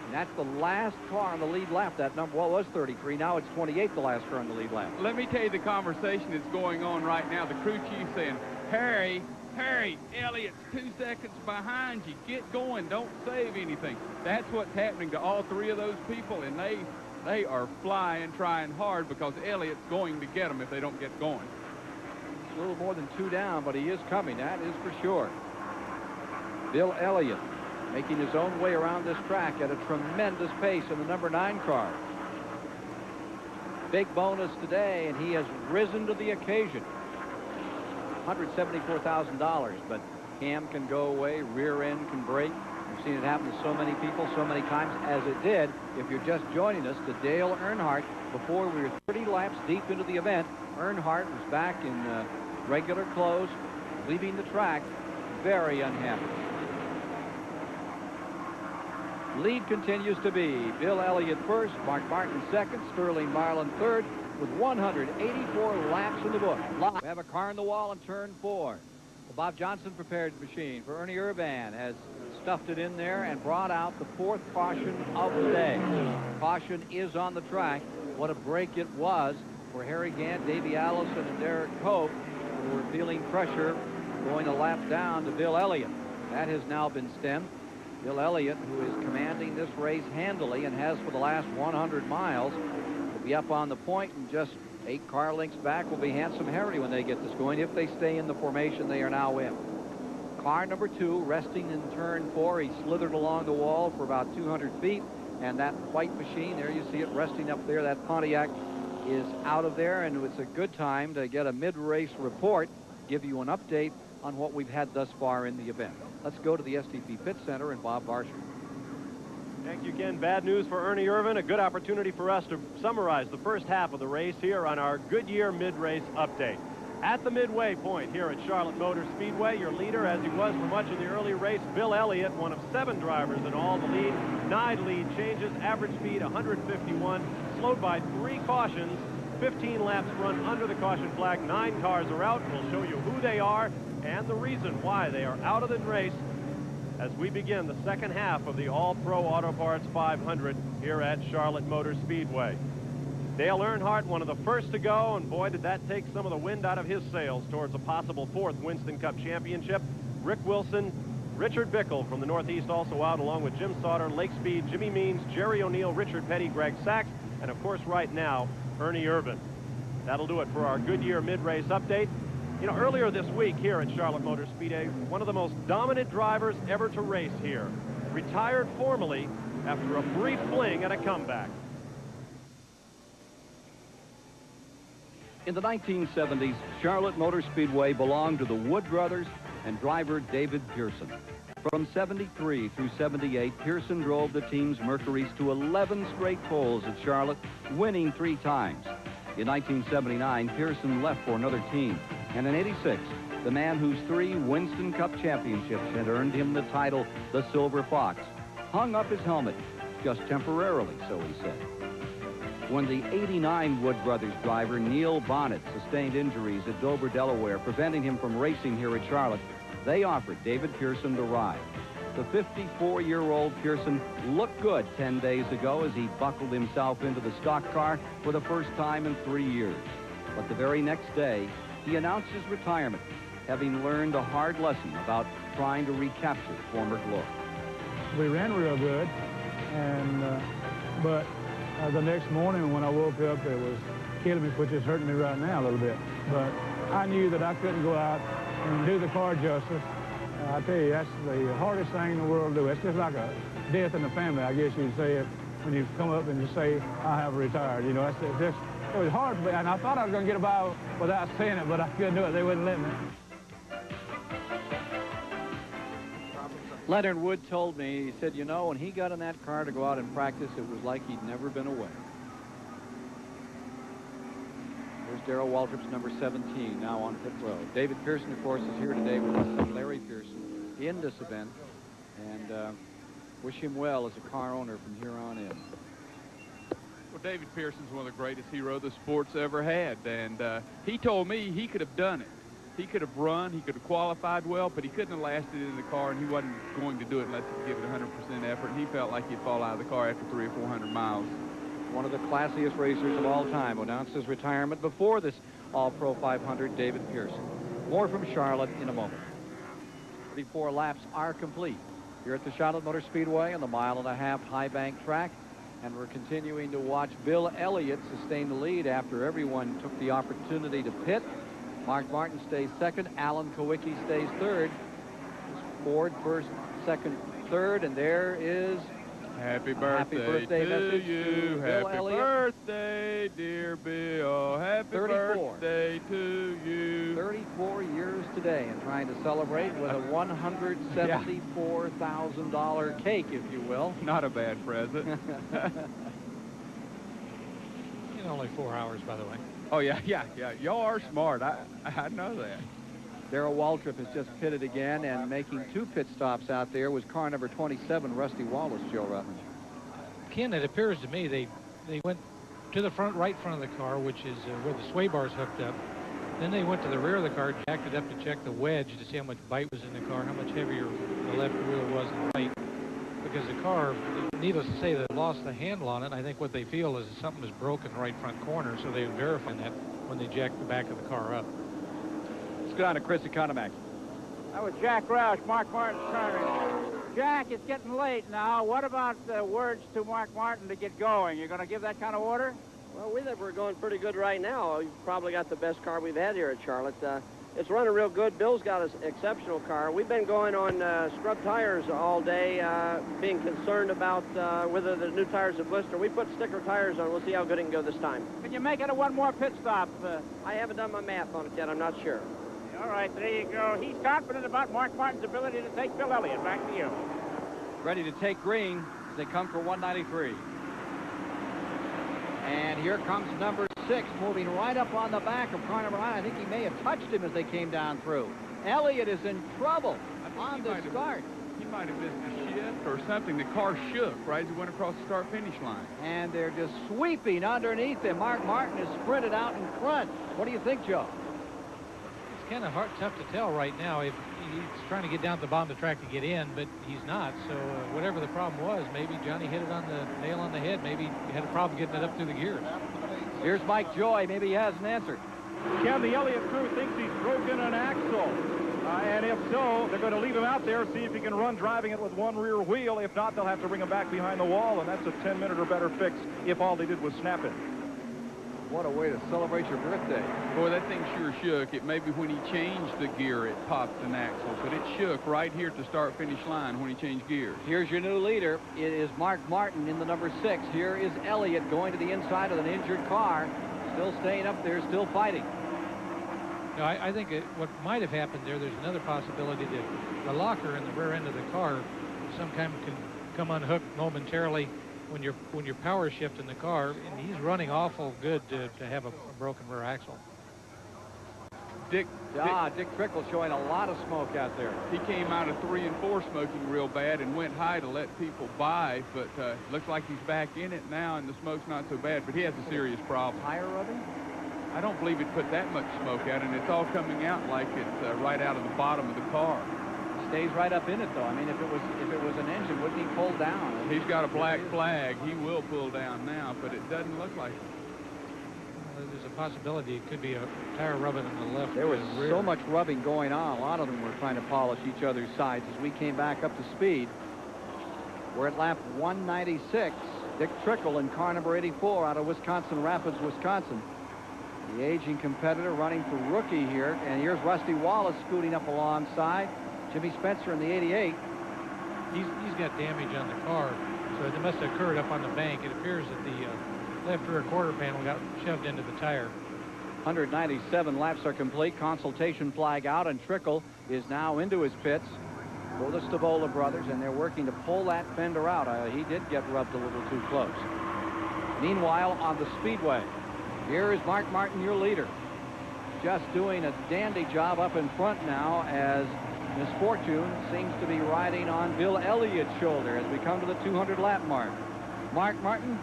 And that's the last car on the lead lap. That number, well, was 33. Now it's 28, the last car on the lead lap. Let me tell you the conversation that's going on right now. The crew chief saying, Harry, Elliott's 2 seconds behind you. Get going. Don't save anything. That's what's happening to all 3 of those people, and they are flying, trying hard, because Elliott's going to get them if they don't get going. A little more than 2 down, but he is coming. That is for sure. Bill Elliott making his own way around this track at a tremendous pace in the number 9 car. Big bonus today, and he has risen to the occasion. $174,000, but cam can go away, rear end can break. We've seen it happen to so many people so many times, as it did, if you're just joining us, to Dale Earnhardt. Before we were 30 laps deep into the event, Earnhardt was back in regular clothes, leaving the track, very unhappy. Lead continues to be Bill Elliott first, Mark Martin second, Sterling Marlin third, with 184 laps in the book. We have a car in the wall in turn 4. The Bob Johnson prepared machine for Ernie Urban has stuffed it in there and brought out the 4th caution of the day. Caution is on the track. What a break it was for Harry Gant, Davey Allison, and Derek Cope, who were feeling pressure going a lap down to Bill Elliott. That has now been stemmed. Bill Elliott, who is commanding this race handily and has for the last 100 miles, will be up on the point, and just 8 car lengths back will be Handsome Harry when they get this going, if they stay in the formation they are now in. Car number 2 resting in turn 4. He slithered along the wall for about 200 feet, and that white machine, there you see it resting up there. That Pontiac is out of there, and it's a good time to get a mid-race report, give you an update on what we've had thus far in the event. Let's go to the STP Pit Center and Bob Varsher. Thank you, Ken. Bad news for Ernie Irvan. A good opportunity for us to summarize the first half of the race here on our Goodyear mid-race update. At the midway point here at Charlotte Motor Speedway, your leader, as he was for much of the early race, Bill Elliott, one of 7 drivers in all. The lead, 9 lead changes, average speed 151, slowed by 3 cautions, 15 laps run under the caution flag. 9 cars are out. We'll show you who they are and the reason why they are out of the race as we begin the second half of the All-Pro Auto Parts 500 here at Charlotte Motor Speedway. Dale Earnhardt, one of the first to go, and boy, did that take some of the wind out of his sails towards a possible 4th Winston Cup championship. Rick Wilson, Richard Bickle from the Northeast also out, along with Jim Sauter, Lake Speed, Jimmy Means, Jerry O'Neill, Richard Petty, Greg Sachs, and of course right now, Ernie Irvan. That'll do it for our Goodyear mid-race update. You know, earlier this week here at Charlotte Motor Speedway, one of the most dominant drivers ever to race here retired formally after a brief fling at a comeback. In the 1970s, Charlotte Motor Speedway belonged to the Wood brothers and driver David Pearson. From 73 through 78, Pearson drove the team's Mercuries to 11 straight poles at Charlotte, winning 3 times. In 1979, Pearson left for another team. And in 86, the man whose 3 Winston Cup championships had earned him the title, the Silver Fox, hung up his helmet, just temporarily, so he said. When the 89 Wood Brothers driver Neil Bonnet sustained injuries at Dover, Delaware, preventing him from racing here at Charlotte, they offered David Pearson the ride. The 54-year-old Pearson looked good 10 days ago as he buckled himself into the stock car for the first time in 3 years. But the very next day, he announced his retirement, having learned a hard lesson about trying to recapture former glory. We ran real good, and but the next morning when I woke up, it was killing me, which is hurting me right now a little bit. But I knew that I couldn't go out and do the car justice. I tell you, that's the hardest thing in the world to do. It's just like a death in the family, I guess you'd say, when you come up and you say, I have retired. You know, it was hard, and I thought I was going to get by without saying it, but I couldn't do it. They wouldn't let me. Leonard Wood told me, he said, you know, when he got in that car to go out and practice, it was like he'd never been away. There's Darrell Waltrip's number 17 now on pit road. David Pearson, of course, is here today with his son Larry Pearson in this event, and wish him well as a car owner from here on in. Well, David Pearson's one of the greatest heroes the sport's ever had, and he told me he could have done it. He could have run, he could have qualified well, but he couldn't have lasted in the car, and he wasn't going to do it unless he gave it 100% effort, and he felt like he'd fall out of the car after 300 or 400 miles. One of the classiest racers of all time, announced his retirement before this All-Pro 500, David Pearson. More from Charlotte in a moment. 34 laps are complete here at the Charlotte Motor Speedway on the 1.5-mile high bank track, and we're continuing to watch Bill Elliott sustain the lead after everyone took the opportunity to pit. Mark Martin stays second. Alan Kowicki stays third. Ford first, second, third, and there is Happy birthday to you. Happy birthday, dear Bill. Happy 34. birthday to you. 34 years today, and trying to celebrate with a $174,000 cake, if you will. Not a bad present. In only 4 hours, by the way. Oh, yeah. Y'all are smart. I know that. Darrell Waltrip has just pitted again, and making 2 pit stops out there was car number 27, Rusty Wallace, Joe Ruttman. Ken, it appears to me they went to the front, right front of the car, which is where the sway bar's hooked up. Then they went to the rear of the car, jacked it up to check the wedge to see how much bite was in the car, how much heavier the left wheel was than the right. Because the car, needless to say, they lost the handle on it. I think what they feel is something is broken in the right front corner, so they would verify that when they jacked the back of the car up. Let's go on to Chris Economax. That was Jack Roush, Mark Martin's car. Jack, it's getting late now. What about words to Mark Martin to get going? You're going to give that kind of order? Well, we think we're going pretty good right now. We've probably got the best car we've had here at Charlotte. It's running real good. Bill's got an exceptional car. We've been going on scrub tires all day, being concerned about whether the new tires have blistered. We put sticker tires on. We'll see how good it can go this time. Can you make it a one more pit stop? I haven't done my math on it yet. I'm not sure. All right, there you go. He's confident about Mark Martin's ability to take Bill Elliott. Back to you. Ready to take green as they come for 193. And here comes number 6, moving right up on the back of car number 9. I think he may have touched him as they came down through. Elliott is in trouble on the start. He might have missed a shift or something. The car shook right as he went across the start-finish line. And they're just sweeping underneath him. Mark Martin is sprinted out in front. What do you think, Joe? It's kind of tough to tell right now. If he's trying to get down to the bottom of the track to get in, but he's not. So whatever the problem was, maybe Johnny hit it on the nail on the head. Maybe he had a problem getting it up through the gears. Here's Mike Joy. Maybe he has an answer. Ken, the Elliott crew thinks he's broken an axle. And if so, they're going to leave him out there, see if he can run driving it with one rear wheel. If not, they'll have to bring him back behind the wall, and that's a 10-minute or better fix if all they did was snap it. What a way to celebrate your birthday. Boy, that thing sure shook. It maybe when he changed the gear, it popped an axle, but it shook right here at the start-finish line when he changed gears. Here's your new leader. It is Mark Martin in the number 6. Here is Elliott going to the inside of an injured car. Still staying up there, still fighting. No, I think what might have happened there's another possibility that the locker in the rear end of the car sometime can come unhooked momentarily when you're power shifting the car, and he's running awful good to have a broken rear axle. Dick Trickle showing a lot of smoke out there. He came out of 3 and 4 smoking real bad and went high to let people by, but looks like he's back in it now, and the smoke's not so bad, but he has a serious problem. Tire rubbing? I don't believe it put that much smoke out, and it's all coming out like it's right out of the bottom of the car. Stays right up in it, though. I mean, if it was an engine, wouldn't he pull down? He's got a black flag. He will pull down now, but it doesn't look like it. Well, there's a possibility it could be a tire rubbing on the left. There was rear. so much rubbing going on. A lot of them were trying to polish each other's sides as we came back up to speed. We're at lap 196. Dick Trickle in car number 84 out of Wisconsin Rapids, Wisconsin. The aging competitor running for rookie here. And here's Rusty Wallace scooting up alongside. Jimmy Spencer in the 88. He's got damage on the car, so it must have occurred up on the bank. It appears that the left rear quarter panel got shoved into the tire. 197 laps are complete. Consultation flag out, and Trickle is now into his pits for the Stavola brothers, and they're working to pull that fender out. He did get rubbed a little too close. Meanwhile, on the Speedway, here is Mark Martin, your leader, just doing a dandy job up in front now as misfortune seems to be riding on Bill Elliott's shoulder as we come to the 200 lap mark. Mark Martin,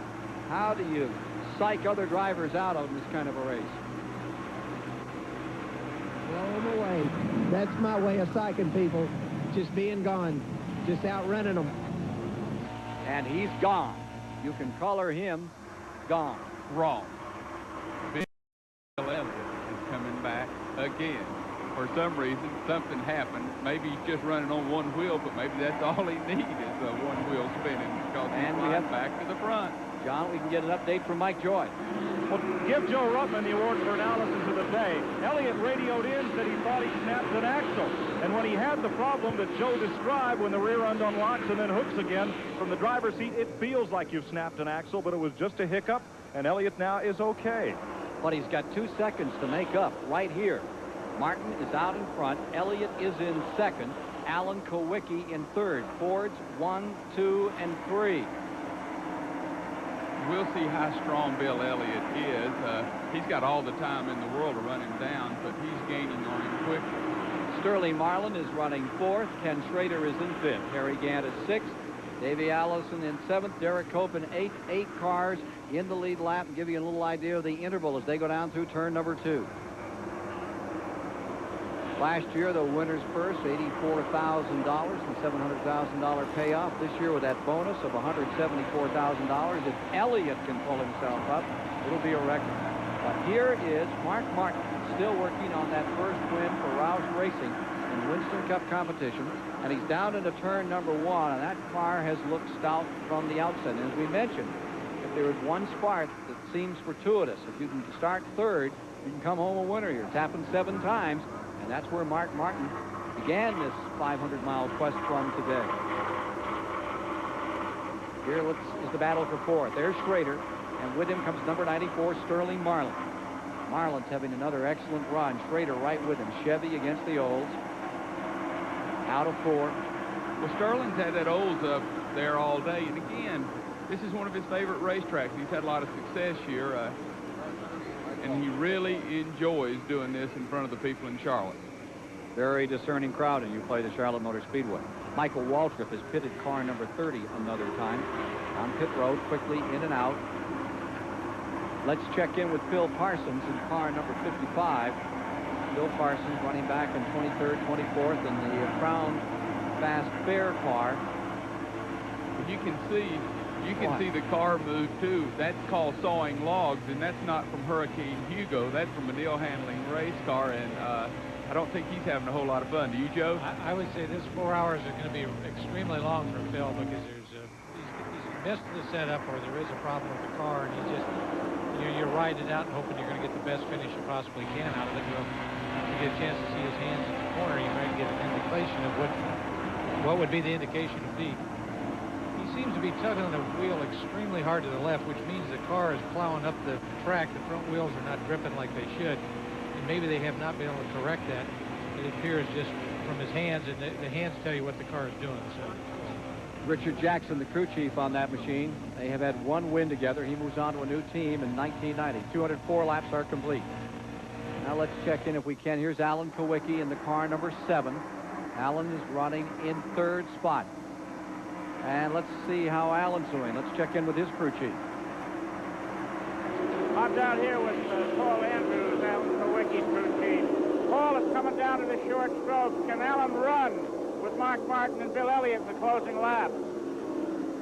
how do you psych other drivers out of this kind of a race? Blow them away. That's my way of psyching people. Just being gone. Just outrunning them. And he's gone. You can color him gone. Wrong. Bill Elliott is coming back again. For some reason, something happened. Maybe he's just running on one wheel, but maybe that's all he needs is one wheel spinning because he's flying back to the front. John, we can get an update from Mike Joy. Well, give Joe Ruttman the award for analysis of the day. Elliott radioed in, said he thought he snapped an axle. And when he had the problem that Joe described, when the rear end unlocks and then hooks again from the driver's seat, it feels like you've snapped an axle, but it was just a hiccup, and Elliott now is okay. But he's got 2 seconds to make up right here. Martin is out in front. Elliott is in second. Alan Kowicki in third. Fords 1, 2, and 3. We'll see how strong Bill Elliott is. He's got all the time in the world to run him down, but he's gaining on him quickly. Sterling Marlin is running fourth. Ken Schrader is in fifth. Harry Gant is sixth. Davey Allison in seventh. Derek Cope in eighth. 8 cars in the lead lap, and give you a little idea of the interval as they go down through turn number 2. Last year, the winner's purse, $84,000 and $700,000 payoff. This year, with that bonus of $174,000, if Elliott can pull himself up, it'll be a record. But here is Mark Martin, still working on that first win for Roush Racing in Winston Cup competition, and he's down into turn number 1, and that car has looked stout from the outset. And as we mentioned, if there is one spark that seems fortuitous, if you can start third, you can come home a winner here. It's happened 7 times. And that's where Mark Martin began this 500-mile quest from today. Here is the battle for fourth. There's Schrader, and with him comes number 94, Sterling Marlin. Marlin's having another excellent run. Schrader right with him. Chevy against the Olds. Out of 4. Well, Sterling's had that Olds up there all day, and again, this is one of his favorite racetracks. He's had a lot of success here. And he really enjoys doing this in front of the people in Charlotte. Very discerning crowd, and you play the Charlotte Motor Speedway. Michael Waltrip has pitted car number 30 another time. On pit road, quickly in and out. Let's check in with Phil Parsons in car number 55. Phil Parsons running back in 23rd, 24th in the Crown Fast Fair car. You can see the car move too. That's called sawing logs, and that's not from Hurricane Hugo. That's from a Neil Handling race car, and I don't think he's having a whole lot of fun. Do you, Joe? I would say this 4 hours are going to be extremely long for Phil because he's missed the setup, or there is a problem with the car, and you're riding it out and hoping you're going to get the best finish you possibly can out of it. Well, if you get a chance to see his hands in the corner, you might get an indication of what would be the indication of D. Seems to be tugging on the wheel extremely hard to the left, which means the car is plowing up the track. The front wheels are not gripping like they should, and maybe they have not been able to correct that. It appears just from his hands, and the hands tell you what the car is doing. So Richard Jackson, the crew chief on that machine. They have had one win together. He moves on to a new team in 1990. 204 laps are complete. Now let's check in if we can. Here's Alan Kowicki in the car number 7. Alan is running in 3rd spot. And let's see how Alan's doing. Let's check in with his crew chief. I'm down here with Paul Andrews, Alan Kowicki's crew chief. Paul is coming down to the short strokes. Can Alan run with Mark Martin and Bill Elliott in the closing lap?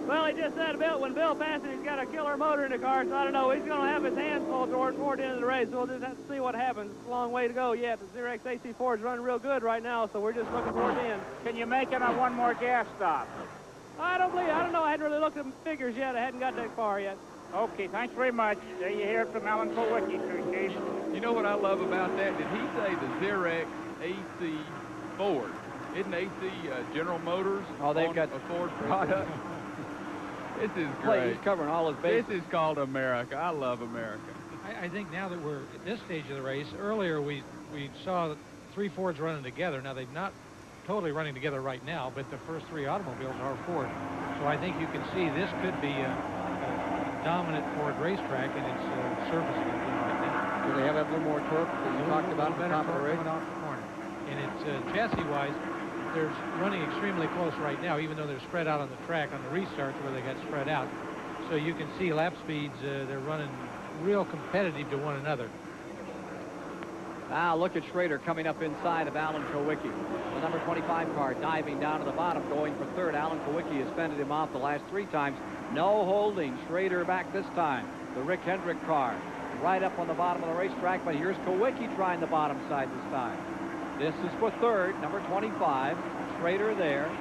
Well, he just said when Bill passes, he's got a killer motor in the car, so I don't know. He's going to have his hands full toward the end of the race, so we'll just have to see what happens. It's a long way to go yet. The Xerox AC4 is running real good right now, so we're just looking toward the end. Can you make it on one more gas stop? I don't know. I hadn't really looked at the figures yet. I hadn't got that far yet. Okay, thanks very much. There you hear it from Alan Kowicki, crew chief. You know what I love about that? Did he say the Xerox AC Ford? Isn't AC General Motors? Oh, they've got a Ford product. This is Play, great. he's covering all his bases. This is called America. I love America. I think now that we're at this stage of the race, earlier we saw 3 Fords running together. Now, they're not totally running together right now, but the first 3 automobiles are Ford. So I think you can see this could be a dominant Ford racetrack, and it's surface right now. Do they have a little more torque that you talked about at the top of the race? Off the corner. And it's chassis-wise, they're running extremely close right now, even though they're spread out on the track on the restarts where they got spread out. So you can see lap speeds, they're running real competitive to one another. Now look at Schrader coming up inside of Alan Kowicki. The number 25 car diving down to the bottom, going for 3rd. Alan Kowicki has fended him off the last 3 times. No holding. Schrader back this time. The Rick Hendrick car right up on the bottom of the racetrack, but here's Kowicki trying the bottom side this time. This is for 3rd, number 25. Schrader there.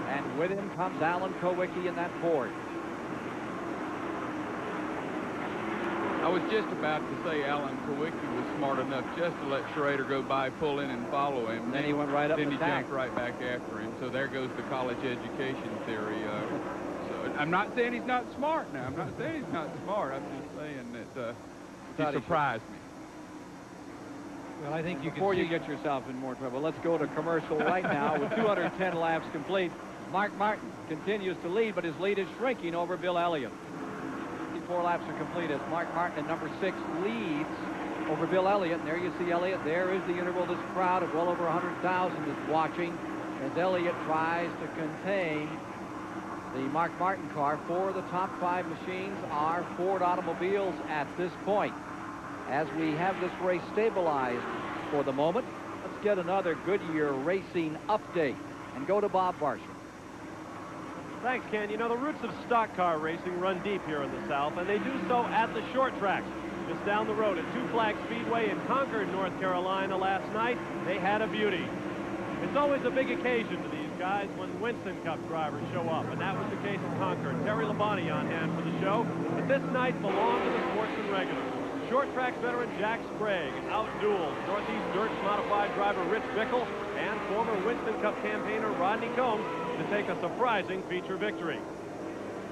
And with him comes Alan Kowicki in that Ford. I was just about to say Alan Kowicki was smart enough just to let Schrader go by, pull in, and follow him. And then he went right up Then the he track. jumped right back after him. So there goes the college education theory. So I'm not saying he's not smart now. I'm not saying he's not smart. I'm just saying that he surprised me. Well, I think you Before you get yourself in more trouble, let's go to commercial right now with 210 laps complete. Mark Martin continues to lead, but his lead is shrinking over Bill Elliott. 4 laps are complete as Mark Martin at number 6 leads over Bill Elliott. And there you see Elliott. There is the interval. This crowd of well over 100,000 is watching as Elliott tries to contain the Mark Martin car. 4 of the top 5 machines are Ford automobiles at this point. As we have this race stabilized for the moment, let's get another Goodyear Racing update and go to Bob Varsha. Thanks, Ken. You know, the roots of stock car racing run deep here in the South, and they do so at the short tracks. Just down the road at Two Flag Speedway in Concord, North Carolina last night, they had a beauty. It's always a big occasion to these guys when Winston Cup drivers show up, and that was the case in Concord. Terry Labonte on hand for the show, but this night belonged to the Sportsman regulars. Short track veteran Jack Sprague outdueled Northeast Dirt Modified driver Rich Bickle and former Winston Cup campaigner Rodney Combs to take a surprising feature victory.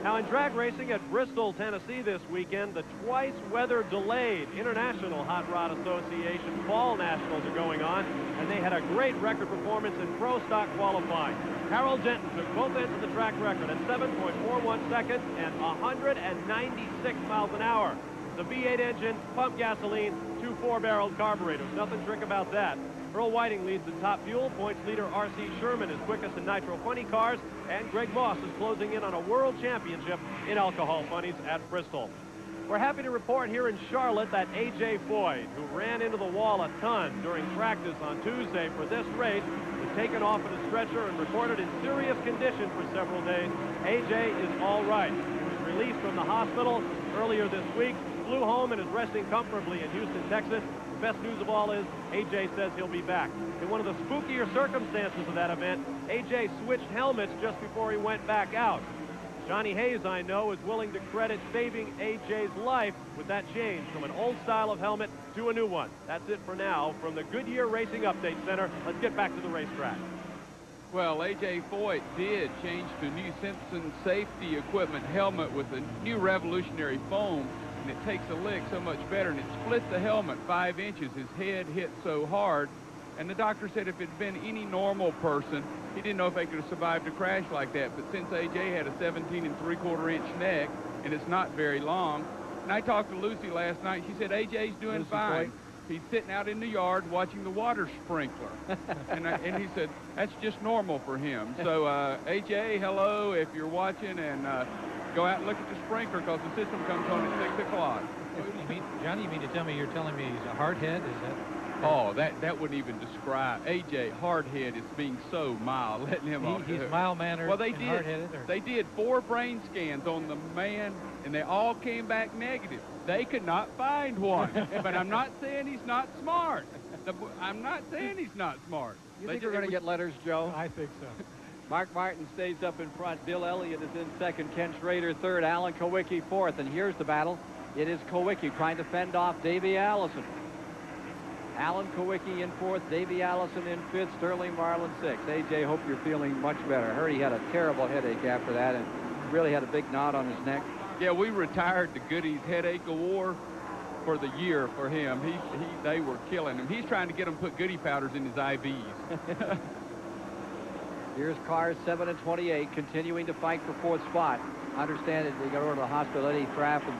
Now in drag racing at Bristol, Tennessee this weekend, the twice weather-delayed International Hot Rod Association Fall Nationals are going on, and they had a great record performance in pro stock qualifying. Harold Denton took both ends of the track record at 7.41 seconds and 196 miles an hour. The V8 engine, pump gasoline, 2 4-barreled carburetors. Nothing trick about that. Earl Whiting leads the top fuel. Points leader R.C. Sherman is quickest in nitro funny cars. And Greg Moss is closing in on a world championship in alcohol funnies at Bristol. We're happy to report here in Charlotte that A.J. Foyd, who ran into the wall a ton during practice on Tuesday for this race, was taken off at a stretcher and reported in serious condition for several days. A.J. is all right. He was released from the hospital earlier this week, flew home and is resting comfortably in Houston, Texas. The best news of all is A.J. says he'll be back. In one of the spookier circumstances of that event, A.J. switched helmets just before he went back out. Johnny Hayes, I know, is willing to credit saving A.J.'s life with that change from an old style of helmet to a new one. That's it for now from the Goodyear Racing Update Center. Let's get back to the racetrack. Well, A.J. Foyt did change to new Simpson safety equipment helmet with a new revolutionary foam, and it takes a lick so much better, and it split the helmet 5 inches. His head hit so hard And the doctor said if it had been any normal person, he didn't know if they could have survived a crash like that. But since A.J. had a 17 3/4 inch neck, and it's not very long, and I talked to Lucy last night, she said A.J.'s doing Lucy fine. Coy? He's sitting out in the yard watching the water sprinkler. and he said, that's just normal for him. So, A.J., hello, if you're watching, and go out and look at the sprinkler because the system comes on at 6 o'clock. Johnny, you mean to tell me you're telling me he's a hard head? Is that... Oh, that wouldn't even describe A.J. Hardhead as being so mild, letting him off. He's mild-mannered and hard-headed? They did 4 brain scans on the man, and they all came back negative. They could not find one. But I'm not saying he's not smart. I'm not saying he's not smart. You think we're going to get letters, Joe? I think so. Mark Martin stays up in front. Bill Elliott is in second. Ken Schrader third. Alan Kowicki fourth. And here's the battle. It is Kowicki trying to fend off Davey Allison. Alan Kowicki in fourth, Davey Allison in fifth, Sterling Marlin sixth. A.J., hope you're feeling much better. I heard he had a terrible headache after that and really had a big knot on his neck. Yeah, we retired the Goodies Headache Award for the year for him. They were killing him. He's trying to get him to put goodie powders in his IVs. Here's cars 7 and 28 continuing to fight for fourth spot. I understand that they got over to the hospital. Eddie Traff and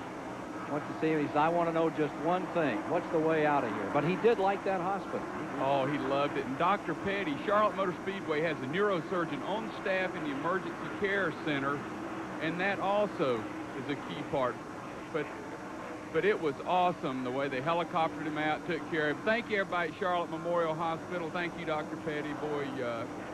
went to see him. He said, I want to know just one thing. What's the way out of here? But he did like that hospital. Oh, he loved it. And Dr. Petty, Charlotte Motor Speedway has a neurosurgeon on staff in the emergency care center, and that also is a key part. But it was awesome the way they helicoptered him out, took care of him. Thank you, everybody at Charlotte Memorial Hospital. Thank you, Dr. Petty. Boy,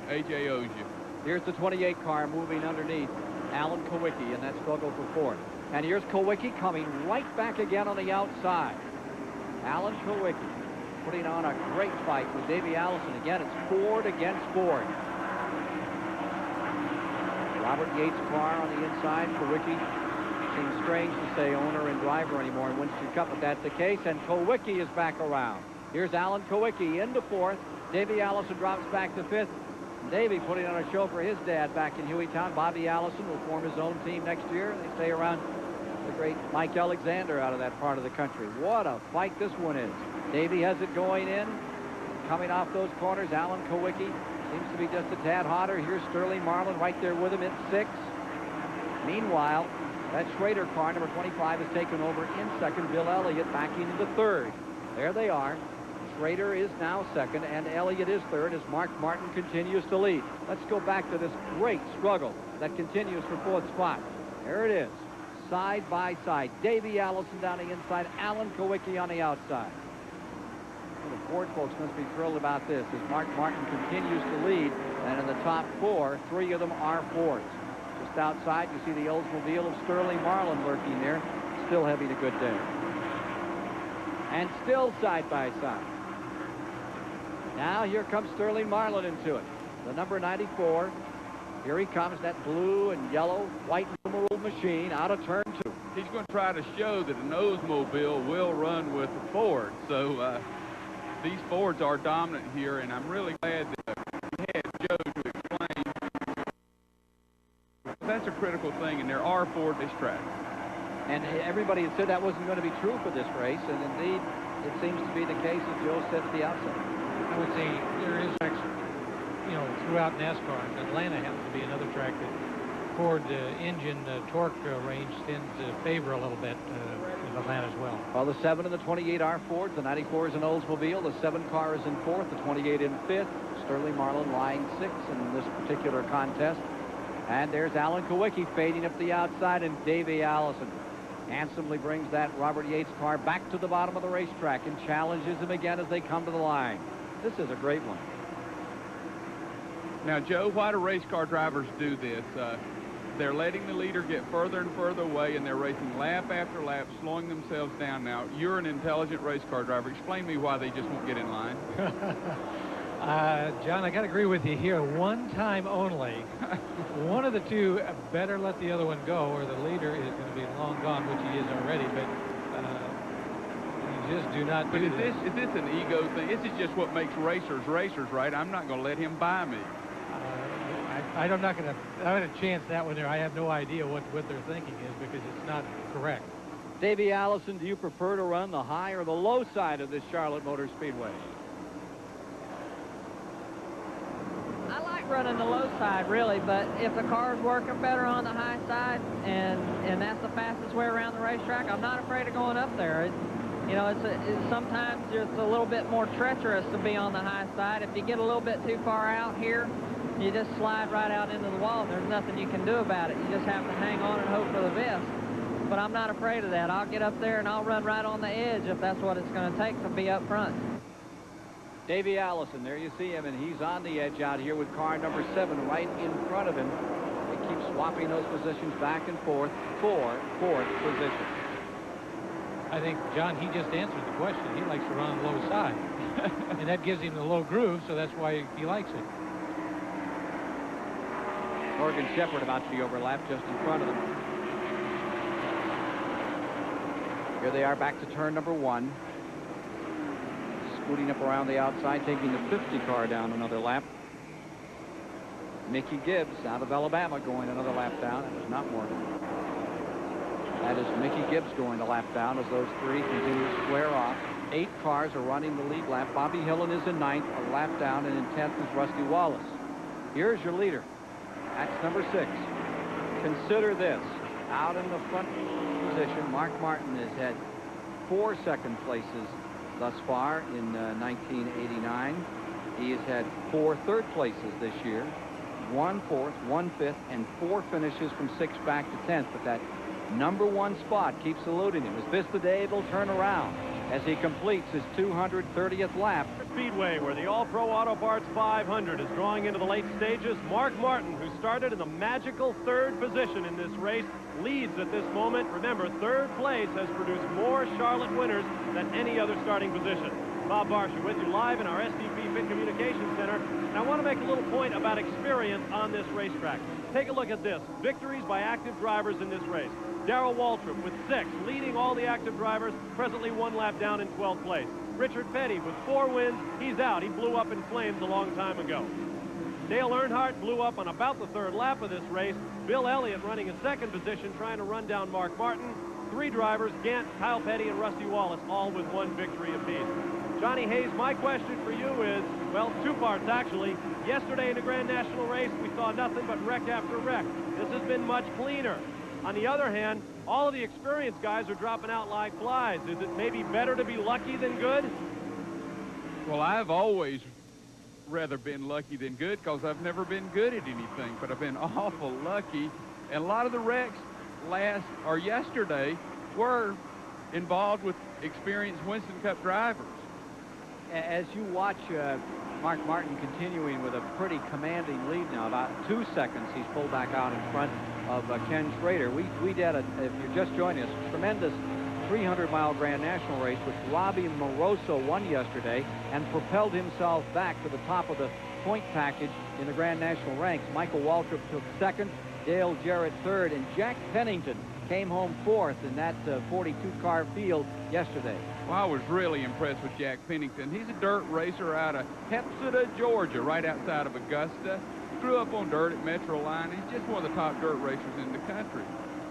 A.J. owes you. Here's the 28 car moving underneath Alan Kowicki in that struggle for fourth. And here's Kowicki coming right back again on the outside. Alan Kowicki putting on a great fight with Davey Allison. Again, it's Ford against Ford. Robert Yates' car on the inside. Kowicki seems strange to say owner and driver anymore in Winston Cup, but that's the case. And Kowicki is back around. Here's Alan Kowicki into fourth. Davey Allison drops back to fifth. Davey putting on a show for his dad back in Hueytown. Bobby Allison will form his own team next year. They stay around the great Mike Alexander out of that part of the country. What a fight this one is. Davey has it going in. Coming off those corners, Alan Kowicki seems to be just a tad hotter. Here's Sterling Marlin right there with him in sixth. Meanwhile, that Schrader car, number 25, has taken over in second. Bill Elliott backing into third. There they are. Schrader is now second, and Elliott is third as Mark Martin continues to lead. Let's go back to this great struggle that continues for fourth spot. There it is, side by side. Davey Allison down the inside, Alan Kowicki on the outside. Well, the Ford folks must be thrilled about this as Mark Martin continues to lead, and in the top four, 3 of them are Fords. Just outside, you see the Oldsmobile of Sterling Marlin lurking there, still having a good day. And still side by side. Now here comes Sterling Marlin into it. The number 94. Here he comes, that blue and yellow, white numeral machine out of turn 2. He's going to try to show that an Oldsmobile will run with a Ford. So these Fords are dominant here, and I'm really glad that we had Joe to explain. That's a critical thing, and there are Ford this track. And everybody had said that wasn't going to be true for this race, and indeed it seems to be the case as Joe said at the outset. I would say there is, you know, throughout NASCAR. Atlanta happens to be another track that Ford engine torque range tends to favor a little bit in Atlanta as well. Well, the 7 and the 28 are Fords. The 94 is an Oldsmobile. The 7 car is in fourth. The 28 in fifth. Sterling Marlin lying sixth in this particular contest. And there's Alan Kowicki fading up the outside, and Davey Allison handsomely brings that Robert Yates car back to the bottom of the racetrack and challenges him again as they come to the line. This is a great one. Now, Joe, why do race car drivers do this? They're letting the leader get further and further away, and they're racing lap after lap, slowing themselves down. Now, you're an intelligent race car driver. Explain to me why they just won't get in line. John, I got to agree with you here. One time only. One of the two better let the other one go, or the leader is going to be long gone, which he is already. But you just do not do this. Is this an ego thing? This is just what makes racers racers, right? I'm not going to let him buy me. I'm not going to chance that one there. I have no idea what their thinking is because it's not correct. Davey Allison, do you prefer to run the high or the low side of this Charlotte Motor Speedway? running the low side, really, but if the car's working better on the high side, and that's the fastest way around the racetrack, I'm not afraid of going up there. You know, sometimes it's a little bit more treacherous to be on the high side. If you get a little bit too far out here, you just slide right out into the wall. There's nothing you can do about it. You just have to hang on and hope for the best. But I'm not afraid of that. I'll get up there and I'll run right on the edge if that's what it's going to take to be up front. Davey Allison, there you see him, and he's on the edge out here with car number 7 right in front of him. They keep swapping those positions back and forth for 4th position. I think, John, he just answered the question. He likes to run on the low side. And that gives him the low groove, so that's why he likes it. Morgan Shepherd about to be overlapped just in front of them. Here they are back to turn number 1. Scooting up around the outside, taking the 50 car down another lap. Mickey Gibbs out of Alabama going another lap down. It was not Morgan. That is Mickey Gibbs going the lap down as those 3 continue to square off. 8 cars are running the lead lap. Bobby Hillen is in 9th, a lap down, and in 10th is Rusty Wallace. Here's your leader. That's number 6. Consider this. Out in the front position, Mark Martin has had 4 second places thus far in 1989. He has had 4 third places this year, 1 fourth, 1 fifth, and 4 finishes from 6th back to 10th. But that number 1 spot keeps eluding him. Is this the day it'll turn around as he completes his 230th lap? Speedway, where the All-Pro Auto Parts 500 is drawing into the late stages. Mark Martin, who started in the magical 3rd position in this race, leads at this moment. Remember, 3rd place has produced more Charlotte winners than any other starting position. Bob Barsha with you live in our SDP Fit Communications Center. And I want to make a little point about experience on this racetrack. Take a look at this. Victories by active drivers in this race. Darrell Waltrip with 6, leading all the active drivers, presently 1 lap down in 12th place. Richard Petty with 4 wins. He's out. He blew up in flames a long time ago. Dale Earnhardt blew up on about the 3rd lap of this race. Bill Elliott running in 2nd position, trying to run down Mark Martin. 3 drivers, Gant, Kyle Petty, and Rusty Wallace, all with 1 victory apiece. Johnny Hayes, my question for you is, well, 2 parts actually. Yesterday in the Grand National race, we saw nothing but wreck after wreck. This has been much cleaner. On the other hand, all of the experienced guys are dropping out like flies. Is it maybe better to be lucky than good? Well, I've always rather been lucky than good because I've never been good at anything, but I've been awful lucky. And a lot of the wrecks yesterday were involved with experienced Winston Cup drivers. As you watch Mark Martin continuing with a pretty commanding lead now, about 2 seconds he's pulled back out in front of Ken Schrader. We did, if you're just joining us, tremendous 300-mile Grand National race, which Robbie Moroso won yesterday and propelled himself back to the top of the point package in the Grand National ranks. Michael Waltrip took 2nd, Dale Jarrett 3rd, and Jack Pennington came home 4th in that 42-car field yesterday. Well, I was really impressed with Jack Pennington. He's a dirt racer out of Hepzibah, Georgia, right outside of Augusta. Grew up on dirt at Metro Line. He's just one of the top dirt racers in the country.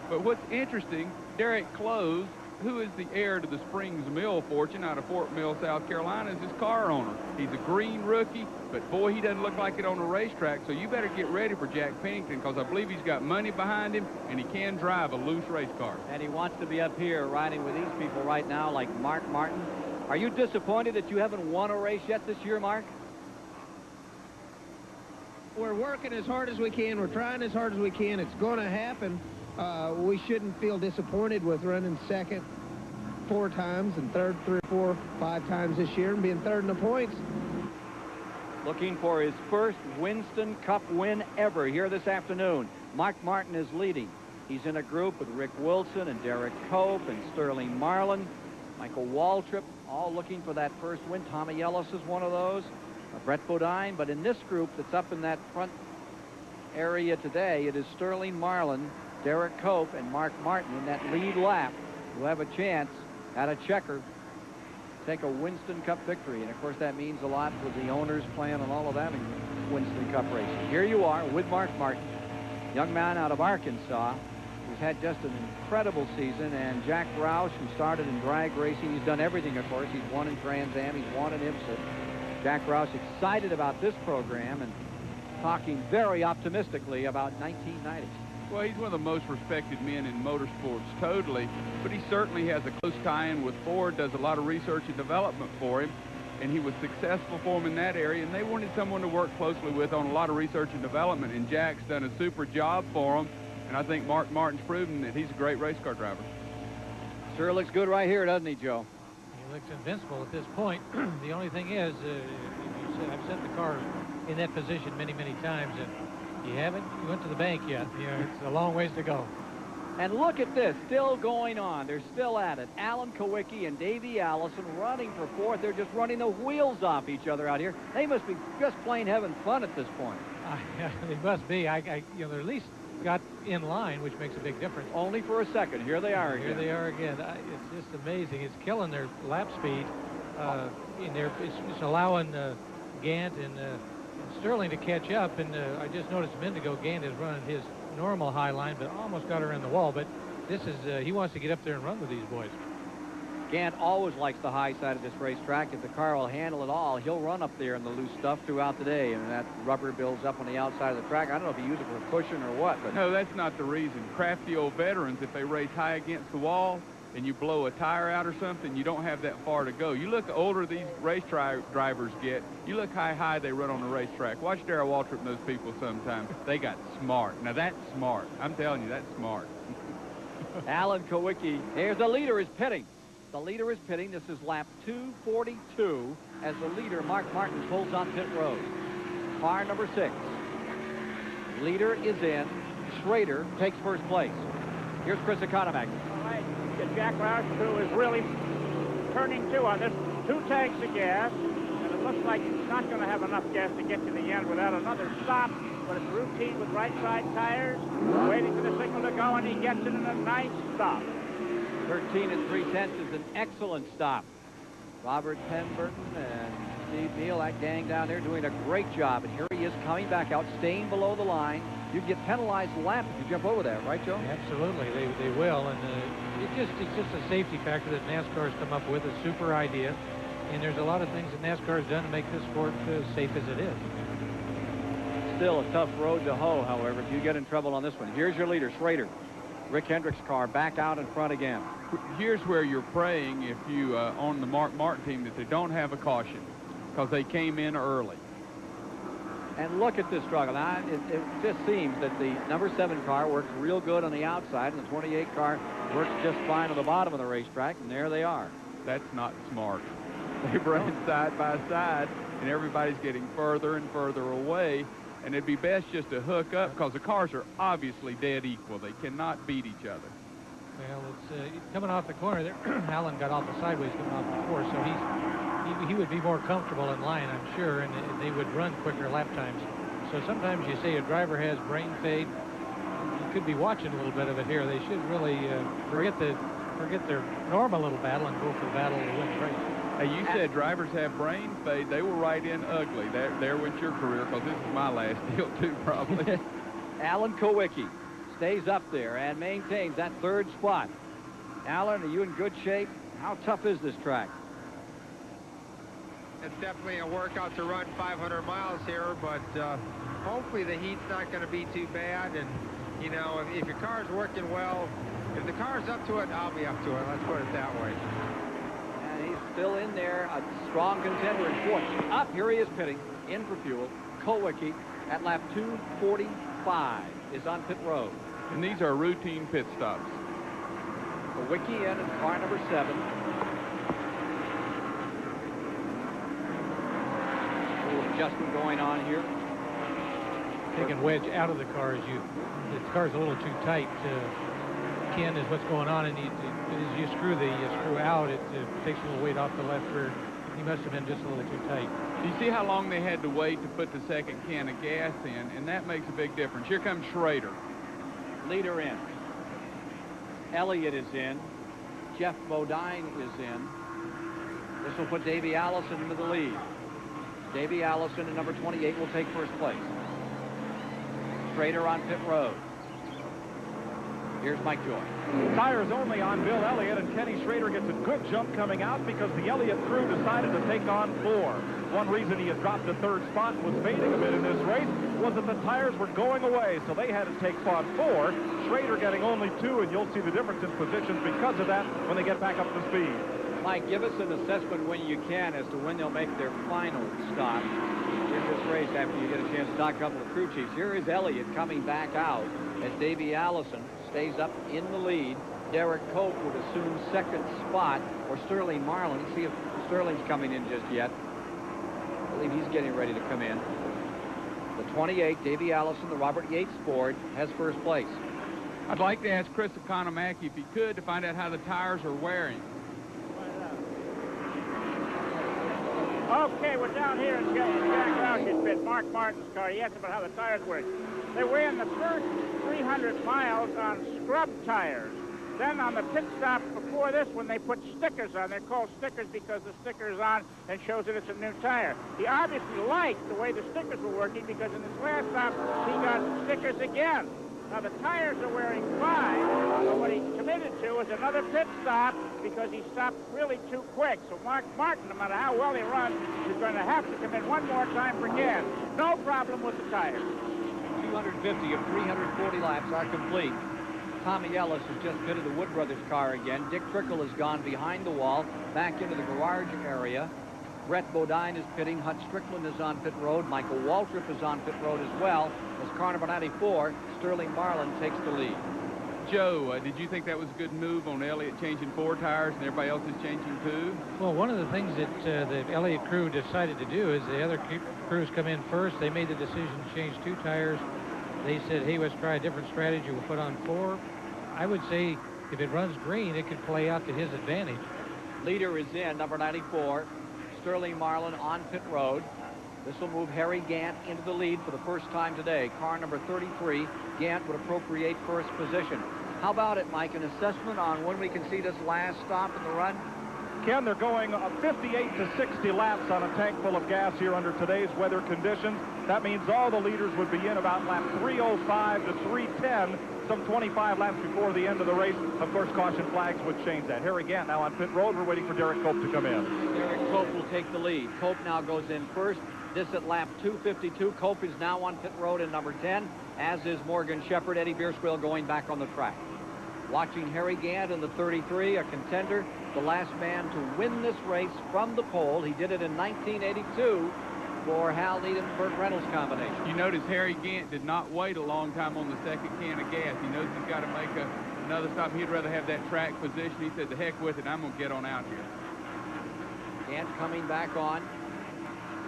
But what's interesting, Derek Close, who is the heir to the Springs Mill fortune out of Fort Mill, South Carolina, is his car owner. He's a green rookie, but boy, he doesn't look like it on the racetrack, so you better get ready for Jack Pennington because I believe he's got money behind him and he can drive a loose race car. And he wants to be up here riding with these people right now like Mark Martin. Are you disappointed that you haven't won a race yet this year, Mark? We're working as hard as we can. We're trying as hard as we can. It's going to happen. We shouldn't feel disappointed with running 2nd 4 times and 3rd 3, 4, 5 times this year and being 3rd in the points. Looking for his first Winston Cup win ever here this afternoon. Mark Martin is leading. He's in a group with Rick Wilson and Derek Cope and Sterling Marlin, Michael Waltrip, all looking for that first win. Tommy Ellis is one of those. Brett Bodine, but in this group that's up in that front area today, it is Sterling Marlin, Derek Cope, and Mark Martin in that lead lap who have a chance at a checker to take a Winston Cup victory. And of course that means a lot with the owner's plan and all of that in Winston Cup racing. Here you are with Mark Martin, young man out of Arkansas who's had just an incredible season, and Jack Roush, who started in drag racing. He's done everything, of course. He's won in Trans Am, he's won in IMSA. Jack Roush excited about this program, and talking very optimistically about 1990. Well, he's one of the most respected men in motorsports totally, but he certainly has a close tie-in with Ford, does a lot of research and development for him, and he was successful for him in that area, and they wanted someone to work closely with on a lot of research and development, and Jack's done a super job for him, and I think Mark Martin's proven that he's a great race car driver. Sure looks good right here, doesn't he, Joe? He looks invincible at this point. The only thing is, I've set the car in that position many, many times, and you haven't went to the bank yet. You know, it's a long ways to go. And look at this, still going on. They're still at it. Alan Kowicki and Davey Allison running for fourth. They're just running the wheels off each other out here. They must be just plain having fun at this point. They must be. You know, they're at least got in line, which makes a big difference. Only for a second. Here they are again. Here they are again. It's just amazing. It's killing their lap speed. It's allowing Gant and Sterling to catch up. And I just noticed a minute ago, Gant is running his normal high line, but almost got her in the wall. But this is, he wants to get up there and run with these boys. Gant always likes the high side of this racetrack. If the car will handle it all, he'll run up there in the loose stuff throughout the day, and that rubber builds up on the outside of the track. I don't know if he uses it for cushion or what, but no, that's not the reason. Crafty old veterans, if they race high against the wall and you blow a tire out or something, you don't have that far to go. You look, the older these race drivers get, you look how high they run on the racetrack. Watch Darrell Waltrip and those people sometimes. They got smart. Now that's smart. I'm telling you, that's smart. Alan Kowicki, here's the leader is pitting. The leader is pitting. This is lap 242 as the leader, Mark Martin, pulls on pit road. Car number 6. Leader is in. Schrader takes first place. Here's Chris Economac. All right, Jack Roush, who is really turning two on this. 2 tanks of gas, and it looks like he's not going to have enough gas to get to the end without another stop, but it's routine with right side tires, waiting for the signal to go, and he gets it in a nice stop. 13 3/10 is an excellent stop. Robert Penburton and Steve Neal, that gang down there, doing a great job. And here he is coming back out, staying below the line. You get penalized lap if you jump over that, right, Joe? Absolutely, they will. And it's just a safety factor that NASCAR's come up with, a super idea. And there's a lot of things that NASCAR's done to make this sport as safe as it is. Still a tough road to hoe, however, if you get in trouble on this one. Here's your leader, Schrader. Rick Hendrick's car back out in front again. Here's where you're praying, if you on the Mark Martin team, that they don't have a caution, because they came in early. And look at this struggle. Now, it just seems that the number 7 car works real good on the outside, and the 28 car works just fine on the bottom of the racetrack, and there they are. That's not smart. They run side by side, and everybody's getting further and further away. And it'd be best just to hook up, because the cars are obviously dead equal. They cannot beat each other. Well, it's coming off the corner there. Allen got off the sideways coming off before, so he would be more comfortable in line, I'm sure, and they would run quicker lap times. So sometimes you say a driver has brain fade. You could be watching a little bit of it here. They should really forget their normal little battle and go for the battle to win the race. Hey, you said drivers have brain fade. They were right in ugly. There went your career, because this is my last deal, too, probably. Alan Kowicki stays up there and maintains that 3rd spot. Alan, are you in good shape? How tough is this track? It's definitely a workout to run 500 miles here, but hopefully the heat's not going to be too bad. And, you know, if your car's working well, if the car's up to it, I'll be up to it. Let's put it that way. He's still in there, a strong contender in 4th. Up, here he is pitting, in for fuel. Kowicki at lap 245 is on pit road. And these are routine pit stops. Kowicki in car number 7. A little adjustment going on here. Taking wedge out of the car the car's a little too tight. Ken, is what's going on, and as you screw out, it takes a little weight off the left rear. He must have been just a little too tight. You see how long they had to wait to put the 2nd can of gas in, and that makes a big difference. Here comes Schrader. Leader in. Elliott is in. Jeff Bodine is in. This will put Davey Allison into the lead. Davey Allison in number 28 will take first place. Schrader on pit road. Here's Mike Joy. Tires only on Bill Elliott, and Kenny Schrader gets a good jump coming out because the Elliott crew decided to take on 4. One reason he had dropped to 3rd spot and was fading a bit in this race was that the tires were going away, so they had to take spot 4. Schrader getting only 2, and you'll see the difference in positions because of that when they get back up to speed. Mike, give us an assessment when you can as to when they'll make their final stop in this race after you get a chance to talk a couple of crew chiefs. Here is Elliott coming back out as Davey Allison stays up in the lead. Derek Cope would assume 2nd spot, or Sterling Marlin. See if Sterling's coming in just yet. I believe he's getting ready to come in. The 28, Davey Allison, the Robert Yates Ford, has 1st place. I'd like to ask Chris Economaki if he could to find out how the tires are wearing. Okay, we're down here in Jack Roush's pit, Mark Martin's car. He asked about how the tires work. They were in the first 300 miles on scrub tires. Then on the pit stop before this one, they put stickers on. They're called stickers because the sticker's on and shows that it's a new tire. He obviously liked the way the stickers were working because in this last stop, he got stickers again. Now, the tires are wearing fine, but what he committed to was another pit stop because he stopped really too quick. So Mark Martin, no matter how well he runs, is going to have to come in one more time for gas. No problem with the tires. 250 of 340 laps are complete. Tommy Ellis has just pitted the Wood Brothers car again. Dick Trickle has gone behind the wall, back into the garage area. Brett Bodine is pitting. Hut Strickland is on pit road. Michael Waltrip is on pit road as well. As car number 94, Sterling Marlin takes the lead. Joe, did you think that was a good move on Elliott changing 4 tires and everybody else is changing 2? Well, one of the things that the Elliott crew decided to do is the other crews come in first. They made the decision to change 2 tires. They said, hey, let's try a different strategy. We'll put on 4. I would say if it runs green, it could play out to his advantage. Leader is in, number 94. Sterling Marlin on pit road. This will move Harry Gant into the lead for the first time today. Car number 33, Gant would appropriate 1st position. How about it, Mike? An assessment on when we can see this last stop in the run? Ken, they're going 58 to 60 laps on a tank full of gas here under today's weather conditions. That means all the leaders would be in about lap 305 to 310, some 25 laps before the end of the race. Of course, caution flags would change that. Harry Gant now on pit road. We're waiting for Derek Cope to come in. Derek Cope will take the lead. Cope now goes in first. This at lap 252. Cope is now on pit road in number 10, as is Morgan Shepherd. Eddie Bierswill going back on the track. Watching Harry Gant in the 33, a contender, the last man to win this race from the pole. He did it in 1982 for Hal Needham, Burt Reynolds combination. You notice Harry Gant did not wait a long time on the 2nd can of gas. He knows he's got to make another stop. He'd rather have that track position. He said, the heck with it, I'm going to get on out here. Gant coming back on.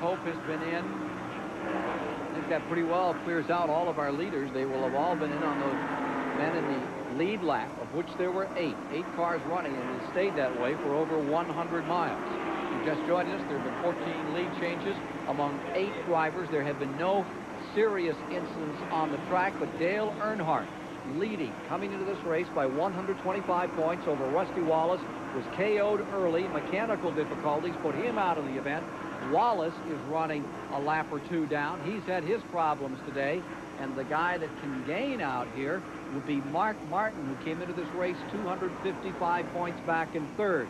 Cope has been in. I think that pretty well clears out all of our leaders. They will have all been in on those men in the lead lap, of which there were 8 cars running, and it stayed that way for over 100 miles. You just joined us. There have been 14 lead changes among 8 drivers. There have been no serious incidents on the track, but Dale Earnhardt leading, coming into this race by 125 points over Rusty Wallace, was KO'd early. Mechanical difficulties put him out of the event. Wallace is running a lap or 2 down. He's had his problems today, and the guy that can gain out here would be Mark Martin, who came into this race 255 points back in 3rd.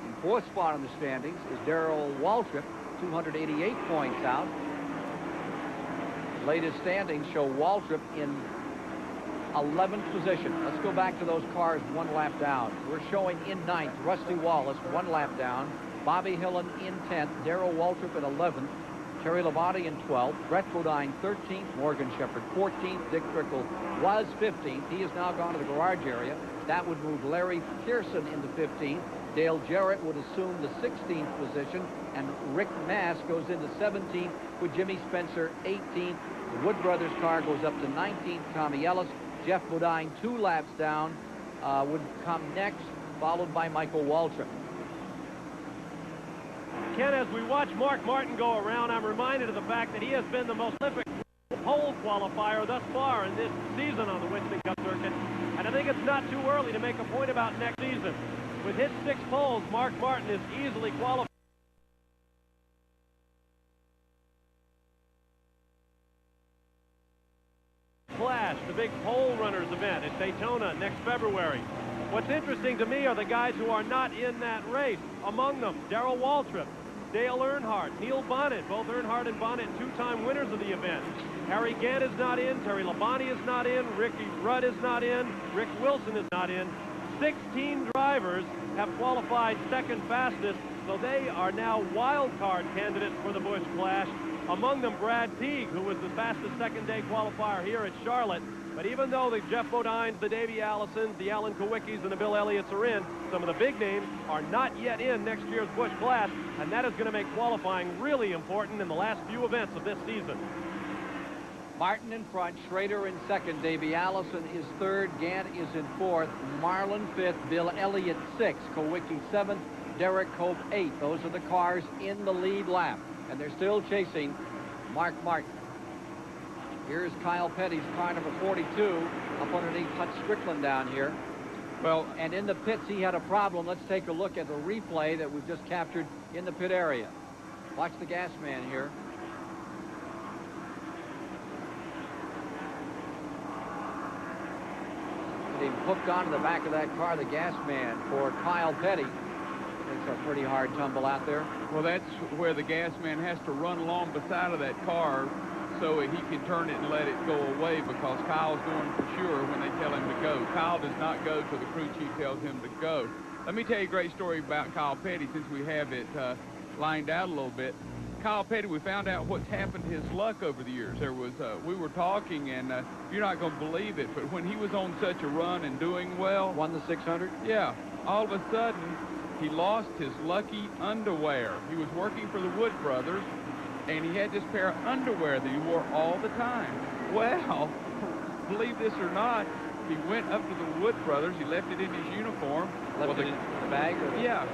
In 4th spot in the standings is Darrell Waltrip, 288 points out. Latest standings show Waltrip in 11th position. Let's go back to those cars 1 lap down. We're showing in 9th, Rusty Wallace, 1 lap down. Bobby Hillen in 10th, Darrell Waltrip in 11th, Terry Labonte in 12th, Brett Bodine 13th, Morgan Shepherd 14th, Dick Trickle was 15th. He has now gone to the garage area. That would move Larry Pearson into 15th. Dale Jarrett would assume the 16th position, and Rick Mass goes into 17th with Jimmy Spencer 18th. The Wood Brothers car goes up to 19th. Tommy Ellis, Jeff Bodine 2 laps down would come next, followed by Michael Waltrip. Ken, as we watch Mark Martin go around, I'm reminded of the fact that he has been the most prolific pole qualifier thus far in this season on the Winston Cup circuit. And I think it's not too early to make a point about next season. With his 6 poles, Mark Martin is easily qualified. Flash, the big pole runners of event at Daytona next February. What's interesting to me are the guys who are not in that race. Among them, Darrell Waltrip, Dale Earnhardt, Neil Bonnet, both Earnhardt and Bonnet two-time winners of the event. Harry Gant is not in, Terry Labonte is not in, Ricky Rudd is not in, Rick Wilson is not in. 16 drivers have qualified second fastest, so they are now wild card candidates for the Busch Clash. Among them, Brad Teague, who was the fastest second-day qualifier here at Charlotte. But even though the Jeff Bodines, the Davey Allisons, the Alan Kowickis, and the Bill Elliots are in, some of the big names are not yet in next year's Busch Clash, and that is going to make qualifying really important in the last few events of this season. Martin in front, Schrader in second, Davey Allison is third, Gant is in fourth, Marlin fifth, Bill Elliott sixth, Kowicki seventh, Derek Cope eighth. Those are the cars in the lead lap, and they're still chasing Mark Martin. Here's Kyle Petty's car number 42 up underneath Hutch Strickland down here. Well, and in the pits he had a problem. Let's take a look at the replay that we've just captured in the pit area. Watch the gas man here. Getting hooked onto the back of that car, the gas man for Kyle Petty. It's a pretty hard tumble out there. Well, that's where the gas man has to run along beside of that car so he can turn it and let it go away, because Kyle's going for sure when they tell him to go. Kyle does not go till the crew chief tells him to go. Let me tell you a great story about Kyle Petty since we have it lined out a little bit. Kyle Petty, we found out what's happened to his luck over the years. There was, we were talking, and you're not going to believe it, but when he was on such a run and doing well. Won the 600? Yeah. All of a sudden, he lost his lucky underwear. He was working for the Wood Brothers, and he had this pair of underwear that he wore all the time. Well, believe this or not, he went up to the Wood Brothers. He left it in his uniform. Left it in the bag? Or yeah.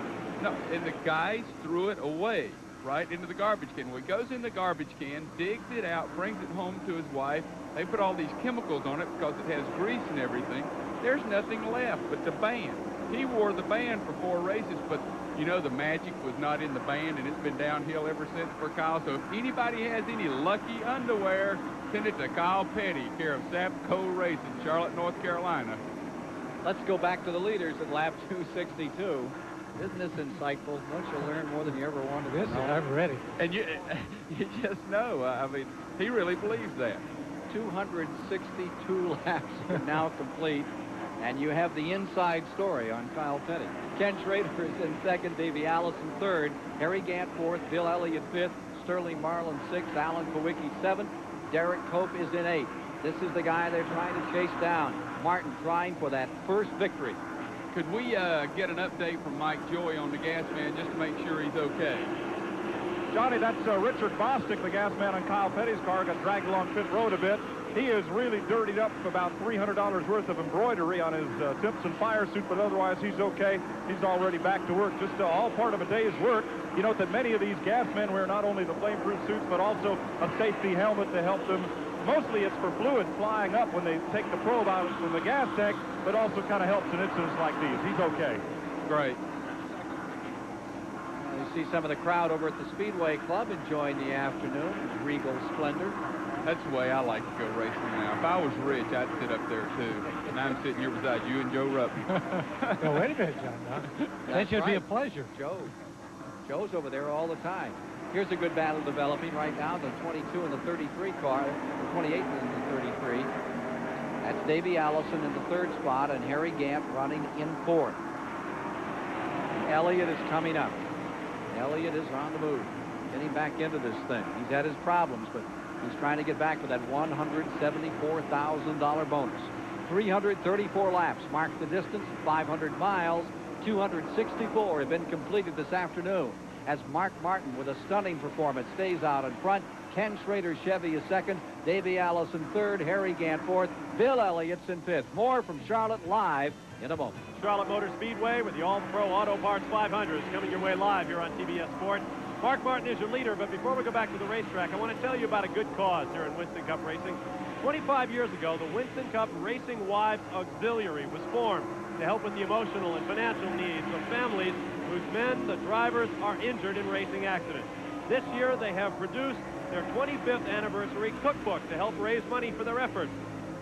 No, and the guys threw it away right into the garbage can. Well, he goes in the garbage can, digs it out, brings it home to his wife. They put all these chemicals on it because it has grease and everything. There's nothing left but the band. He wore the band for 4 races, but you know the magic was not in the band, and it's been downhill ever since for Kyle. So if anybody has any lucky underwear, send it to Kyle Petty, care of Sapco Racing, Charlotte, North Carolina. Let's go back to the leaders at lap 262. Isn't this insightful? Don't you learn more than you ever wanted to know? I'm ready. And you just know, I mean, he really believes that. 262 laps are now complete, and you have the inside story on Kyle Petty. Ken Schrader is in second, Davey Allison third, Harry Gant fourth, Bill Elliott fifth, Sterling Marlin sixth, Alan Kowicki seventh, Derek Cope is in eighth. This is the guy they're trying to chase down. Martin trying for that first victory. Could we get an update from Mike Joy on the gas man just to make sure he's okay? Johnny, that's Richard Bostic, the gas man on Kyle Petty's car, got dragged along pit road a bit. He is really dirtied up about $300 worth of embroidery on his Simpson fire suit, but otherwise he's okay. He's already back to work, just all part of a day's work. You note that many of these gas men wear not only the flameproof suits, but also a safety helmet to help them. Mostly it's for fluid flying up when they take the probe out from the gas tank, but also kind of helps in incidents like these. He's okay. Great. You see some of the crowd over at the Speedway Club enjoying the afternoon. Regal splendor. That's the way I like to go racing now. If I was rich, I'd sit up there too. And I'm sitting here beside you and Joe Ruppy. No, wait a minute, John. That should be a pleasure. Joe's over there all the time. Here's a good battle developing right now. The 22 and the 33 car, the 28 and the 33. That's Davey Allison in the third spot and Harry Gant running in fourth. Elliott is coming up. Elliott is on the move, getting back into this thing. He's had his problems, but he's trying to get back with that $174,000 bonus. 334 laps mark the distance, 500 miles, 264 have been completed this afternoon. As Mark Martin, with a stunning performance, stays out in front. Ken Schrader Chevy is second, Davey Allison third, Harry Gant fourth, Bill Elliott's in fifth. More from Charlotte live in a moment. Charlotte Motor Speedway with the All-Pro Auto Parts 500 is coming your way live here on TBS Sports. Mark Martin is your leader, but before we go back to the racetrack, I want to tell you about a good cause here in Winston Cup Racing. 25 years ago, the Winston Cup Racing Wives Auxiliary was formed to help with the emotional and financial needs of families whose men, the drivers, are injured in racing accidents. This year, they have produced their 25th anniversary cookbook to help raise money for their efforts.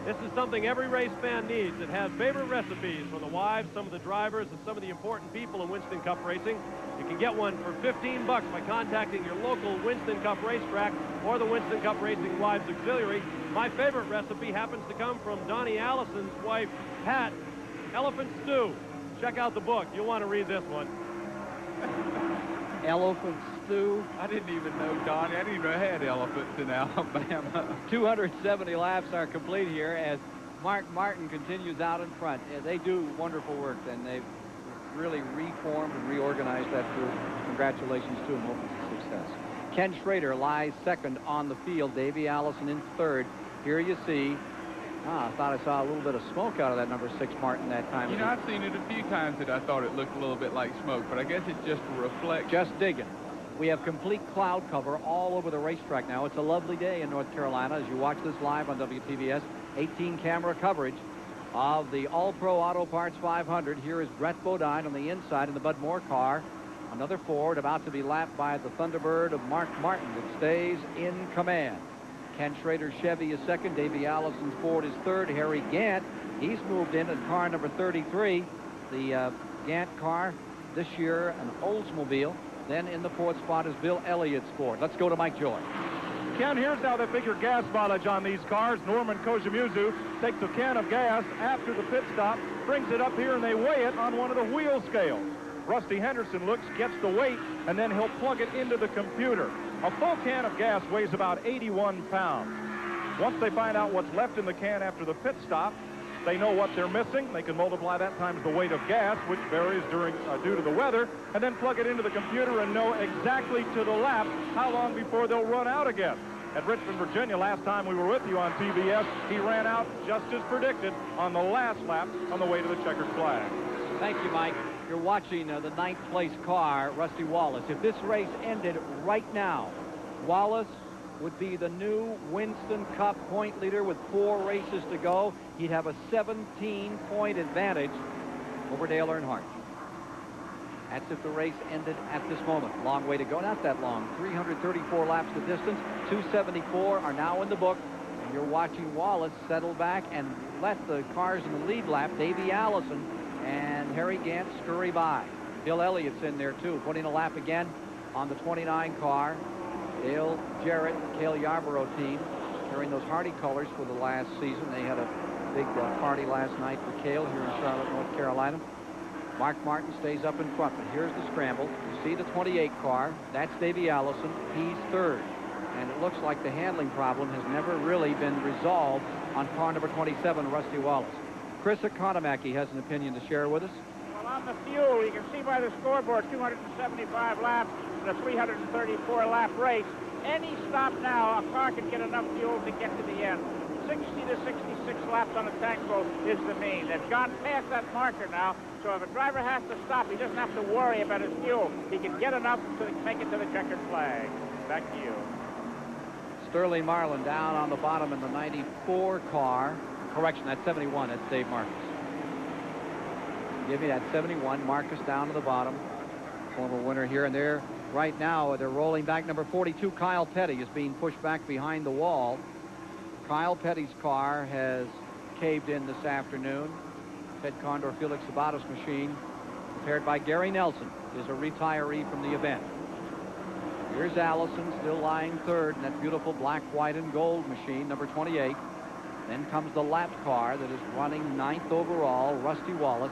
This is something every race fan needs. It has favorite recipes for the wives, some of the drivers, and some of the important people in Winston Cup racing. You can get one for 15 bucks by contacting your local Winston Cup racetrack or the Winston Cup Racing Wives Auxiliary. My favorite recipe happens to come from Donnie Allison's wife, Pat. Elephant stew. Check out the book. You'll want to read this one. Elephant stew. I didn't even know, Donnie. I didn't even know I had elephants in Alabama. 270 laps are complete here as Mark Martin continues out in front. They do wonderful work, and they've really reformed and reorganized that group. Congratulations to them. Hope it's a success. Ken Schrader lies second on the field. Davey Allison in third. Here you see. I thought I saw a little bit of smoke out of that number 6 Martin that time. You know, I've seen it a few times that I thought it looked a little bit like smoke, but I guess it's just a reflection. Just digging. We have complete cloud cover all over the racetrack now. It's a lovely day in North Carolina as you watch this live on WTVS. 18 camera coverage of the All-Pro Auto Parts 500. Here is Brett Bodine on the inside in the Bud Moore car. Another Ford about to be lapped by the Thunderbird of Mark Martin that stays in command. Ken Schrader's Chevy is second. Davey Allison's Ford is third. Harry Gant, he's moved in at car number 33. The Gant car this year, an Oldsmobile. Then in the fourth spot is Bill Elliott's Ford. Let's go to Mike Joy. Ken, here's how they figure gas mileage on these cars. Norman Kojimuzu takes a can of gas after the pit stop, brings it up here, and they weigh it on one of the wheel scales. Rusty Henderson looks, gets the weight, and then he'll plug it into the computer. A full can of gas weighs about 81 pounds. Once they find out what's left in the can after the pit stop, they know what they're missing. They can multiply that times the weight of gas, which varies due to the weather, and then plug it into the computer and know exactly to the lap how long before they'll run out again. At Richmond, Virginia, last time we were with you on TBS, he ran out just as predicted on the last lap on the way to the checkered flag. Thank you, Mike. You're watching the 9th place car, Rusty Wallace. If this race ended right now, Wallace would be the new Winston Cup point leader with 4 races to go. He'd have a 17-point advantage over Dale Earnhardt. That's if the race ended at this moment. Long way to go. Not that long. 334 laps the distance. 274 are now in the book. And you're watching Wallace settle back and let the cars in the lead lap, Davey Allison and Harry Gant, scurry by. Bill Elliott's in there, too, putting a lap again on the 29 car. Dale Jarrett, Cale Yarborough team, carrying those Hardy colors for the last season. They had a big party last night for Cale here in Charlotte, North Carolina. Mark Martin stays up in front, but here's the scramble. You see the 28 car. That's Davey Allison. He's third. And it looks like the handling problem has never really been resolved on car number 27, Rusty Wallace. Chris Economaki has an opinion to share with us. Well, on the fuel, you can see by the scoreboard, 275 laps in a 334-lap race. Any stop now, a car can get enough fuel to get to the end. 60 to 66 laps on a tank full is the mean. They've gone past that marker now, so if a driver has to stop, he doesn't have to worry about his fuel. He can get enough to make it to the checkered flag. Back to you. Sterling Marlin down on the bottom in the 94 car. Correction, that's 71. That's Dave Marcus. Give me that 71. Marcus down to the bottom. Former winner here and there. Right now, they're rolling back. Number 42, Kyle Petty, is being pushed back behind the wall. Kyle Petty's car has caved in this afternoon. Ted Condor Felix Sabatos machine, prepared by Gary Nelson, is a retiree from the event. Here's Allison still lying third in that beautiful black, white, and gold machine, number 28. Then comes the lap car that is running 9th overall, Rusty Wallace.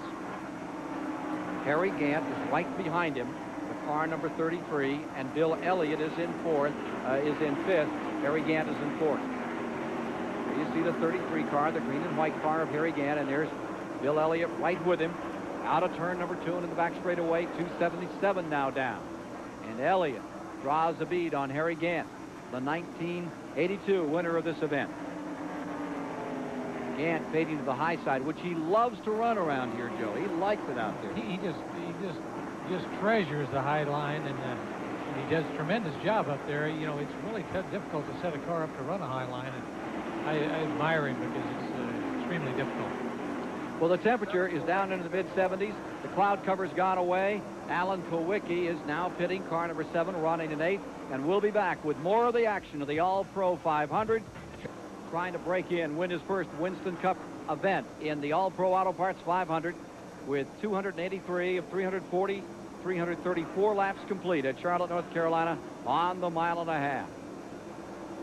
Harry Gant is right behind him, the car number 33, and Bill Elliott is in 5th. Harry Gant is in 4th. Here you see the 33 car, the green and white car of Harry Gant, and there's Bill Elliott right with him. Out of turn number 2 into the back straightaway, 277 now down. And Elliott draws a bead on Harry Gant, the 1982 winner of this event. Gant fading to the high side, which he loves to run around here, Joe. He likes it out there. He just treasures the high line, and he does a tremendous job up there. You know, it's really difficult to set a car up to run a high line, and I admire him because it's extremely difficult. Well, the temperature is down into the mid-70s. The cloud cover's gone away. Alan Kowicki is now pitting car number 7, running in 8th, and we'll be back with more of the action of the All-Pro 500. trying to break in, win his first Winston Cup event in the All-Pro Auto Parts 500 with 283 of 334 laps complete at Charlotte, North Carolina on the mile and a half.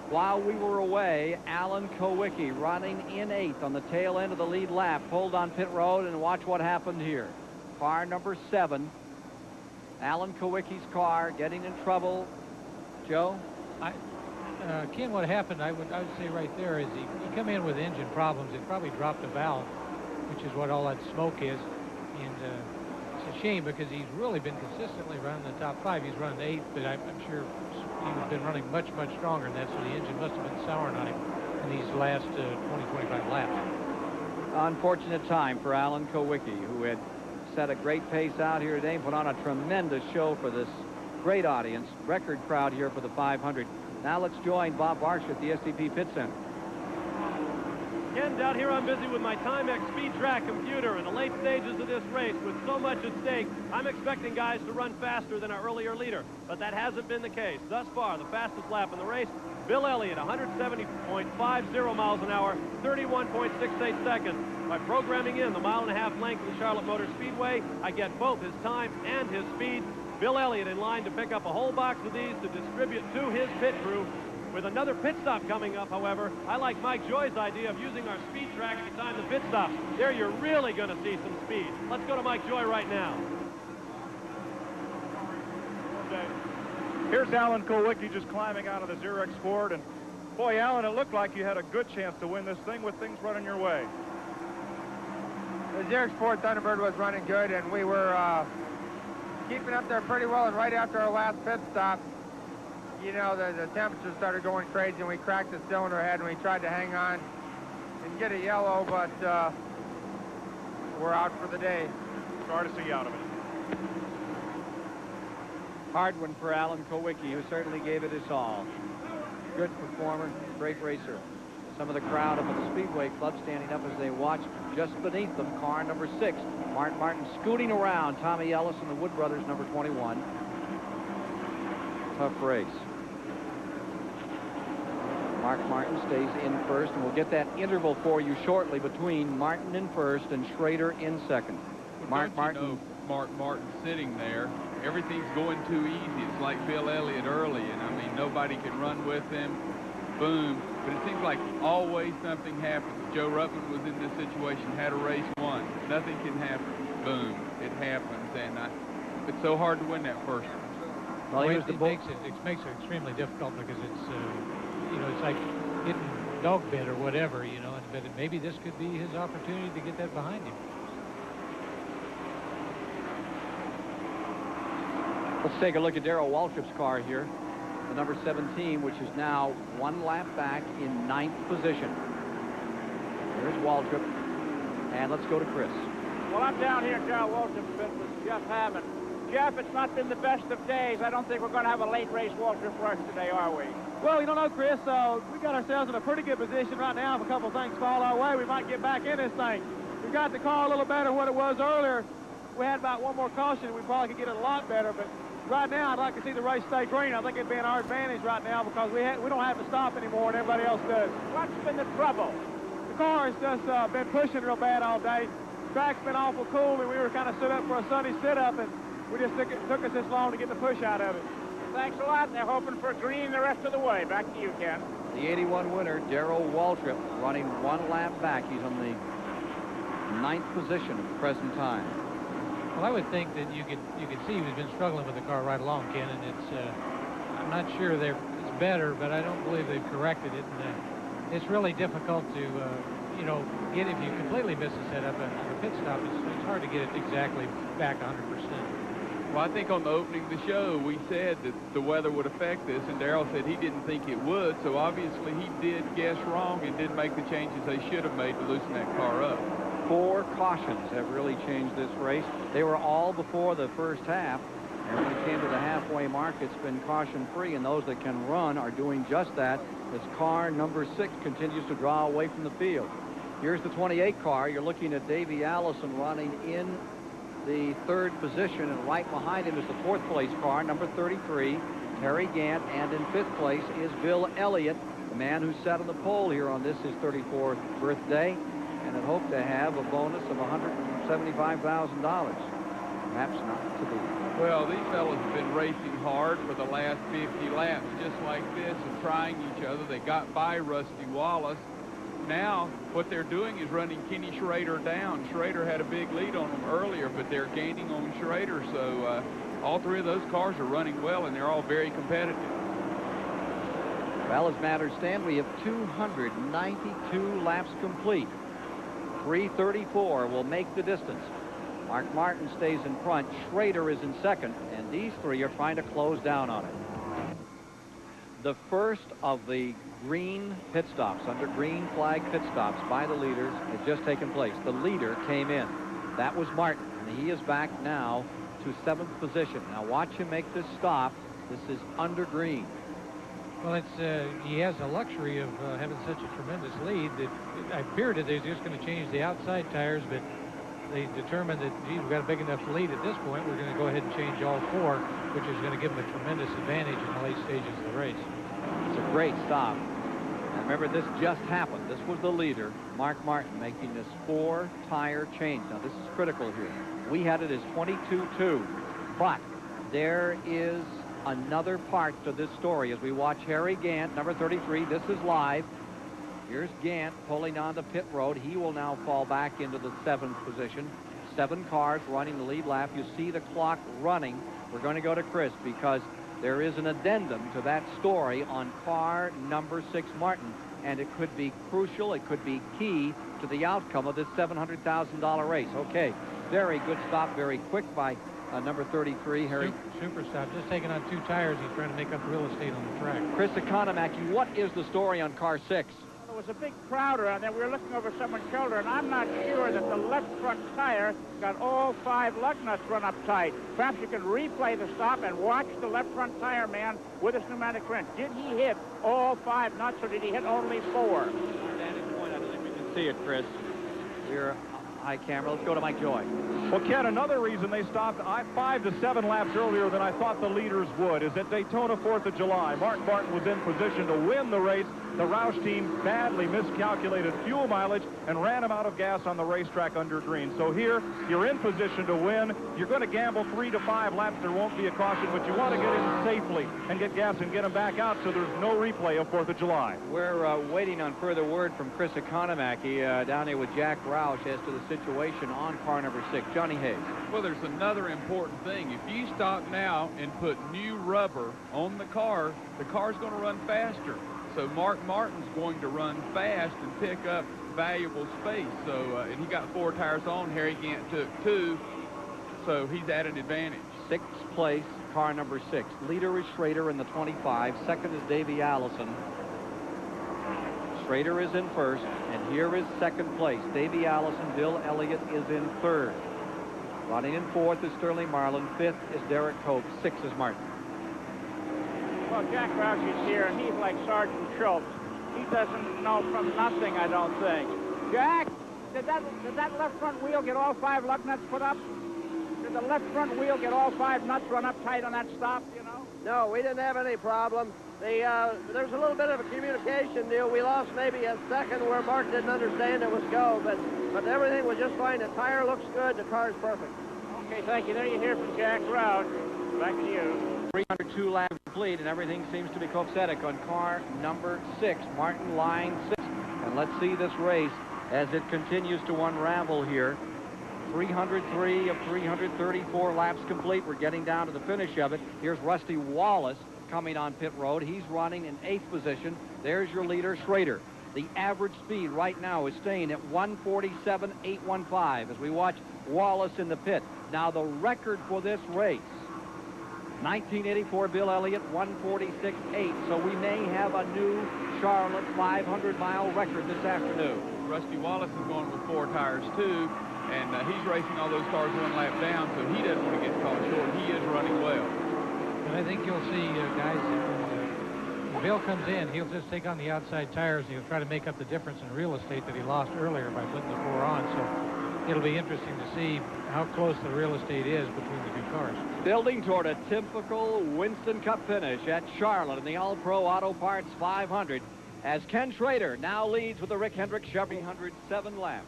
While we were away, Alan Kowicki running in 8th on the tail end of the lead lap, pulled on pit road, and watch what happened here. Car number 7, Alan Kowicki's car getting in trouble. Joe? Ken, what happened, I would say right there, is he come in with engine problems. It probably dropped a valve, which is what all that smoke is. And it's a shame because he's really been consistently running the top 5. He's running 8th, but I'm sure he's been running much, much stronger than that, so the engine must have been souring on him in these last 20-25 laps. Unfortunate time for Alan Kowicki, who had set a great pace out here today, put on a tremendous show for this great audience, record crowd here for the 500. Now let's join Bob Barsh at the STP Pit Center. Ken, down here I'm busy with my Timex Speed Track computer in the late stages of this race. With so much at stake, I'm expecting guys to run faster than our earlier leader, but that hasn't been the case. Thus far, the fastest lap in the race, Bill Elliott, 170.50 miles an hour, 31.68 seconds. By programming in the mile-and-a-half length of the Charlotte Motor Speedway, I get both his time and his speed. Bill Elliott in line to pick up a whole box of these to distribute to his pit crew. With another pit stop coming up, however, I like Mike Joy's idea of using our speed track to time the pit stops. There you're really going to see some speed. Let's go to Mike Joy right now. Okay. Here's Alan Kowicki just climbing out of the Xerox Ford. And boy, Alan, it looked like you had a good chance to win this thing with things running your way. The Xerox Ford Thunderbird was running good, and we were keeping up there pretty well. And right after our last pit stop, you know, the temperature started going crazy, and we cracked the cylinder head, and we tried to hang on and get a yellow, but we're out for the day. Sorry to see you out of it. Hard one for Alan Kowicki, who certainly gave it his all. Good performer, great racer. Some of the crowd up at the Speedway Club standing up as they watched. Just beneath them, car number 6, Mark Martin scooting around Tommy Ellis and the Wood Brothers, number 21. Tough race. Mark Martin stays in first, and we'll get that interval for you shortly between Martin in first and Schrader in second. Well, Mark Martin. You know, Mark Martin sitting there, everything's going too easy. It's like Bill Elliott early, and I mean, nobody can run with him. Boom. But it seems like always something happens. Joe Ruttman was in this situation, had a race won. Nothing can happen. Boom. It happens, and it's so hard to win that first one. Well, it makes it extremely difficult because it's, you know, it's like getting dog bed or whatever, you know, but maybe this could be his opportunity to get that behind him. Let's take a look at Darrell Waltrip's car here. The number 17, which is now 1 lap back in 9th position. Here's Waltrip. And let's go to Chris. Well, I'm down here at Darrell Waltrip's pit with Jeff Hammond. Jeff, it's not been the best of days. I don't think we're going to have a late race Waltrip rush today, are we? Well, you don't know, Chris. We got ourselves in a pretty good position right now. If a couple things fall our way, we might get back in this thing. We've got the car a little better than what it was earlier. We had about one more caution. We probably could get it a lot better, but right now I'd like to see the race stay green. I think it'd be in our advantage right now because we don't have to stop anymore and everybody else does. What's been the trouble? The car has just been pushing real bad all day. Track's been awful cool, and we were kind of set up for a sunny sit-up, and we just took us this long to get the push out of it. Thanks a lot. They're hoping for green the rest of the way. Back to you, Ken. The 81 winner, Darrell Waltrip, running 1 lap back. He's on the 9th position at the present time. Well, I would think that you could see he's been struggling with the car right along, Ken, and it's I'm not sure it's better, but I don't believe they've corrected it. And it's really difficult to you know, if you completely miss a setup and a pit stop, it's hard to get it exactly back 100%. Well, I think on the opening of the show, we said that the weather would affect this, and Darrell said he didn't think it would, so obviously he did guess wrong and didn't make the changes they should have made to loosen that car up. 4 cautions have really changed this race. They were all before the first half, and when it came to the halfway mark, it's been caution-free, and those that can run are doing just that as car number 6 continues to draw away from the field. Here's the 28 car. You're looking at Davey Allison running in the 3rd position, and right behind him is the 4th place car, number 33, Terry Gant, and in 5th place is Bill Elliott, the man who sat on the pole here on this his 34th birthday, and had hoped to have a bonus of $175,000. Perhaps not to be. Well, these fellas have been racing hard for the last 50 laps, just like this, and trying each other. They got by Rusty Wallace. Now, what they're doing is running Kenny Schrader down. Schrader had a big lead on them earlier, but they're gaining on Schrader. So all three of those cars are running well, and they're all very competitive. Well, as matters stand, we have 292 laps complete. 334 will make the distance. Mark Martin stays in front. Schrader is in second, and these three are trying to close down on it. The first of the green pit stops, under green flag pit stops by the leaders, has just taken place. The leader came in. That was Martin, and he is back now to 7th position. Now watch him make this stop. This is under green. Well, he has the luxury of having such a tremendous lead that I feared that they're just going to change the outside tires, but they determined that, gee, we've got a big enough lead at this point. We're going to go ahead and change all four, which is going to give them a tremendous advantage in the late stages of the race. It's a great stop. And remember, this just happened. This was the leader, Mark Martin, making this 4-tire change. Now, this is critical here. We had it as 22-2, but there is another part to this story as we watch Harry Gant, number 33. This is live. Here's Gant pulling on the pit road. He will now fall back into the 7th position. 7 cars running the lead lap. You see the clock running. We're going to go to Chris because there is an addendum to that story on car number 6, Martin, and it could be crucial. It could be key to the outcome of this $700,000 race. Okay, very good stop, very quick by number 33, Harry. Super stop, just taking on 2 tires. He's trying to make up real estate on the track. Chris Economaki, what is the story on car 6? There was a big crowd around there. We were looking over someone's shoulder, and I'm not sure that the left front tire got all 5 lug nuts run up tight. Perhaps you can replay the stop and watch the left front tire man with his pneumatic wrench. Did he hit all 5 nuts, or did he hit only 4? Standing point, I don't think we can see it, Chris. We're high camera. Let's go to Mike Joy. Well, Ken, another reason they stopped 5 to 7 laps earlier than I thought the leaders would is at Daytona 4th of July. Mark Martin was in position to win the race. The Roush team badly miscalculated fuel mileage and ran him out of gas on the racetrack under green. So here, you're in position to win. You're going to gamble 3 to 5 laps. There won't be a caution, but you want to get in safely and get gas and get him back out so there's no replay of 4th of July. We're waiting on further word from Chris Economaki down there with Jack Roush as to the situation on car number 6. Johnny Hayes. Well, there's another important thing. If you stop now and put new rubber on the car's going to run faster. So Mark Martin's going to run fast and pick up valuable space. So, and he got 4 tires on. Harry Gant took 2. So he's at an advantage. 6th place, car number 6. Leader is Schrader in the 25. Second is Davey Allison. Schrader is in first, and here is 2nd place. Davey Allison, Bill Elliott is in 3rd. Running in 4th is Sterling Marlin. 5th is Derek Cope. 6th is Martin. Well, Jack Roush is here, and he's like Sergeant Schultz. He doesn't know from nothing, I don't think. Jack, did that left front wheel get all 5 lug nuts put up? Did the left front wheel get all 5 nuts run up tight on that stop, you know? No, we didn't have any problem. There's a little bit of a communication deal. We lost maybe a second where Mark didn't understand it was go, but everything was just fine. The tire looks good. The car's perfect. Okay, thank you. There you hear from Jack Roush. Back to you. 302 laps complete, and everything seems to be copacetic on car number 6. Martin line 6. And let's see this race as it continues to unravel here. 303 of 334 laps complete. We're getting down to the finish of it. Here's Rusty Wallace coming on pit road. He's running in 8th position. There's your leader, Schrader. The average speed right now is staying at 147.815 as we watch Wallace in the pit. Now the record for this race, 1984 Bill Elliott, 146.8. So we may have a new Charlotte 500-mile record this afternoon. Rusty Wallace is going with 4 tires too, and he's racing all those cars 1 lap down, so he doesn't want to get caught short. He is running well. And I think you'll see, guys, when Bill comes in, he'll just take on the outside tires, and he'll try to make up the difference in real estate that he lost earlier by putting the 4 on. So it'll be interesting to see how close the real estate is between the 2 cars. Building toward a typical Winston Cup finish at Charlotte in the All-Pro Auto Parts 500. as Ken Schrader now leads with the Rick Hendrick Chevy 107 laps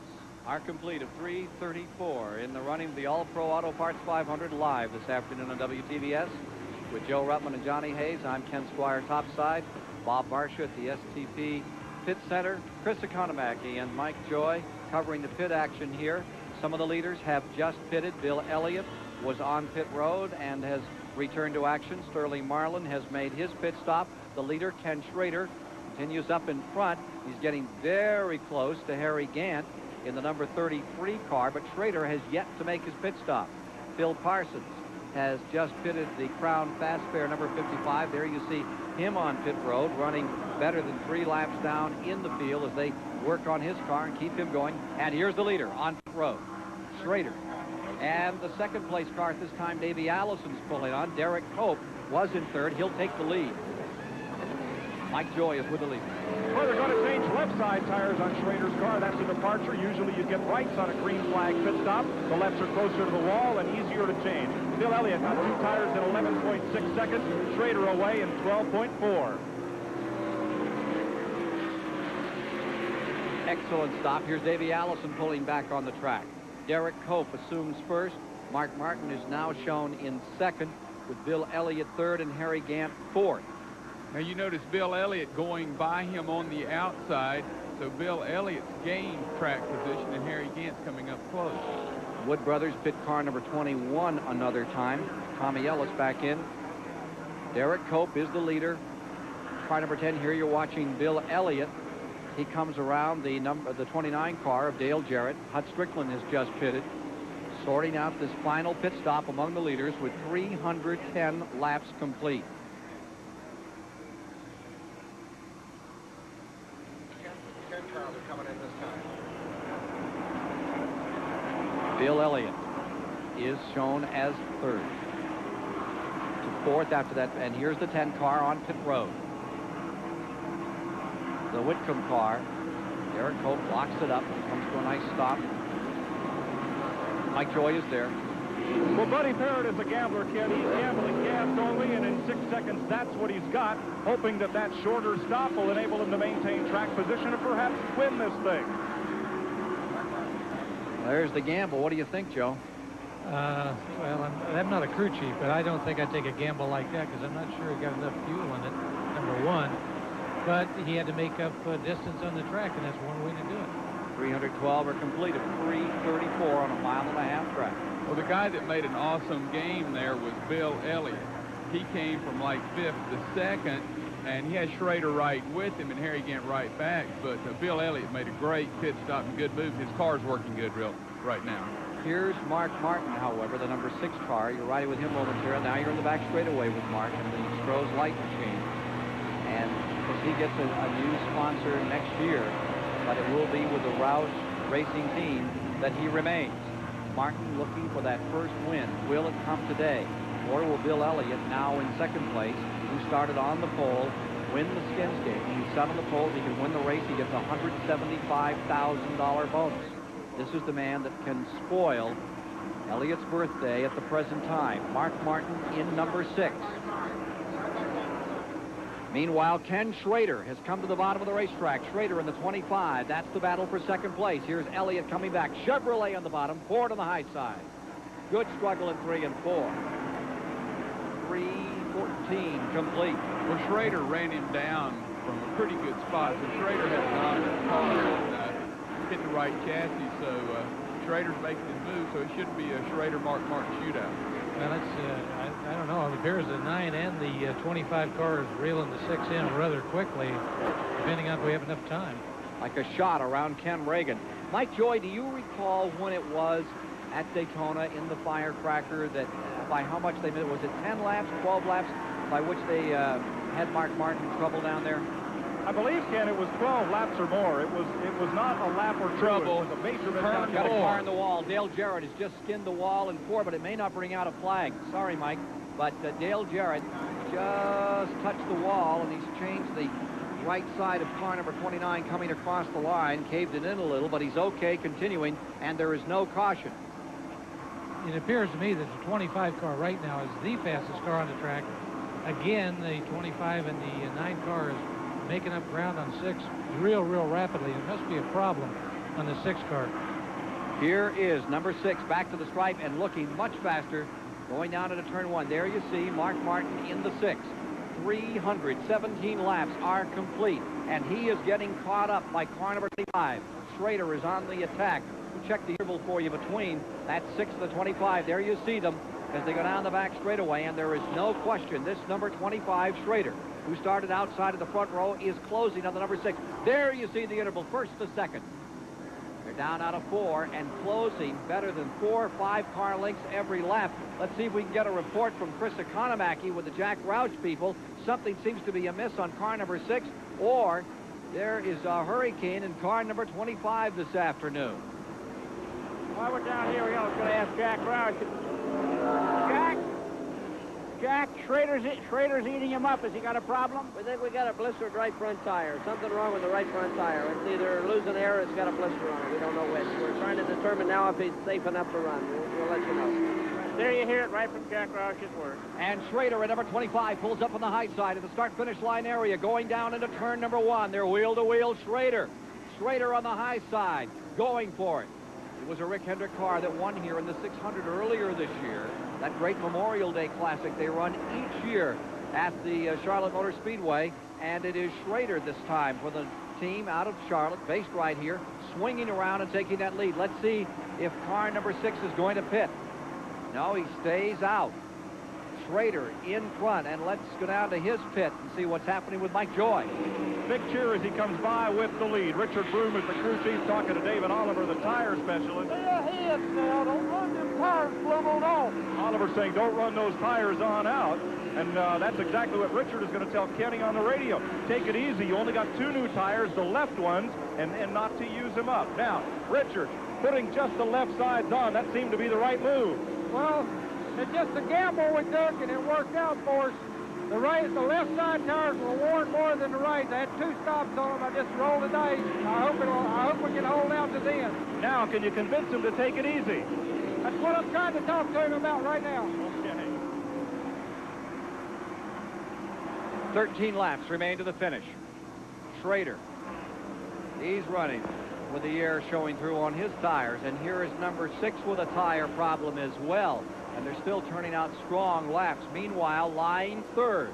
are complete of 3:34 in the running of the All-Pro Auto Parts 500 live this afternoon on WTVS with Joe Ruttman and Johnny Hayes. I'm Ken Squire topside, Bob Barsha at the STP Pit Center, Chris Economaki and Mike Joy covering the pit action here. Some of the leaders have just pitted. Bill Elliott was on pit road and has returned to action. Sterling Marlin has made his pit stop. The leader, Ken Schrader, continues up in front. He's getting very close to Harry Gant in the number 33 car, but Schrader has yet to make his pit stop. Phil Parsons has just pitted the Crown Fast Fare number 55. There you see him on pit road running better than 3 laps down in the field as they work on his car and keep him going. And here's the leader on pit road, Schrader. And the second place car at this time, Davey Allison's pulling on. Derek Cope was in third. He'll take the lead. Mike Joy is with the lead. Well, they're going to change left side tires on Schrader's car. That's a departure. Usually you get rights on a green flag pit stop. The lefts are closer to the wall and easier to change. Bill Elliott got 2 tires in 11.6 seconds. Schrader away in 12.4. Excellent stop. Here's Davey Allison pulling back on the track. Derek Cope assumes first. Mark Martin is now shown in second with Bill Elliott third and Harry Gant fourth. Now you notice Bill Elliott going by him on the outside, so Bill Elliott's gained track position and Harry Gant's coming up close. Wood Brothers pit car number 21 another time. Tommy Ellis back in. Derek Cope is the leader. Car number 10 here you're watching Bill Elliott. He comes around the 29 car of Dale Jarrett. Hut Strickland has just pitted. Sorting out this final pit stop among the leaders with 310 laps complete. Bill Elliott is shown as third. To fourth after that, and here's the 10 car on pit road. The Whitcomb car. Derek Cope locks it up, comes to a nice stop. Mike Joy is there. Well, Buddy Parrott is a gambler, kid. He's gambling gas only, and in 6 seconds, that's what he's got, hoping that that shorter stop will enable him to maintain track position and perhaps win this thing. There's the gamble. What do you think, Joe? Well, I'm not a crew chief, but I don't think I'd take a gamble like that because I'm not sure he got enough fuel in it, number one. But he had to make up distance on the track, and that's one way to do it. 312 are complete of 334 on a 1.5-mile track. Well, the guy that made an awesome game there was Bill Elliott. He came from like 5th to 2nd, and he had Schrader right with him and Harry Gant right back. But Bill Elliott made a great pit stop and good move. His car's working good right now. Here's Mark Martin, however, the number 6 car. You're riding with him momentarily. Now you're in the back straightaway with Mark and the Stroh's light machine. And because he gets a new sponsor next year, but it will be with the Roush Racing Team that he remains. Martin looking for that first win. Will it come today? Or will Bill Elliott, now in second place, who started on the pole, win the skins game? He's set on the pole. He can win the race. He gets a $175,000 bonus. This is the man that can spoil Elliott's birthday at the present time. Mark Martin in number 6. Meanwhile, Ken Schrader has come to the bottom of the racetrack. Schrader in the 25. That's the battle for second place. Here's Elliott coming back. Chevrolet on the bottom. Ford on the high side. Good struggle in 3 and 4. 3:14 complete. Well, Schrader ran him down from a pretty good spot. So Schrader had a lot of car and hit the right chassis. So Schrader's making his move. So it should be a Schrader-Mark Martin shootout. Well, it's, I don't know. It appears the 9 and the 25 car is reeling the 6 in rather quickly, depending on if we have enough time. Like a shot around Ken Reagan. Mike Joy, do you recall when it was at Daytona in the firecracker that by how much they made it? Was it 10 laps, 12 laps, by which they had Mark Martin trouble down there? I believe, Ken, it was 12 laps or more. It was not a lap or trouble. It was a major misconduct. Got a car in the wall. Dale Jarrett has just skinned the wall in 4, but it may not bring out a flag. Sorry, Mike. But Dale Jarrett just touched the wall, and he's changed the right side of car number 29 coming across the line, caved it in a little, but he's okay continuing, and there is no caution. It appears to me that the 25 car right now is the fastest car on the track. Again, the 25 and the 9 car is making up ground on 6 real rapidly. It must be a problem on the 6 car. Here is number 6 back to the stripe and looking much faster, going down into turn 1. There you see Mark Martin in the 6. 317 laps are complete, and he is getting caught up by car number 25. Schrader is on the attack. We'll check the interval for you between that 6 and the 25. There you see them as they go down the back straightaway, and there is no question this number 25, Schrader, who started outside of the front row, is closing on the number 6. There you see the interval, first to second. They're down out of 4 and closing better than 4 or 5 car lengths every lap. Let's see if we can get a report from Chris Economaki with the Jack Roush people. Something seems to be amiss on car number 6, or there is a hurricane in car number 25 this afternoon. While we're down here, we're going to ask Jack Roush. Jack, Schrader's eating him up. Has he got a problem? We think we got a blistered right front tire. Something wrong with the right front tire. It's either losing air or it's got a blister on it. We don't know which. We're trying to determine now if he's safe enough to run. We'll let you know. There you hear it right from Jack Roush's words. And Schrader at number 25 pulls up on the high side of the start-finish line area, going down into turn number 1. They're wheel-to-wheel Schrader. Schrader on the high side, going for it. It was a Rick Hendrick car that won here in the 600 earlier this year. That great Memorial Day Classic they run each year at the Charlotte Motor Speedway. And it is Schrader this time for the team out of Charlotte, based right here, swinging around and taking that lead. Let's see if car number 6 is going to pit. No, he stays out. Schrader in front, and let's go down to his pit and see what's happening with Mike Joy. Big cheer as he comes by with the lead. Richard Broom is the crew chief, talking to David Oliver, the tire specialist. Stay ahead now. Don't run them tires blown off. Oliver saying don't run those tires on out. And that's exactly what Richard is going to tell Kenny on the radio. Take it easy. You only got 2 new tires, the left ones, and not to use them up. Now, Richard putting just the left sides on. That seemed to be the right move. Well, it's just a gamble we took, and it worked out for us. The left side tires were worn more than the right. They had 2 stops on them. I just rolled the dice. I hope we can hold out to the end. Now, can you convince him to take it easy? That's what I'm trying to talk to him about right now. Okay. 13 laps remain to the finish. Schrader, he's running with the air showing through on his tires, and here is number 6 with a tire problem as well, and they're still turning out strong laps. Meanwhile, lying third,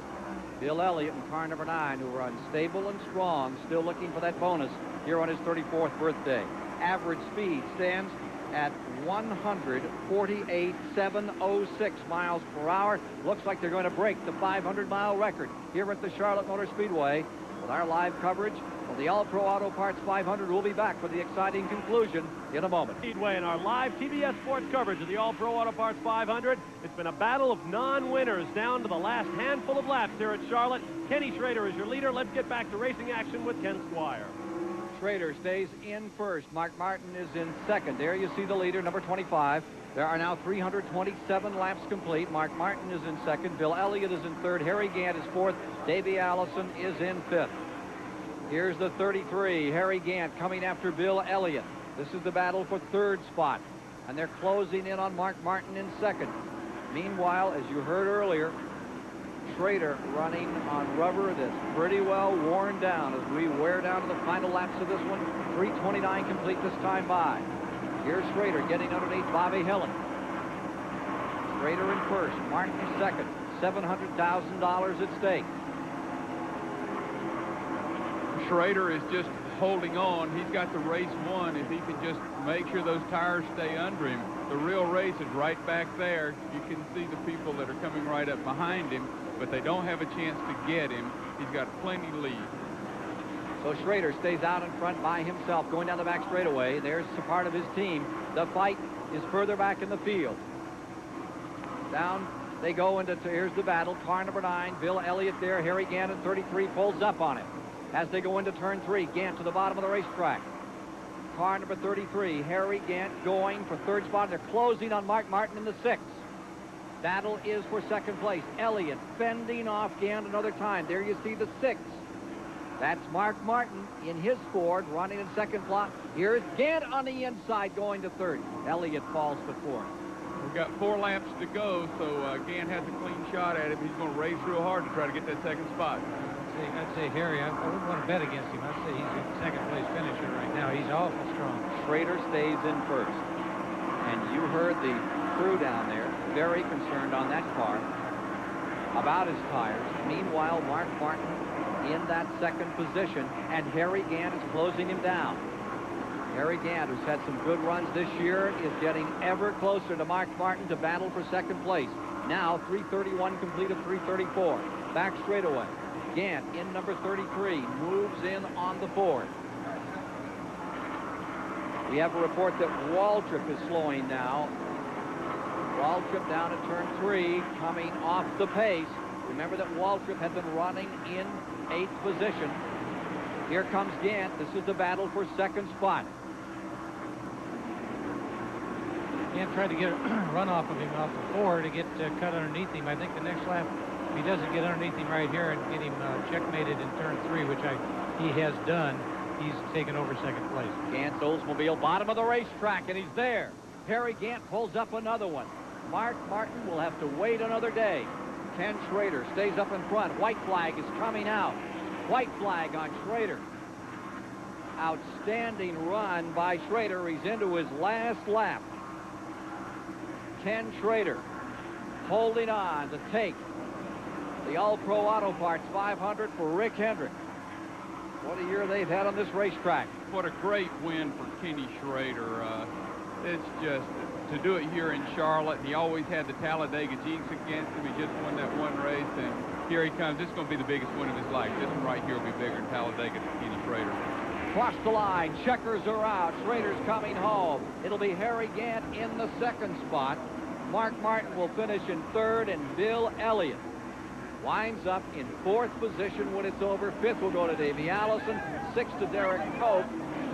Bill Elliott in car number 9, who runs stable and strong, still looking for that bonus here on his 34th birthday. Average speed stands at 148,706 miles per hour. Looks like they're going to break the 500-mile record here at the Charlotte Motor Speedway. With our live coverage of the All-Pro Auto Parts 500, we'll be back for the exciting conclusion in a moment. Speedway and our live TBS Sports coverage of the All-Pro Auto Parts 500. It's been a battle of non-winners down to the last handful of laps here at Charlotte. Kenny Schrader is your leader. Let's get back to racing action with Ken Squire. Schrader stays in first. Mark Martin is in second. There you see the leader, number 25. There are now 327 laps complete. Mark Martin is in second. Bill Elliott is in third. Harry Gant is fourth. Davey Allison is in fifth. Here's the 33, Harry Gant, coming after Bill Elliott. This is the battle for third spot, and they're closing in on Mark Martin in second. Meanwhile, as you heard earlier, Schrader running on rubber that's pretty well worn down as we wear down to the final laps of this one. 3:29 complete this time by. Here's Schrader getting underneath Bobby Hillin. Schrader in first, Martin second. $700,000 at stake. Schrader is just holding on. He's got the race won if he can just make sure those tires stay under him. The real race is right back there. You can see the people that are coming right up behind him, but they don't have a chance to get him. He's got plenty lead. So Schrader stays out in front by himself, going down the back straightaway. There's a part of his team. The fight is further back in the field. Down they go into, here's the battle. Car number 9, Bill Elliott there. Harry Gant at 33 pulls up on him. As they go into turn 3, Gant to the bottom of the racetrack. Car number 33, Harry Gant going for third spot. They're closing on Mark Martin in the 6th. Battle is for second place. Elliott fending off Gant another time. There you see the 6th. That's Mark Martin in his Ford running in second slot. Here's Gant on the inside going to third. Elliott falls to fourth. We've got 4 laps to go, so Gant has a clean shot at him. He's going to race real hard to try to get that second spot. I'd say Harry, I wouldn't want to bet against him. I'd say he's a second-place finisher right now. He's awful strong. Schrader stays in first. And you heard the crew down there very concerned on that car about his tires. Meanwhile, Mark Martin in that second position, and Harry Gant is closing him down. Harry Gant, who's had some good runs this year, is getting ever closer to Mark Martin to battle for second place. Now, 3:31 complete of 3:34. Back straightaway. Gant in number 33 moves in on the board. We have a report that Waltrip is slowing now. Waltrip down at turn 3, coming off the pace. Remember that Waltrip had been running in 8th position. Here comes Gant. This is the battle for second spot. Gant tried to get a run off of him off the 4 to get cut underneath him. I think the next lap, if he doesn't get underneath him right here and get him checkmated in turn 3, which he has done, he's taken over second place. Gant's Oldsmobile, bottom of the racetrack, and he's there. Harry Gant pulls up another one. Mark Martin will have to wait another day. Ken Schrader stays up in front. White flag is coming out. White flag on Schrader. Outstanding run by Schrader. He's into his last lap. Ken Schrader holding on to take the All-Pro Auto Parts 500 for Rick Hendrick. What a year they've had on this racetrack. What a great win for Kenny Schrader. It's just to do it here in Charlotte. He always had the Talladega jinx against him. He just won that one race, and here he comes. This is going to be the biggest win of his life. This one right here will be bigger than Talladega to Kenny Schrader. Cross the line. Checkers are out. Schrader's coming home. It'll be Harry Gant in the second spot. Mark Martin will finish in third, and Bill Elliott winds up in 4th position when it's over. 5th will go to Davey Allison. 6th to Derek Cope.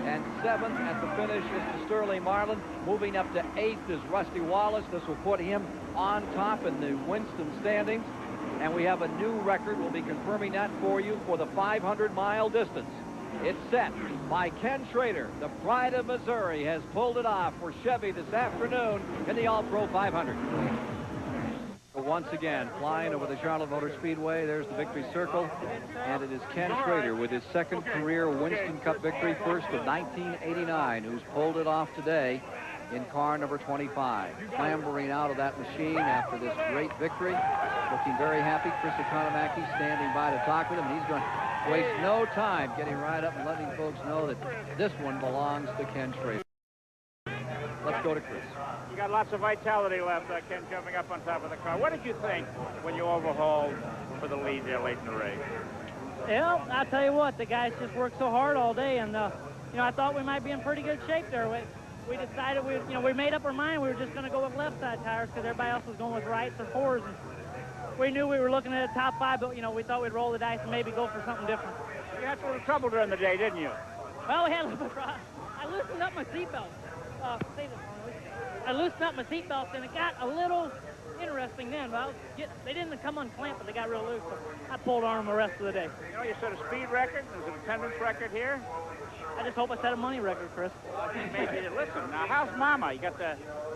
And 7th at the finish is to Sterling Marlin. Moving up to 8th is Rusty Wallace. This will put him on top in the Winston standings. And we have a new record. We'll be confirming that for you for the 500-mile distance. It's set by Ken Schrader. The pride of Missouri has pulled it off for Chevy this afternoon in the All-Pro 500. Once again, flying over the Charlotte Motor Speedway. There's the victory circle, and it is Ken Schrader with his second career Winston Cup victory, first of 1989, who's pulled it off today in car number 25. Clambering out of that machine after this great victory, looking very happy. Chris Economaki standing by to talk with him, and he's going to waste no time getting right up and letting folks know that this one belongs to Ken Schrader. Let's go to Chris. You got lots of vitality left, Ken, jumping up on top of the car. What did you think when you overhauled for the lead there late in the race? Well, I'll tell you what, the guys just worked so hard all day, and I thought we might be in pretty good shape there. We decided we made up our mind we were just going to go with left side tires because everybody else was going with rights or 4s, and we knew we were looking at a top 5, but we thought we'd roll the dice and maybe go for something different. You had a little trouble during the day, didn't you? Well, we had a little bit. I loosened up my seatbelt. I loosened up my seatbelts, and it got a little interesting then. Well, they didn't come unclamped, but they got real loose, so I pulled on them the rest of the day. You set a speed record. There's an attendance record here. I just hope I set a money record, Chris. Maybe. Listen, now, how's Mama? You got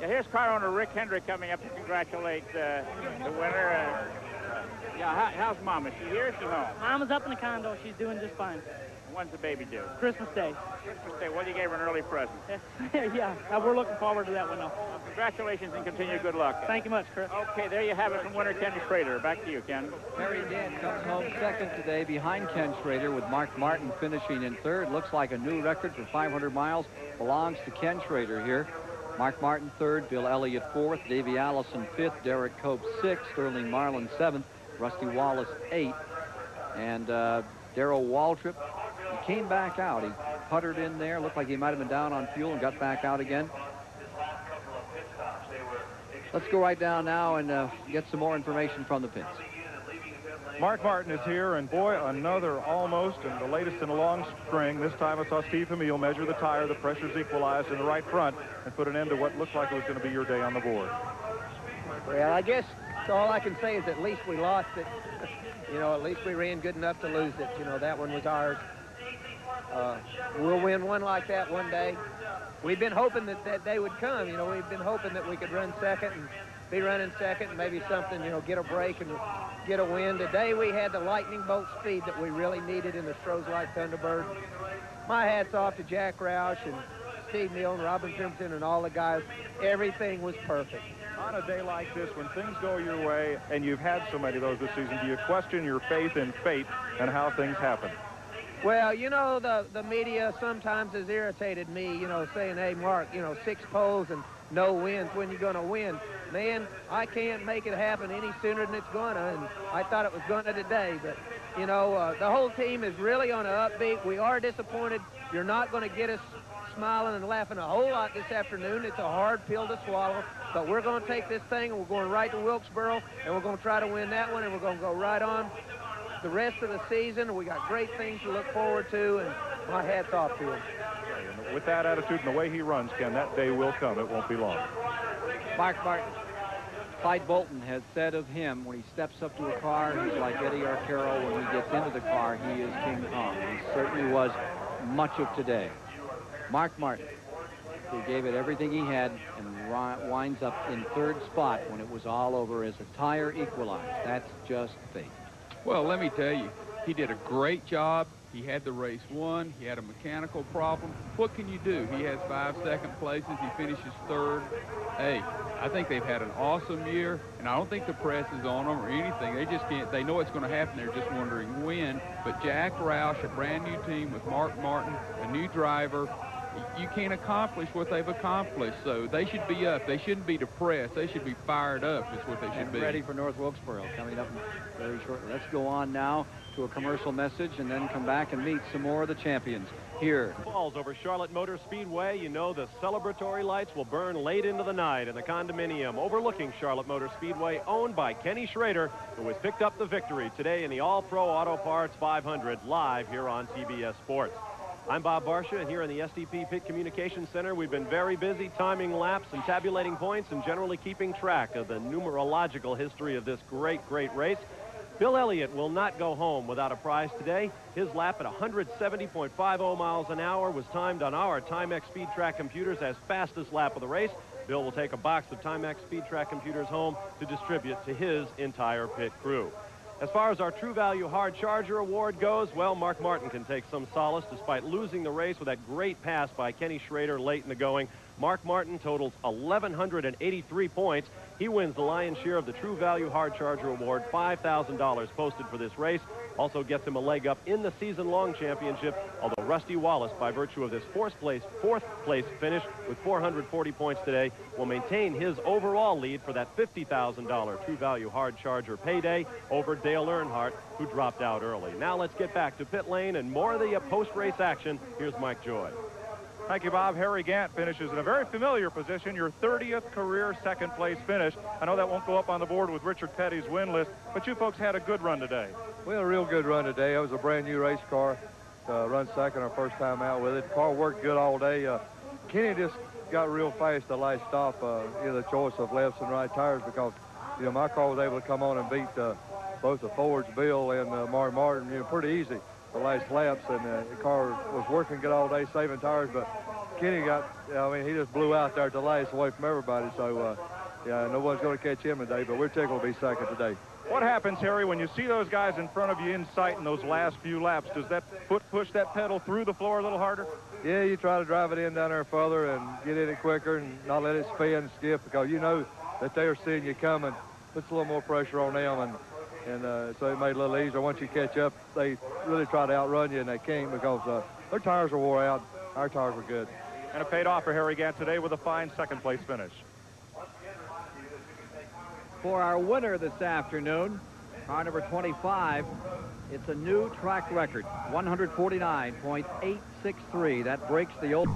here's car owner Rick Hendrick coming up to congratulate the winner. How's Mama? Is she here or is she home? Mama's up in the condo. She's doing just fine. When's the baby due? Christmas Day. Christmas Day. Well, you gave her an early present. Yeah, we're looking forward to that one, though. Well, congratulations and continued good luck. Thank you much, Chris. Okay, there you have it from winner Kenny Schrader. Back to you, Ken. Harry Gant comes home second today behind Ken Schrader, with Mark Martin finishing in third. Looks like a new record for 500 miles belongs to Ken Schrader here. Mark Martin third, Bill Elliott fourth, Davey Allison fifth, Derek Cope sixth, Sterling Marlin seventh, Rusty Wallace eighth, and Darrell Waltrip. He came back out. He puttered in there. Looked like he might have been down on fuel and got back out again. Let's go right down now and get some more information from the pits. Mark Martin is here, and boy, another almost, and the latest in a long string. This time I saw Steve Hamill measure the tire. The pressure's equalized in the right front and put an end to what looked like it was going to be your day on the board. Well, I guess all I can say is at least we lost it. At least we ran good enough to lose it. That one was ours. We'll win one like that one day. We've been hoping that day would come. We've been hoping that we could run second be running second and maybe something, you know, get a break and get a win. Today we had the lightning bolt speed that we really needed in the Strohs Light Thunderbird. My hat's off to Jack Roush and Steve Neal and Robin Crimson and all the guys. Everything was perfect. On a day like this, when things go your way, and you've had so many of those this season, do you question your faith in fate and how things happen? Well, you know, the media sometimes has irritated me, you know, saying, hey, Mark, you know, 6 poles and no wins, when you going to win? Man, I can't make it happen any sooner than it's going to, and I thought it was going to today. But, you know, the whole team is really on an upbeat. We are disappointed. You're not going to get us smiling and laughing a whole lot this afternoon. It's a hard pill to swallow, but we're going to take this thing, and we're going right to Wilkesboro, and we're going to try to win that one, and we're going to go right on the rest of the season. We got great things to look forward to, and my hat's off to him. With that attitude and the way he runs, Ken, that day will come. It won't be long. Mark Martin. Clyde Bolton has said of him, when he steps up to a car, he's like Eddie Arcaro. When he gets into the car, he is King Kong. He certainly was much of today. Mark Martin, who gave it everything he had and winds up in 3rd spot when it was all over as a tire equalized. That's just fate. Well, let me tell you, he did a great job. He had the race won. He had a mechanical problem. What can you do? He has 5 second places. He finishes 3rd. Hey, I think they've had an awesome year, and I don't think the press is on them or anything. They just can't. They know it's going to happen. They're just wondering when. But Jack Roush, a brand new team with Mark Martin, a new driver, you can't accomplish what they've accomplished. So they should be up. They shouldn't be depressed. They should be fired up is what they should be. Ready for North Wilkesboro coming up very shortly. Let's go on now to a commercial message and then come back and meet some more of the champions here. Falls over Charlotte Motor Speedway. You know the celebratory lights will burn late into the night in the condominium overlooking Charlotte Motor Speedway, owned by Kenny Schrader, who has picked up the victory today in the All-Pro Auto Parts 500 live here on TBS Sports. I'm Bob Barsha, and here in the SDP Pit Communications Center, we've been very busy timing laps and tabulating points and generally keeping track of the numerological history of this great race. Bill Elliott will not go home without a prize today. His lap at 170.50 miles an hour was timed on our Timex Speed Track computers as fastest lap of the race. Bill will take a box of Timex Speed Track computers home to distribute to his entire pit crew. As far as our True Value Hard Charger Award goes, well, Mark Martin can take some solace despite losing the race with that great pass by Kenny Schrader late in the going. Mark Martin totals 1,183 points. He wins the lion's share of the True Value Hard Charger Award, $5,000 posted for this race. Also gets him a leg up in the season-long championship, although Rusty Wallace, by virtue of this fourth place finish with 440 points today, will maintain his overall lead for that $50,000 True Value Hard Charger payday over Dale Earnhardt, who dropped out early. Now let's get back to pit lane and more of the post-race action. Here's Mike Joy. Thank you, Bob. Harry Gant finishes in a very familiar position, your 30th career second-place finish. I know that won't go up on the board with Richard Petty's win list, but you folks had a good run today. We had a real good run today. It was a brand-new race car. Run second our first time out with it. The car worked good all day. Kenny just got real fast the last stop, the choice of lefts and right tires, because, my car was able to come on and beat both the Fords, Bill, and Mark Martin, pretty easy the last laps, and the car was working good all day, saving tires, but Kenny he just blew out there at the last away from everybody, so, no one's going to catch him today, but we're tickled to be second today. What happens, Harry, when you see those guys in front of you in sight in those last few laps? Does that foot push that pedal through the floor a little harder? Yeah, you try to drive it in down there further and get in it quicker and not let it spin and skip, because you know that they are seeing you coming. Puts a little more pressure on them, and so it made it a little easier. Once you catch up, they really try to outrun you, and they can't, because their tires are wore out. Our tires were good. And it paid off for Harry Gant today with a fine second-place finish. For our winner this afternoon, car number 25, it's a new track record, 149.863. That breaks the old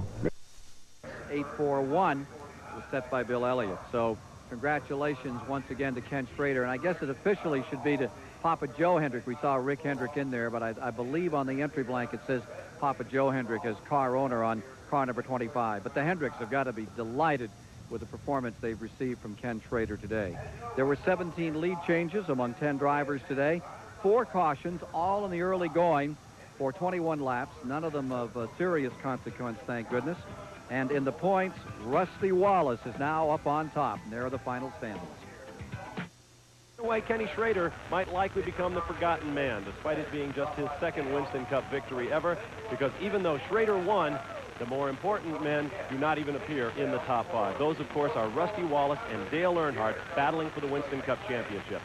841 was set by Bill Elliott. So congratulations once again to Ken Schrader. And I guess it officially should be to Papa Joe Hendrick. We saw Rick Hendrick in there, but I believe on the entry blank it says Papa Joe Hendrick as car owner on car number 25. But the Hendricks have got to be delighted with the performance they've received from Ken Schrader today. There were 17 lead changes among 10 drivers today. 4 cautions, all in the early going for 21 laps, none of them of serious consequence, thank goodness. And in the points, Rusty Wallace is now up on top, and there are the final standings. way, Kenny Schrader might likely become the forgotten man, despite it being just his second Winston Cup victory ever, because even though Schrader won, the more important men do not even appear in the top 5. Those, of course, are Rusty Wallace and Dale Earnhardt battling for the Winston Cup championship.